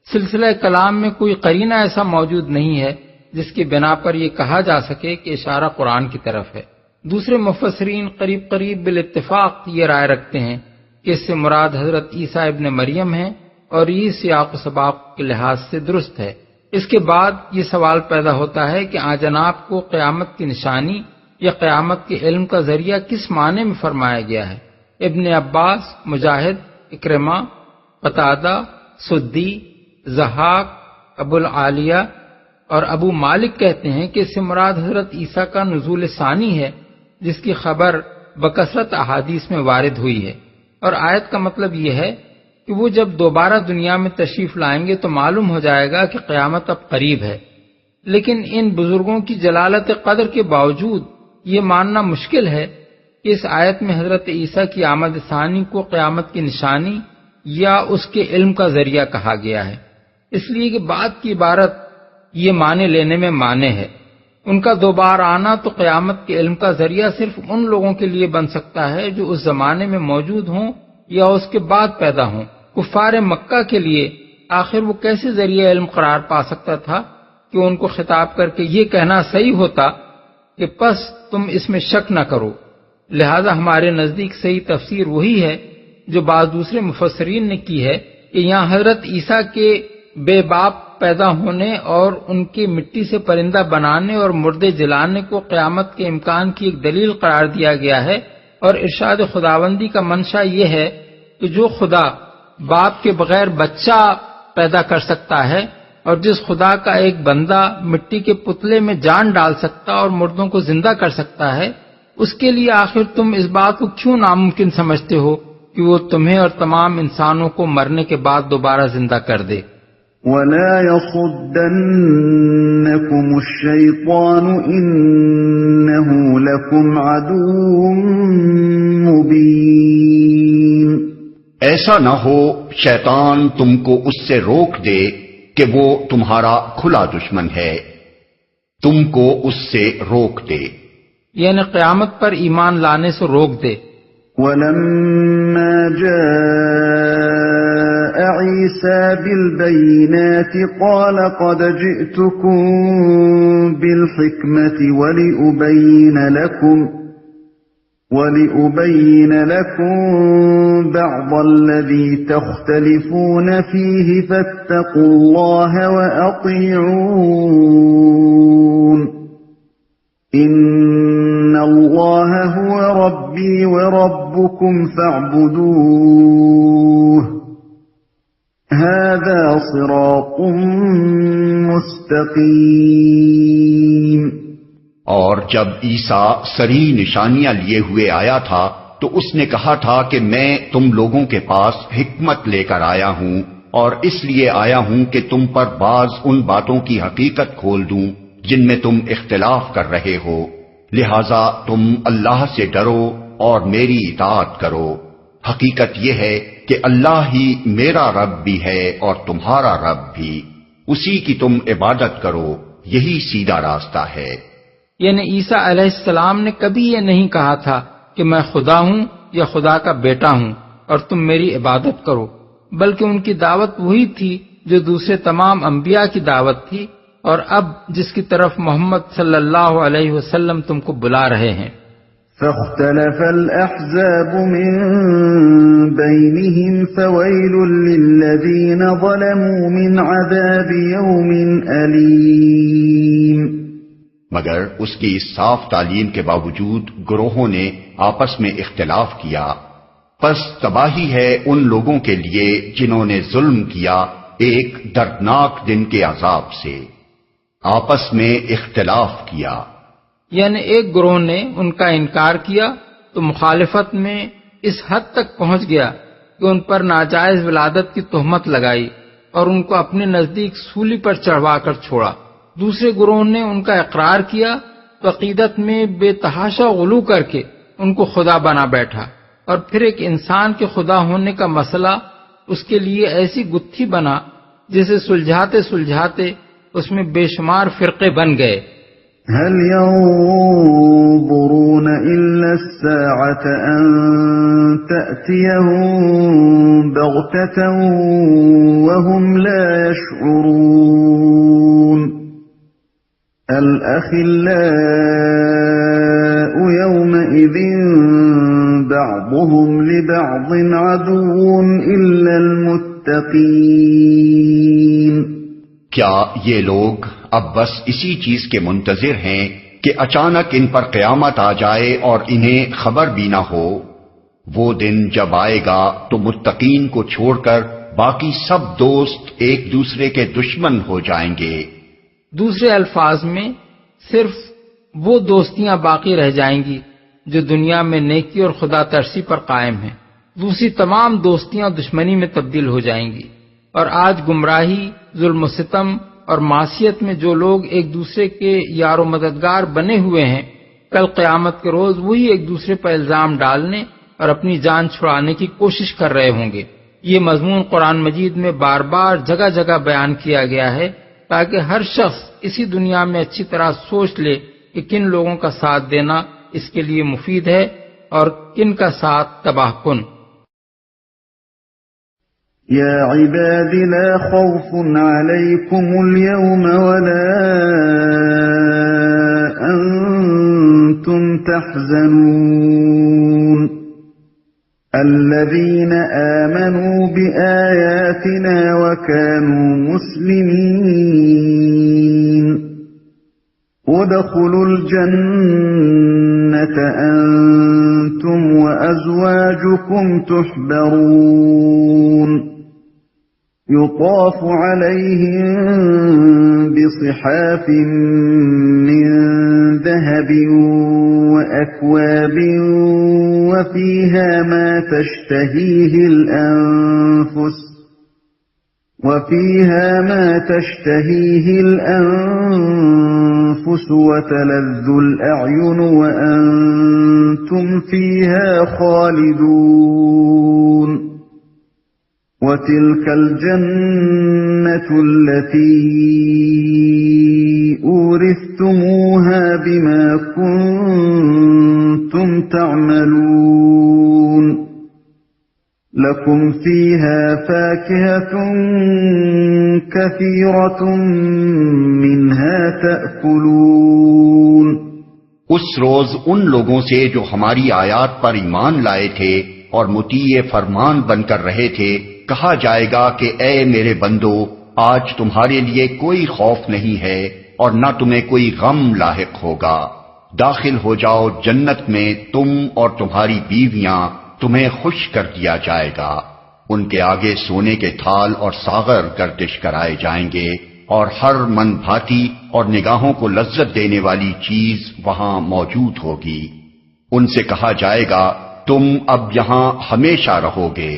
سلسلہ کلام میں کوئی قرینہ ایسا موجود نہیں ہے جس کی بنا پر یہ کہا جا سکے کہ اشارہ قرآن کی طرف ہے۔ دوسرے مفسرین قریب بالاتفاق یہ رائے رکھتے ہیں کہ اس سے مراد حضرت عیسیٰ ابن مریم ہیں، اور یہ سیاق و سباق کے لحاظ سے درست ہے۔ اس کے بعد یہ سوال پیدا ہوتا ہے کہ آجناب کو قیامت کی نشانی یا قیامت کے علم کا ذریعہ کس معنی میں فرمایا گیا ہے؟ ابن عباس، مجاہد، اکرمہ، قتادہ، سدی، ضحاک، ابو العالیہ اور ابو مالک کہتے ہیں کہ اس سے مراد حضرت عیسیٰ کا نزول ثانی ہے، جس کی خبر بکثرت احادیث میں وارد ہوئی ہے، اور آیت کا مطلب یہ ہے کہ وہ جب دوبارہ دنیا میں تشریف لائیں گے تو معلوم ہو جائے گا کہ قیامت اب قریب ہے۔ لیکن ان بزرگوں کی جلالت قدر کے باوجود یہ ماننا مشکل ہے کہ اس آیت میں حضرت عیسیٰ کی آمد ثانی کو قیامت کی نشانی یا اس کے علم کا ذریعہ کہا گیا ہے، اس لیے کہ بعد کی عبارت یہ معنی لینے میں مانے ہے۔ ان کا دوبارہ آنا تو قیامت کے علم کا ذریعہ صرف ان لوگوں کے لیے بن سکتا ہے جو اس زمانے میں موجود ہوں یا اس کے بعد پیدا ہوں۔ کفار مکہ کے لیے آخر وہ کیسے ذریعہ علم قرار پا سکتا تھا کہ ان کو خطاب کر کے یہ کہنا صحیح ہوتا کہ پس تم اس میں شک نہ کرو۔ لہذا ہمارے نزدیک صحیح تفسیر وہی ہے جو بعض دوسرے مفسرین نے کی ہے کہ یہاں حضرت عیسیٰ کے بے باپ پیدا ہونے اور ان کی مٹی سے پرندہ بنانے اور مردے جلانے کو قیامت کے امکان کی ایک دلیل قرار دیا گیا ہے، اور ارشاد خداوندی کا منشا یہ ہے کہ جو خدا باپ کے بغیر بچہ پیدا کر سکتا ہے اور جس خدا کا ایک بندہ مٹی کے پتلے میں جان ڈال سکتا اور مردوں کو زندہ کر سکتا ہے، اس کے لیے آخر تم اس بات کو کیوں ناممکن سمجھتے ہو کہ وہ تمہیں اور تمام انسانوں کو مرنے کے بعد دوبارہ زندہ کر دے؟ وَلَا يَصُدَّنَّكُمُ الشَّيْطَانُ إِنَّهُ لَكُمْ عَدُوٌّ مُبِينٌ۔ ایسا نہ ہو شیطان تم کو اس سے روک دے کہ وہ تمہارا کھلا دشمن ہے، تم کو اس سے روک دے، یعنی قیامت پر ایمان لانے سے روک دے۔ وَلَمَّا جَاءَ عِيسَى بِالْبَيِّنَاتِ قَالَ قَدْ جِئْتُكُم بِالْحِكْمَةِ وَلِأُبَيِّنَ لَكُم بَعْضَ الَّذِي تَخْتَلِفُونَ فِيهِ فَاتَّقُوا اللَّهَ وَأَطِيعُونِ إِنَّ اللَّهَ هُوَ رَبِّي وَرَبُّكُمْ فَاعْبُدُوهُ هَذَا صِرَاطٌ مُسْتَقِيمٌ۔ اور جب عیسیٰ سری نشانیاں لیے ہوئے آیا تھا تو اس نے کہا تھا کہ میں تم لوگوں کے پاس حکمت لے کر آیا ہوں، اور اس لیے آیا ہوں کہ تم پر بعض ان باتوں کی حقیقت کھول دوں جن میں تم اختلاف کر رہے ہو، لہذا تم اللہ سے ڈرو اور میری اطاعت کرو۔ حقیقت یہ ہے کہ اللہ ہی میرا رب بھی ہے اور تمہارا رب بھی، اسی کی تم عبادت کرو، یہی سیدھا راستہ ہے۔ یعنی عیسیٰ علیہ السلام نے کبھی یہ نہیں کہا تھا کہ میں خدا ہوں یا خدا کا بیٹا ہوں اور تم میری عبادت کرو، بلکہ ان کی دعوت وہی تھی جو دوسرے تمام انبیاء کی دعوت تھی، اور اب جس کی طرف محمد صلی اللہ علیہ وسلم تم کو بلا رہے ہیں۔ فاختلف الأحزاب من بينهم فويل للذين ظلموا من عذاب يوم أليم۔ مگر اس کی اس صاف تعلیم کے باوجود گروہوں نے آپس میں اختلاف کیا، پس تباہی ہے ان لوگوں کے لیے جنہوں نے ظلم کیا ایک دردناک دن کے عذاب سے۔ آپس میں اختلاف کیا یعنی ایک گروہ نے ان کا انکار کیا تو مخالفت میں اس حد تک پہنچ گیا کہ ان پر ناجائز ولادت کی تہمت لگائی اور ان کو اپنے نزدیک سولی پر چڑھوا کر چھوڑا۔ دوسرے گروہ نے ان کا اقرار کیا تو عقیدت میں بے تحاشا غلو کر کے ان کو خدا بنا بیٹھا، اور پھر ایک انسان کے خدا ہونے کا مسئلہ اس کے لیے ایسی گتھی بنا جسے سلجھاتے سلجھاتے اس میں بے شمار فرقے بن گئے۔ هل ينظرون إلا الساعة أن تأتيهم بغتة وهم لا يشعرون الأخلاء يومئذ بعضهم لبعض عدو إلا المتقين۔ کیا یہ لوگ اب بس اسی چیز کے منتظر ہیں کہ اچانک ان پر قیامت آ جائے اور انہیں خبر بھی نہ ہو؟ وہ دن جب آئے گا تو متقین کو چھوڑ کر باقی سب دوست ایک دوسرے کے دشمن ہو جائیں گے۔ دوسرے الفاظ میں صرف وہ دوستیاں باقی رہ جائیں گی جو دنیا میں نیکی اور خدا ترسی پر قائم ہیں، دوسری تمام دوستیاں دشمنی میں تبدیل ہو جائیں گی۔ اور آج گمراہی، ظلم و ستم اور معصیت میں جو لوگ ایک دوسرے کے یار و مددگار بنے ہوئے ہیں، کل قیامت کے روز وہی ایک دوسرے پر الزام ڈالنے اور اپنی جان چھڑانے کی کوشش کر رہے ہوں گے۔ یہ مضمون قرآن مجید میں بار بار جگہ جگہ بیان کیا گیا ہے تاکہ ہر شخص اسی دنیا میں اچھی طرح سوچ لے کہ کن لوگوں کا ساتھ دینا اس کے لیے مفید ہے اور کن کا ساتھ تباہ کن۔ یا عباد لا خوف علیکم اليوم ولا انتم تحزنون الذين آمنوا بآياتنا وكانوا مسلمين ادخلوا الجنة أنتم وأزواجكم تحبرون يطاف عليهم بصحاف من ذهب وأكواب وفيها ما تشتهيه الأنفس وتلذ الأعين وأنتم فيها خالدون وتلك الجنة التي أورثتموها بما كنتم تعملون لكم فيها فاكهة كثيرة منها تأكلون۔ اس روز ان لوگوں سے جو ہماری آیات پر ایمان لائے تھے اور مطیع فرمان بن کر رہے تھے کہا جائے گا کہ اے میرے بندو، آج تمہارے لیے کوئی خوف نہیں ہے اور نہ تمہیں کوئی غم لاحق ہوگا، داخل ہو جاؤ جنت میں تم اور تمہاری بیویاں، تمہیں خوش کر دیا جائے گا، ان کے آگے سونے کے تھال اور ساغر گردش کرائے جائیں گے اور ہر من بھاتی اور نگاہوں کو لذت دینے والی چیز وہاں موجود ہوگی۔ ان سے کہا جائے گا تم اب یہاں ہمیشہ رہو گے،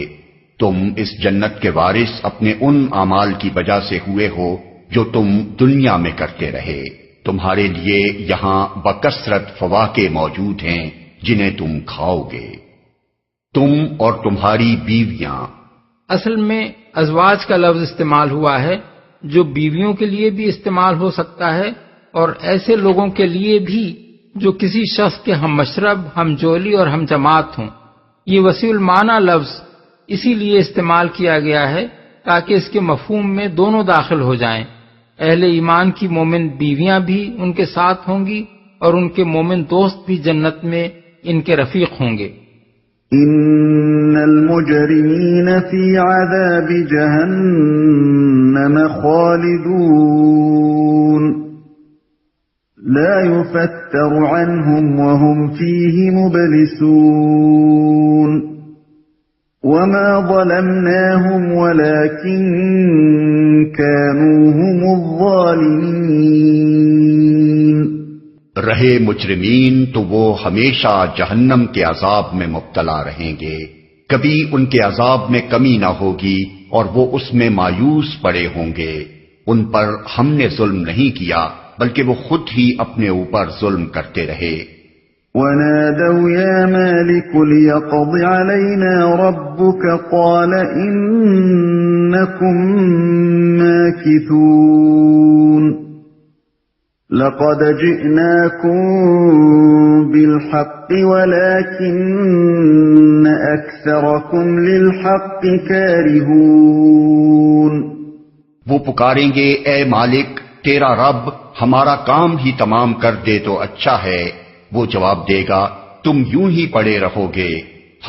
تم اس جنت کے وارث اپنے ان اعمال کی وجہ سے ہوئے ہو جو تم دنیا میں کرتے رہے، تمہارے لیے یہاں بکثرت فواکہ موجود ہیں جنہیں تم کھاؤ گے، تم اور تمہاری بیویاں۔ اصل میں ازواج کا لفظ استعمال ہوا ہے جو بیویوں کے لیے بھی استعمال ہو سکتا ہے اور ایسے لوگوں کے لیے بھی جو کسی شخص کے ہم مشرب، ہم جولی اور ہم جماعت ہوں۔ یہ وسیع المعنی لفظ اسی لیے استعمال کیا گیا ہے تاکہ اس کے مفہوم میں دونوں داخل ہو جائیں، اہل ایمان کی مومن بیویاں بھی ان کے ساتھ ہوں گی اور ان کے مومن دوست بھی جنت میں ان کے رفیق ہوں گے۔ ان المجرمین فی عذاب جہنم خالدون لا يفتر عنهم وهم فيه مبلسون وما ظلمناهم ولكن كانوا هم الظالمين. رہے مجرمین تو وہ ہمیشہ جہنم کے عذاب میں مبتلا رہیں گے، کبھی ان کے عذاب میں کمی نہ ہوگی اور وہ اس میں مایوس پڑے ہوں گے. ان پر ہم نے ظلم نہیں کیا بلکہ وہ خود ہی اپنے اوپر ظلم کرتے رہے. وَنَادَوْا يَا مَالِكُ لِيَقْضِ عَلَيْنَا رَبُّكَ قَالَ إِنَّكُمْ مَاكِثُونَ لَقَدْ جِئْنَاكُمْ بِالْحَقِّ وَلَكِنَّ أَكْثَرَكُمْ لِلْحَقِّ كَارِهُونَ. وہ پکاریں گے اے مالک تیرا رب ہمارا کام ہی تمام کر دے تو اچھا ہے. وہ جواب دے گا تم یوں ہی پڑے رہو گے،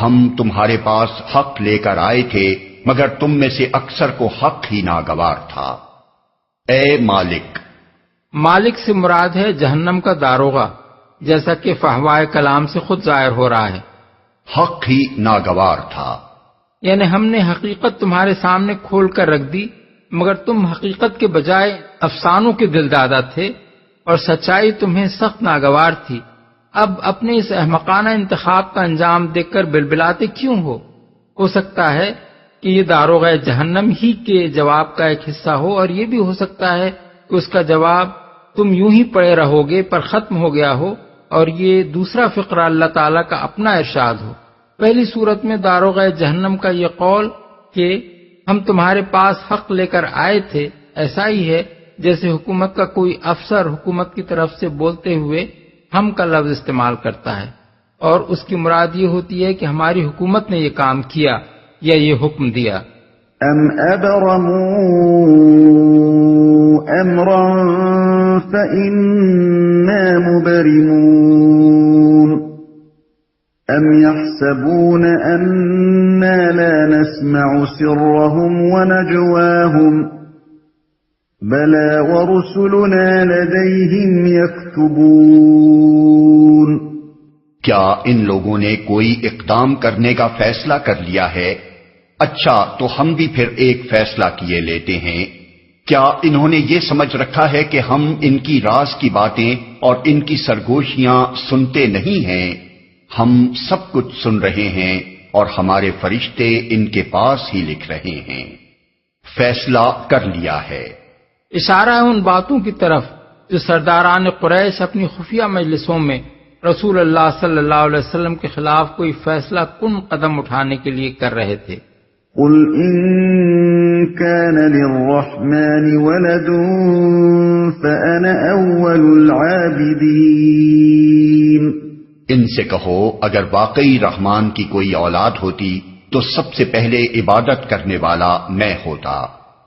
ہم تمہارے پاس حق لے کر آئے تھے مگر تم میں سے اکثر کو حق ہی ناگوار تھا. اے مالک، مالک سے مراد ہے جہنم کا داروغہ، جیسا کہ فحوائے کلام سے خود ظاہر ہو رہا ہے. حق ہی ناگوار تھا، یعنی ہم نے حقیقت تمہارے سامنے کھول کر رکھ دی مگر تم حقیقت کے بجائے افسانوں کے دلدادہ تھے اور سچائی تمہیں سخت ناگوار تھی. اب اپنے اس احمقانہ انتخاب کا انجام دیکھ کر بلبلاتے کیوں ہو سکتا ہے کہ یہ داروغہ جہنم ہی کے جواب کا ایک حصہ ہو، اور یہ بھی ہو سکتا ہے کہ اس کا جواب تم یوں ہی پڑے رہو گے پر ختم ہو گیا ہو، اور یہ دوسرا فقرہ اللہ تعالیٰ کا اپنا ارشاد ہو. پہلی صورت میں داروغہ جہنم کا یہ قول کہ ہم تمہارے پاس حق لے کر آئے تھے ایسا ہی ہے جیسے حکومت کا کوئی افسر حکومت کی طرف سے بولتے ہوئے ہم کا لفظ استعمال کرتا ہے، اور اس کی مراد یہ ہوتی ہے کہ ہماری حکومت نے یہ کام کیا یا یہ حکم دیا. ام ابرموا امرا فإنا مبرمون ام يحسبون أنا لا نسمع سرهم ونجواهم بلى ورسلنا لديهم يكتبون. کیا ان لوگوں نے کوئی اقدام کرنے کا فیصلہ کر لیا ہے؟ اچھا تو ہم بھی پھر ایک فیصلہ کیے لیتے ہیں. کیا انہوں نے یہ سمجھ رکھا ہے کہ ہم ان کی راز کی باتیں اور ان کی سرگوشیاں سنتے نہیں ہیں؟ ہم سب کچھ سن رہے ہیں اور ہمارے فرشتے ان کے پاس ہی لکھ رہے ہیں. فیصلہ کر لیا ہے. اشارہ ہے ان باتوں کی طرف جو سرداران قریش اپنی خفیہ مجلسوں میں رسول اللہ صلی اللہ علیہ وسلم کے خلاف کوئی فیصلہ کن قدم اٹھانے کے لیے کر رہے تھے. قل ان كان للرحمن ولد فأنا اول العابدين. ان سے کہو اگر واقعی رحمان کی کوئی اولاد ہوتی تو سب سے پہلے عبادت کرنے والا میں ہوتا.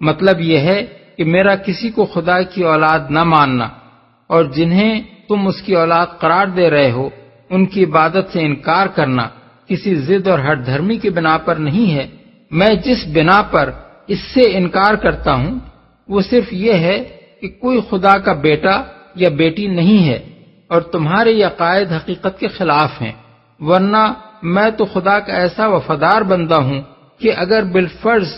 مطلب یہ ہے کہ میرا کسی کو خدا کی اولاد نہ ماننا اور جنہیں تم اس کی اولاد قرار دے رہے ہو ان کی عبادت سے انکار کرنا کسی ضد اور ہٹ دھرمی کی بنا پر نہیں ہے. میں جس بنا پر اس سے انکار کرتا ہوں وہ صرف یہ ہے کہ کوئی خدا کا بیٹا یا بیٹی نہیں ہے اور تمہارے یہ عقائد حقیقت کے خلاف ہیں، ورنہ میں تو خدا کا ایسا وفادار بندہ ہوں کہ اگر بالفرض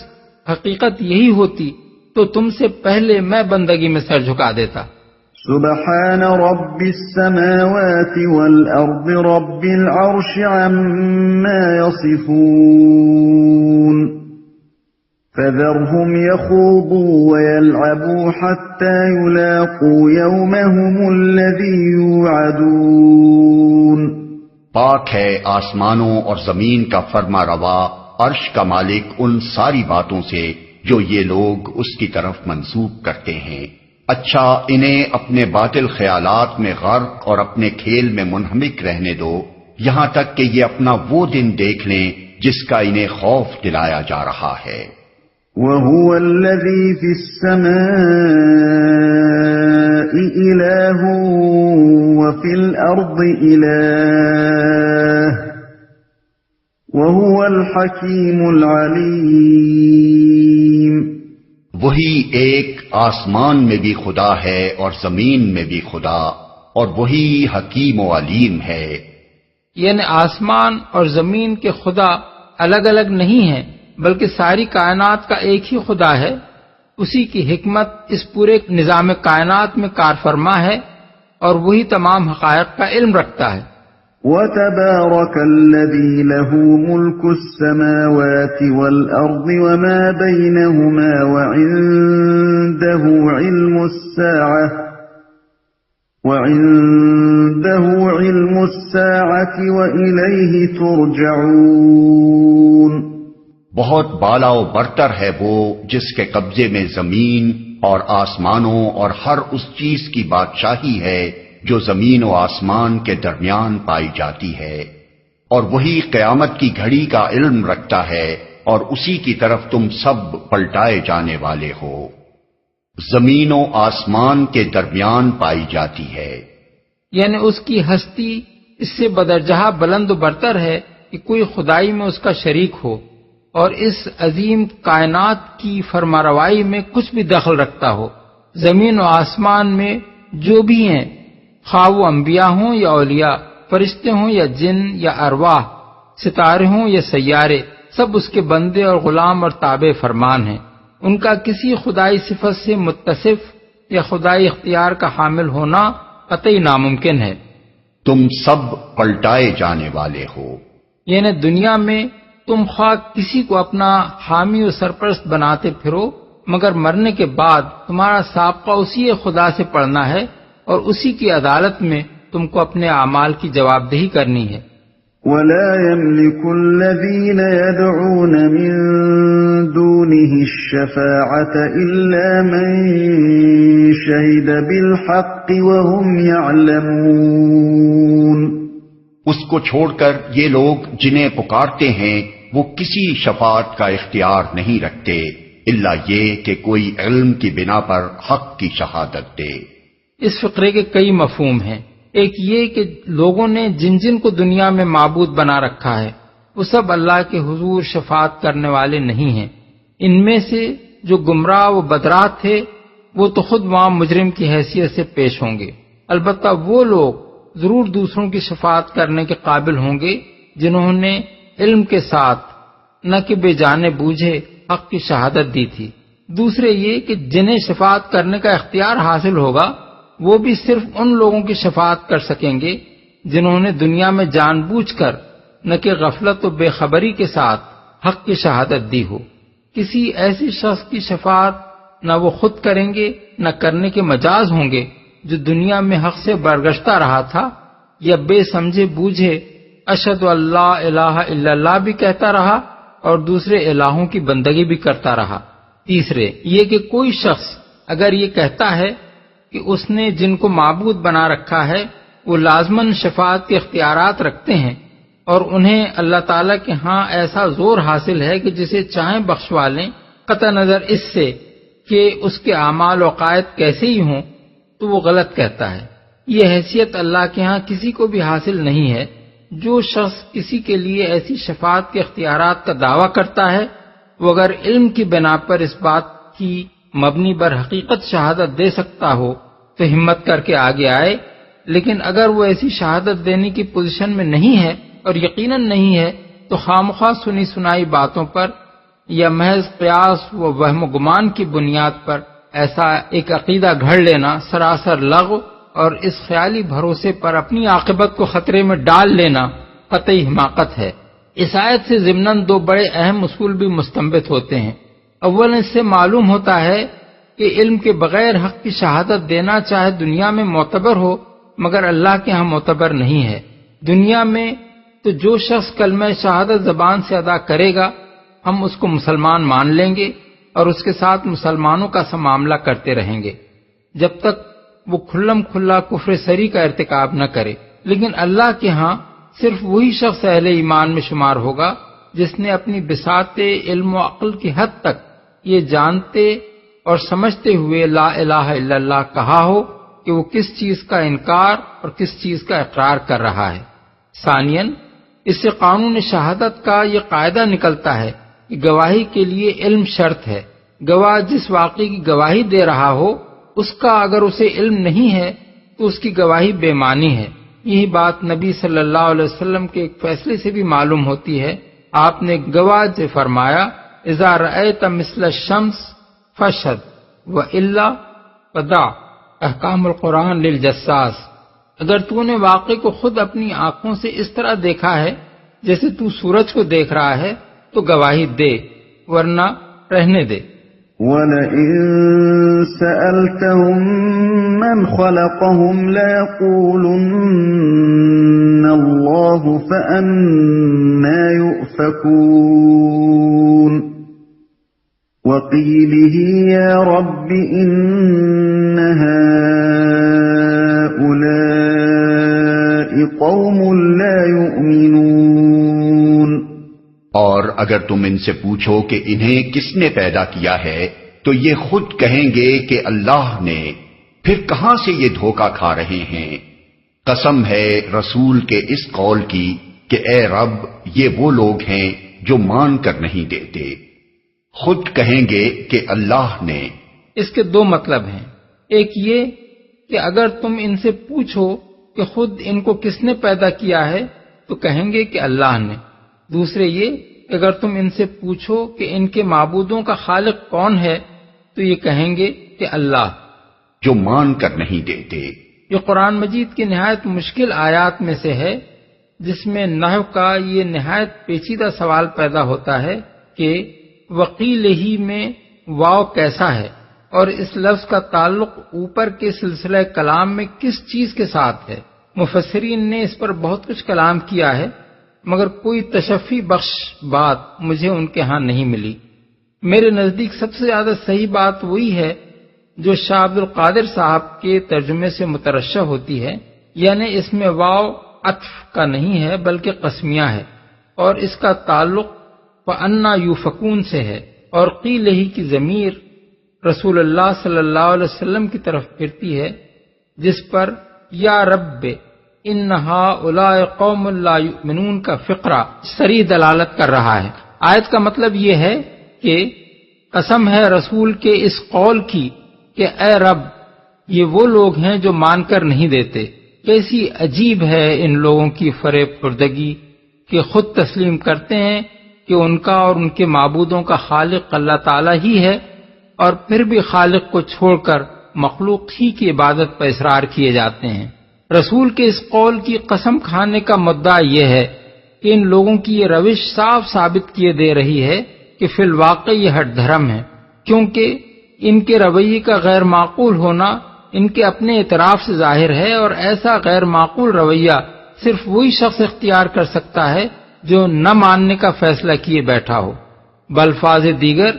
حقیقت یہی ہوتی تو تم سے پہلے میں بندگی میں سر جھکا دیتا. سبحان رب السماوات والأرض رب العرش عما يصفون فذرهم يخوضوا ويلعبوا حتى يلاقوا يومهم الذي يوعدون. پاک ہے آسمانوں اور زمین کا فرما روا، عرش کا مالک ان ساری باتوں سے جو یہ لوگ اس کی طرف منسوب کرتے ہیں. اچھا انہیں اپنے باطل خیالات میں غرق اور اپنے کھیل میں منہمک رہنے دو یہاں تک کہ یہ اپنا وہ دن دیکھ لیں جس کا انہیں خوف دلایا جا رہا ہے. وَهُوَ الَّذِي فِي السَّمَاءِ إِلَٰهٌ وَفِي الْأَرْضِ إِلَٰهٌ وَهُوَ الْحَكِيمُ الْعَلِيمُ. وہی ایک آسمان میں بھی خدا ہے اور زمین میں بھی خدا، اور وہی حکیم و علیم ہے۔ یعنی آسمان اور زمین کے خدا الگ الگ نہیں ہیں، بلکہ ساری کائنات کا ایک ہی خدا ہے۔ اسی کی حکمت اس پورے نظام کائنات میں کار فرما ہے اور وہی تمام حقائق کا علم رکھتا ہے۔ وَتَبَارَكَ الَّذِي لَهُ مُلْكُ السَّمَاوَاتِ وَالْأَرْضِ وَمَا بَيْنَهُمَا وَعِندَهُ عِلْمُ السَّاعَةِ وَإِلَيْهِ تُرْجَعُونَ۔ بہت بالا و برتر ہے وہ جس کے قبضے میں زمین اور آسمانوں اور ہر اس چیز کی بادشاہی ہے جو زمین و آسمان کے درمیان پائی جاتی ہے، اور وہی قیامت کی گھڑی کا علم رکھتا ہے، اور اسی کی طرف تم سب پلٹائے جانے والے ہو۔ زمین و آسمان کے درمیان پائی جاتی ہے، یعنی اس کی ہستی اس سے بدرجہ بلند و برتر ہے کہ کوئی خدائی میں اس کا شریک ہو اور اس عظیم کائنات کی فرمانروائی میں کچھ بھی دخل رکھتا ہو۔ زمین و آسمان میں جو بھی ہیں، خواہ وہ انبیاء ہوں یا اولیاء، فرشتے ہوں یا جن یا ارواح، ستارے ہوں یا سیارے، سب اس کے بندے اور غلام اور تابع فرمان ہیں۔ ان کا کسی خدائی صفت سے متصف یا خدائی اختیار کا حامل ہونا قطعی ناممکن ہے۔ تم سب پلٹائے جانے والے ہو، یعنی دنیا میں تم خواہ کسی کو اپنا حامی و سرپرست بناتے پھرو، مگر مرنے کے بعد تمہارا سابقہ اسی خدا سے پڑنا ہے اور اسی کی عدالت میں تم کو اپنے اعمال کی جواب دہی کرنی ہے۔ وَلَا يَمْلِكُ الَّذِينَ يَدْعُونَ مِن دُونِهِ الشَّفَاعَةَ إِلَّا مَن شَهِدَ بِالْحَقِّ وَهُمْ يَعْلَمُونَ۔ اس کو چھوڑ کر یہ لوگ جنہیں پکارتے ہیں وہ کسی شفاعت کا اختیار نہیں رکھتے الا یہ کہ کوئی علم کی بنا پر حق کی شہادت دے۔ اس فقرے کے کئی مفہوم ہیں۔ ایک یہ کہ لوگوں نے جن جن کو دنیا میں معبود بنا رکھا ہے وہ سب اللہ کے حضور شفاعت کرنے والے نہیں ہیں۔ ان میں سے جو گمراہ و بدراہ تھے وہ تو خود وہاں مجرم کی حیثیت سے پیش ہوں گے، البتہ وہ لوگ ضرور دوسروں کی شفاعت کرنے کے قابل ہوں گے جنہوں نے علم کے ساتھ نہ کہ بے جانے بوجھے حق کی شہادت دی تھی۔ دوسرے یہ کہ جنہیں شفاعت کرنے کا اختیار حاصل ہوگا وہ بھی صرف ان لوگوں کی شفاعت کر سکیں گے جنہوں نے دنیا میں جان بوجھ کر نہ کہ غفلت و بے خبری کے ساتھ حق کی شہادت دی ہو۔ کسی ایسی شخص کی شفاعت نہ وہ خود کریں گے نہ کرنے کے مجاز ہوں گے جو دنیا میں حق سے برگشتہ رہا تھا یا بے سمجھے بوجھے اشہد اللہ الہ الا اللہ بھی کہتا رہا اور دوسرے الہوں کی بندگی بھی کرتا رہا۔ تیسرے یہ کہ کوئی شخص اگر یہ کہتا ہے کہ اس نے جن کو معبود بنا رکھا ہے وہ لازماً شفاعت کے اختیارات رکھتے ہیں اور انہیں اللہ تعالیٰ کے ہاں ایسا زور حاصل ہے کہ جسے چاہیں بخشوا لیں، قطع نظر اس سے کہ اس کے اعمال و عقائد کیسے ہی ہوں، تو وہ غلط کہتا ہے۔ یہ حیثیت اللہ کے ہاں کسی کو بھی حاصل نہیں ہے۔ جو شخص کسی کے لیے ایسی شفاعت کے اختیارات کا دعویٰ کرتا ہے وہ اگر علم کی بنا پر اس بات کی مبنی بر حقیقت شہادت دے سکتا ہو تو ہمت کر کے آگے آئے، لیکن اگر وہ ایسی شہادت دینے کی پوزیشن میں نہیں ہے اور یقیناً نہیں ہے تو خامخواہ سنی سنائی باتوں پر یا محض قیاس و وہم و گمان کی بنیاد پر ایسا ایک عقیدہ گھڑ لینا سراسر لغو اور اس خیالی بھروسے پر اپنی عاقبت کو خطرے میں ڈال لینا قطعی حماقت ہے۔ اس آیت سے ضمناً دو بڑے اہم اصول بھی مستنبط ہوتے ہیں۔ اول اس سے معلوم ہوتا ہے کہ علم کے بغیر حق کی شہادت دینا چاہے دنیا میں معتبر ہو مگر اللہ کے ہاں معتبر نہیں ہے۔ دنیا میں تو جو شخص کلمہ شہادت زبان سے ادا کرے گا ہم اس کو مسلمان مان لیں گے اور اس کے ساتھ مسلمانوں کا سا معاملہ کرتے رہیں گے جب تک وہ کھلم کھلا کفر سری کا ارتکاب نہ کرے، لیکن اللہ کے ہاں صرف وہی شخص اہل ایمان میں شمار ہوگا جس نے اپنی بساط علم و عقل کی حد تک یہ جانتے اور سمجھتے ہوئے لا الہ الا اللہ کہا ہو کہ وہ کس چیز کا انکار اور کس چیز کا اقرار کر رہا ہے۔ ثانیاً اس سے قانون شہادت کا یہ قاعدہ نکلتا ہے کہ گواہی کے لیے علم شرط ہے۔ گواہ جس واقعے کی گواہی دے رہا ہو اس کا اگر اسے علم نہیں ہے تو اس کی گواہی بے معنی ہے۔ یہی بات نبی صلی اللہ علیہ وسلم کے ایک فیصلے سے بھی معلوم ہوتی ہے۔ آپ نے گواہ سے فرمایا اذا رأیت مثل الشمس فاشهد والا فدع، احکام القرآن للجساس۔ اگر تو نے واقعے کو خود اپنی آنکھوں سے اس طرح دیکھا ہے جیسے تو سورج کو دیکھ رہا ہے تو گواہی دے، ورنہ رہنے دے۔ وَلَئِن سَأَلْتَهُم مَّنْ خَلَقَهُمْ لَيَقُولُنَّ اللَّهُ فَأَنَّىٰ يُؤْفَكُونَ وَقِيلِهِ يَا رَبِّ إِنَّ هَٰؤُلَاءِ قَوْمٌ لَّا يُؤْمِنُونَ۔ اور اگر تم ان سے پوچھو کہ انہیں کس نے پیدا کیا ہے تو یہ خود کہیں گے کہ اللہ نے، پھر کہاں سے یہ دھوکہ کھا رہے ہیں؟ قسم ہے رسول کے اس قول کی کہ اے رب یہ وہ لوگ ہیں جو مان کر نہیں دیتے۔ خود کہیں گے کہ اللہ نے۔ اس کے دو مطلب ہیں، ایک یہ کہ اگر تم ان سے پوچھو کہ خود ان کو کس نے پیدا کیا ہے تو کہیں گے کہ اللہ نے۔ دوسرے یہ کہ اگر تم ان سے پوچھو کہ ان کے معبودوں کا خالق کون ہے تو یہ کہیں گے کہ اللہ، جو مان کر نہیں دیتے۔ یہ قرآن مجید کی نہایت مشکل آیات میں سے ہے، جس میں نحو کا یہ نہایت پیچیدہ سوال پیدا ہوتا ہے کہ وقیل ہی میں واو کیسا ہے اور اس لفظ کا تعلق اوپر کے سلسلہ کلام میں کس چیز کے ساتھ ہے۔ مفسرین نے اس پر بہت کچھ کلام کیا ہے، مگر کوئی تشفی بخش بات مجھے ان کے ہاں نہیں ملی۔ میرے نزدیک سب سے زیادہ صحیح بات وہی ہے جو شاہ عبد القادر صاحب کے ترجمے سے مترشح ہوتی ہے، یعنی اس میں واو عطف کا نہیں ہے بلکہ قسمیہ ہے، اور اس کا تعلق فَأَنَّا يُؤْفَكُونَ سے ہے، اور قیل ہی کی ضمیر رسول اللہ صلی اللہ علیہ وسلم کی طرف پھرتی ہے، جس پر یا رب ان ہؤلاء قوم لا یؤمنون کا فقرہ صریح دلالت کر رہا ہے۔ آیت کا مطلب یہ ہے کہ قسم ہے رسول کے اس قول کی کہ اے رب یہ وہ لوگ ہیں جو مان کر نہیں دیتے۔ کیسی عجیب ہے ان لوگوں کی فریب خوردگی کہ خود تسلیم کرتے ہیں کہ ان کا اور ان کے معبودوں کا خالق اللہ تعالی ہی ہے، اور پھر بھی خالق کو چھوڑ کر مخلوق ہی کی عبادت پر اصرار کیے جاتے ہیں۔ رسول کے اس قول کی قسم کھانے کا مدعا یہ ہے کہ ان لوگوں کی یہ روش صاف ثابت کیے دے رہی ہے کہ فی الواقع یہ ہٹ دھرم ہے، کیونکہ ان کے رویے کا غیر معقول ہونا ان کے اپنے اعتراف سے ظاہر ہے، اور ایسا غیر معقول رویہ صرف وہی شخص اختیار کر سکتا ہے جو نہ ماننے کا فیصلہ کیے بیٹھا ہو۔ بالفاظ دیگر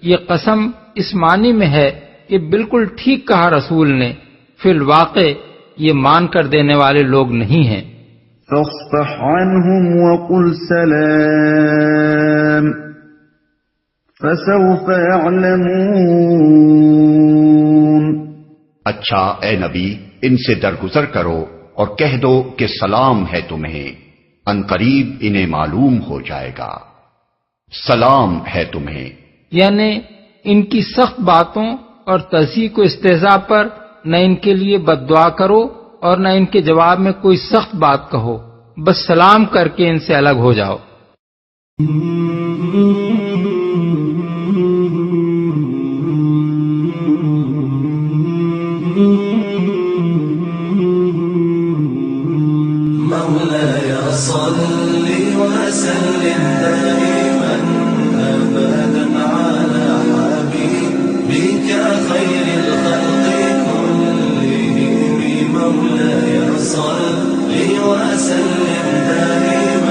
یہ قسم اس معنی میں ہے کہ بالکل ٹھیک کہا رسول نے، فی الواقع یہ مان کر دینے والے لوگ نہیں ہیں۔ فاصفح عنهم وقل سلام فسوف يعلمون۔ اچھا اے نبی ان سے درگزر کرو اور کہہ دو کہ سلام ہے تمہیں، ان قریب انہیں معلوم ہو جائے گا۔ سلام ہے تمہیں، یعنی ان کی سخت باتوں اور تضحیق و استہزاء پر نہ ان کے لیے بد دعا کرو اور نہ ان کے جواب میں کوئی سخت بات کہو، بس سلام کر کے ان سے الگ ہو جاؤ۔ مولاي صل وسلم دائما ابدا على حبيبك خير الخلق كلهم، مولاي صل وسلم دائما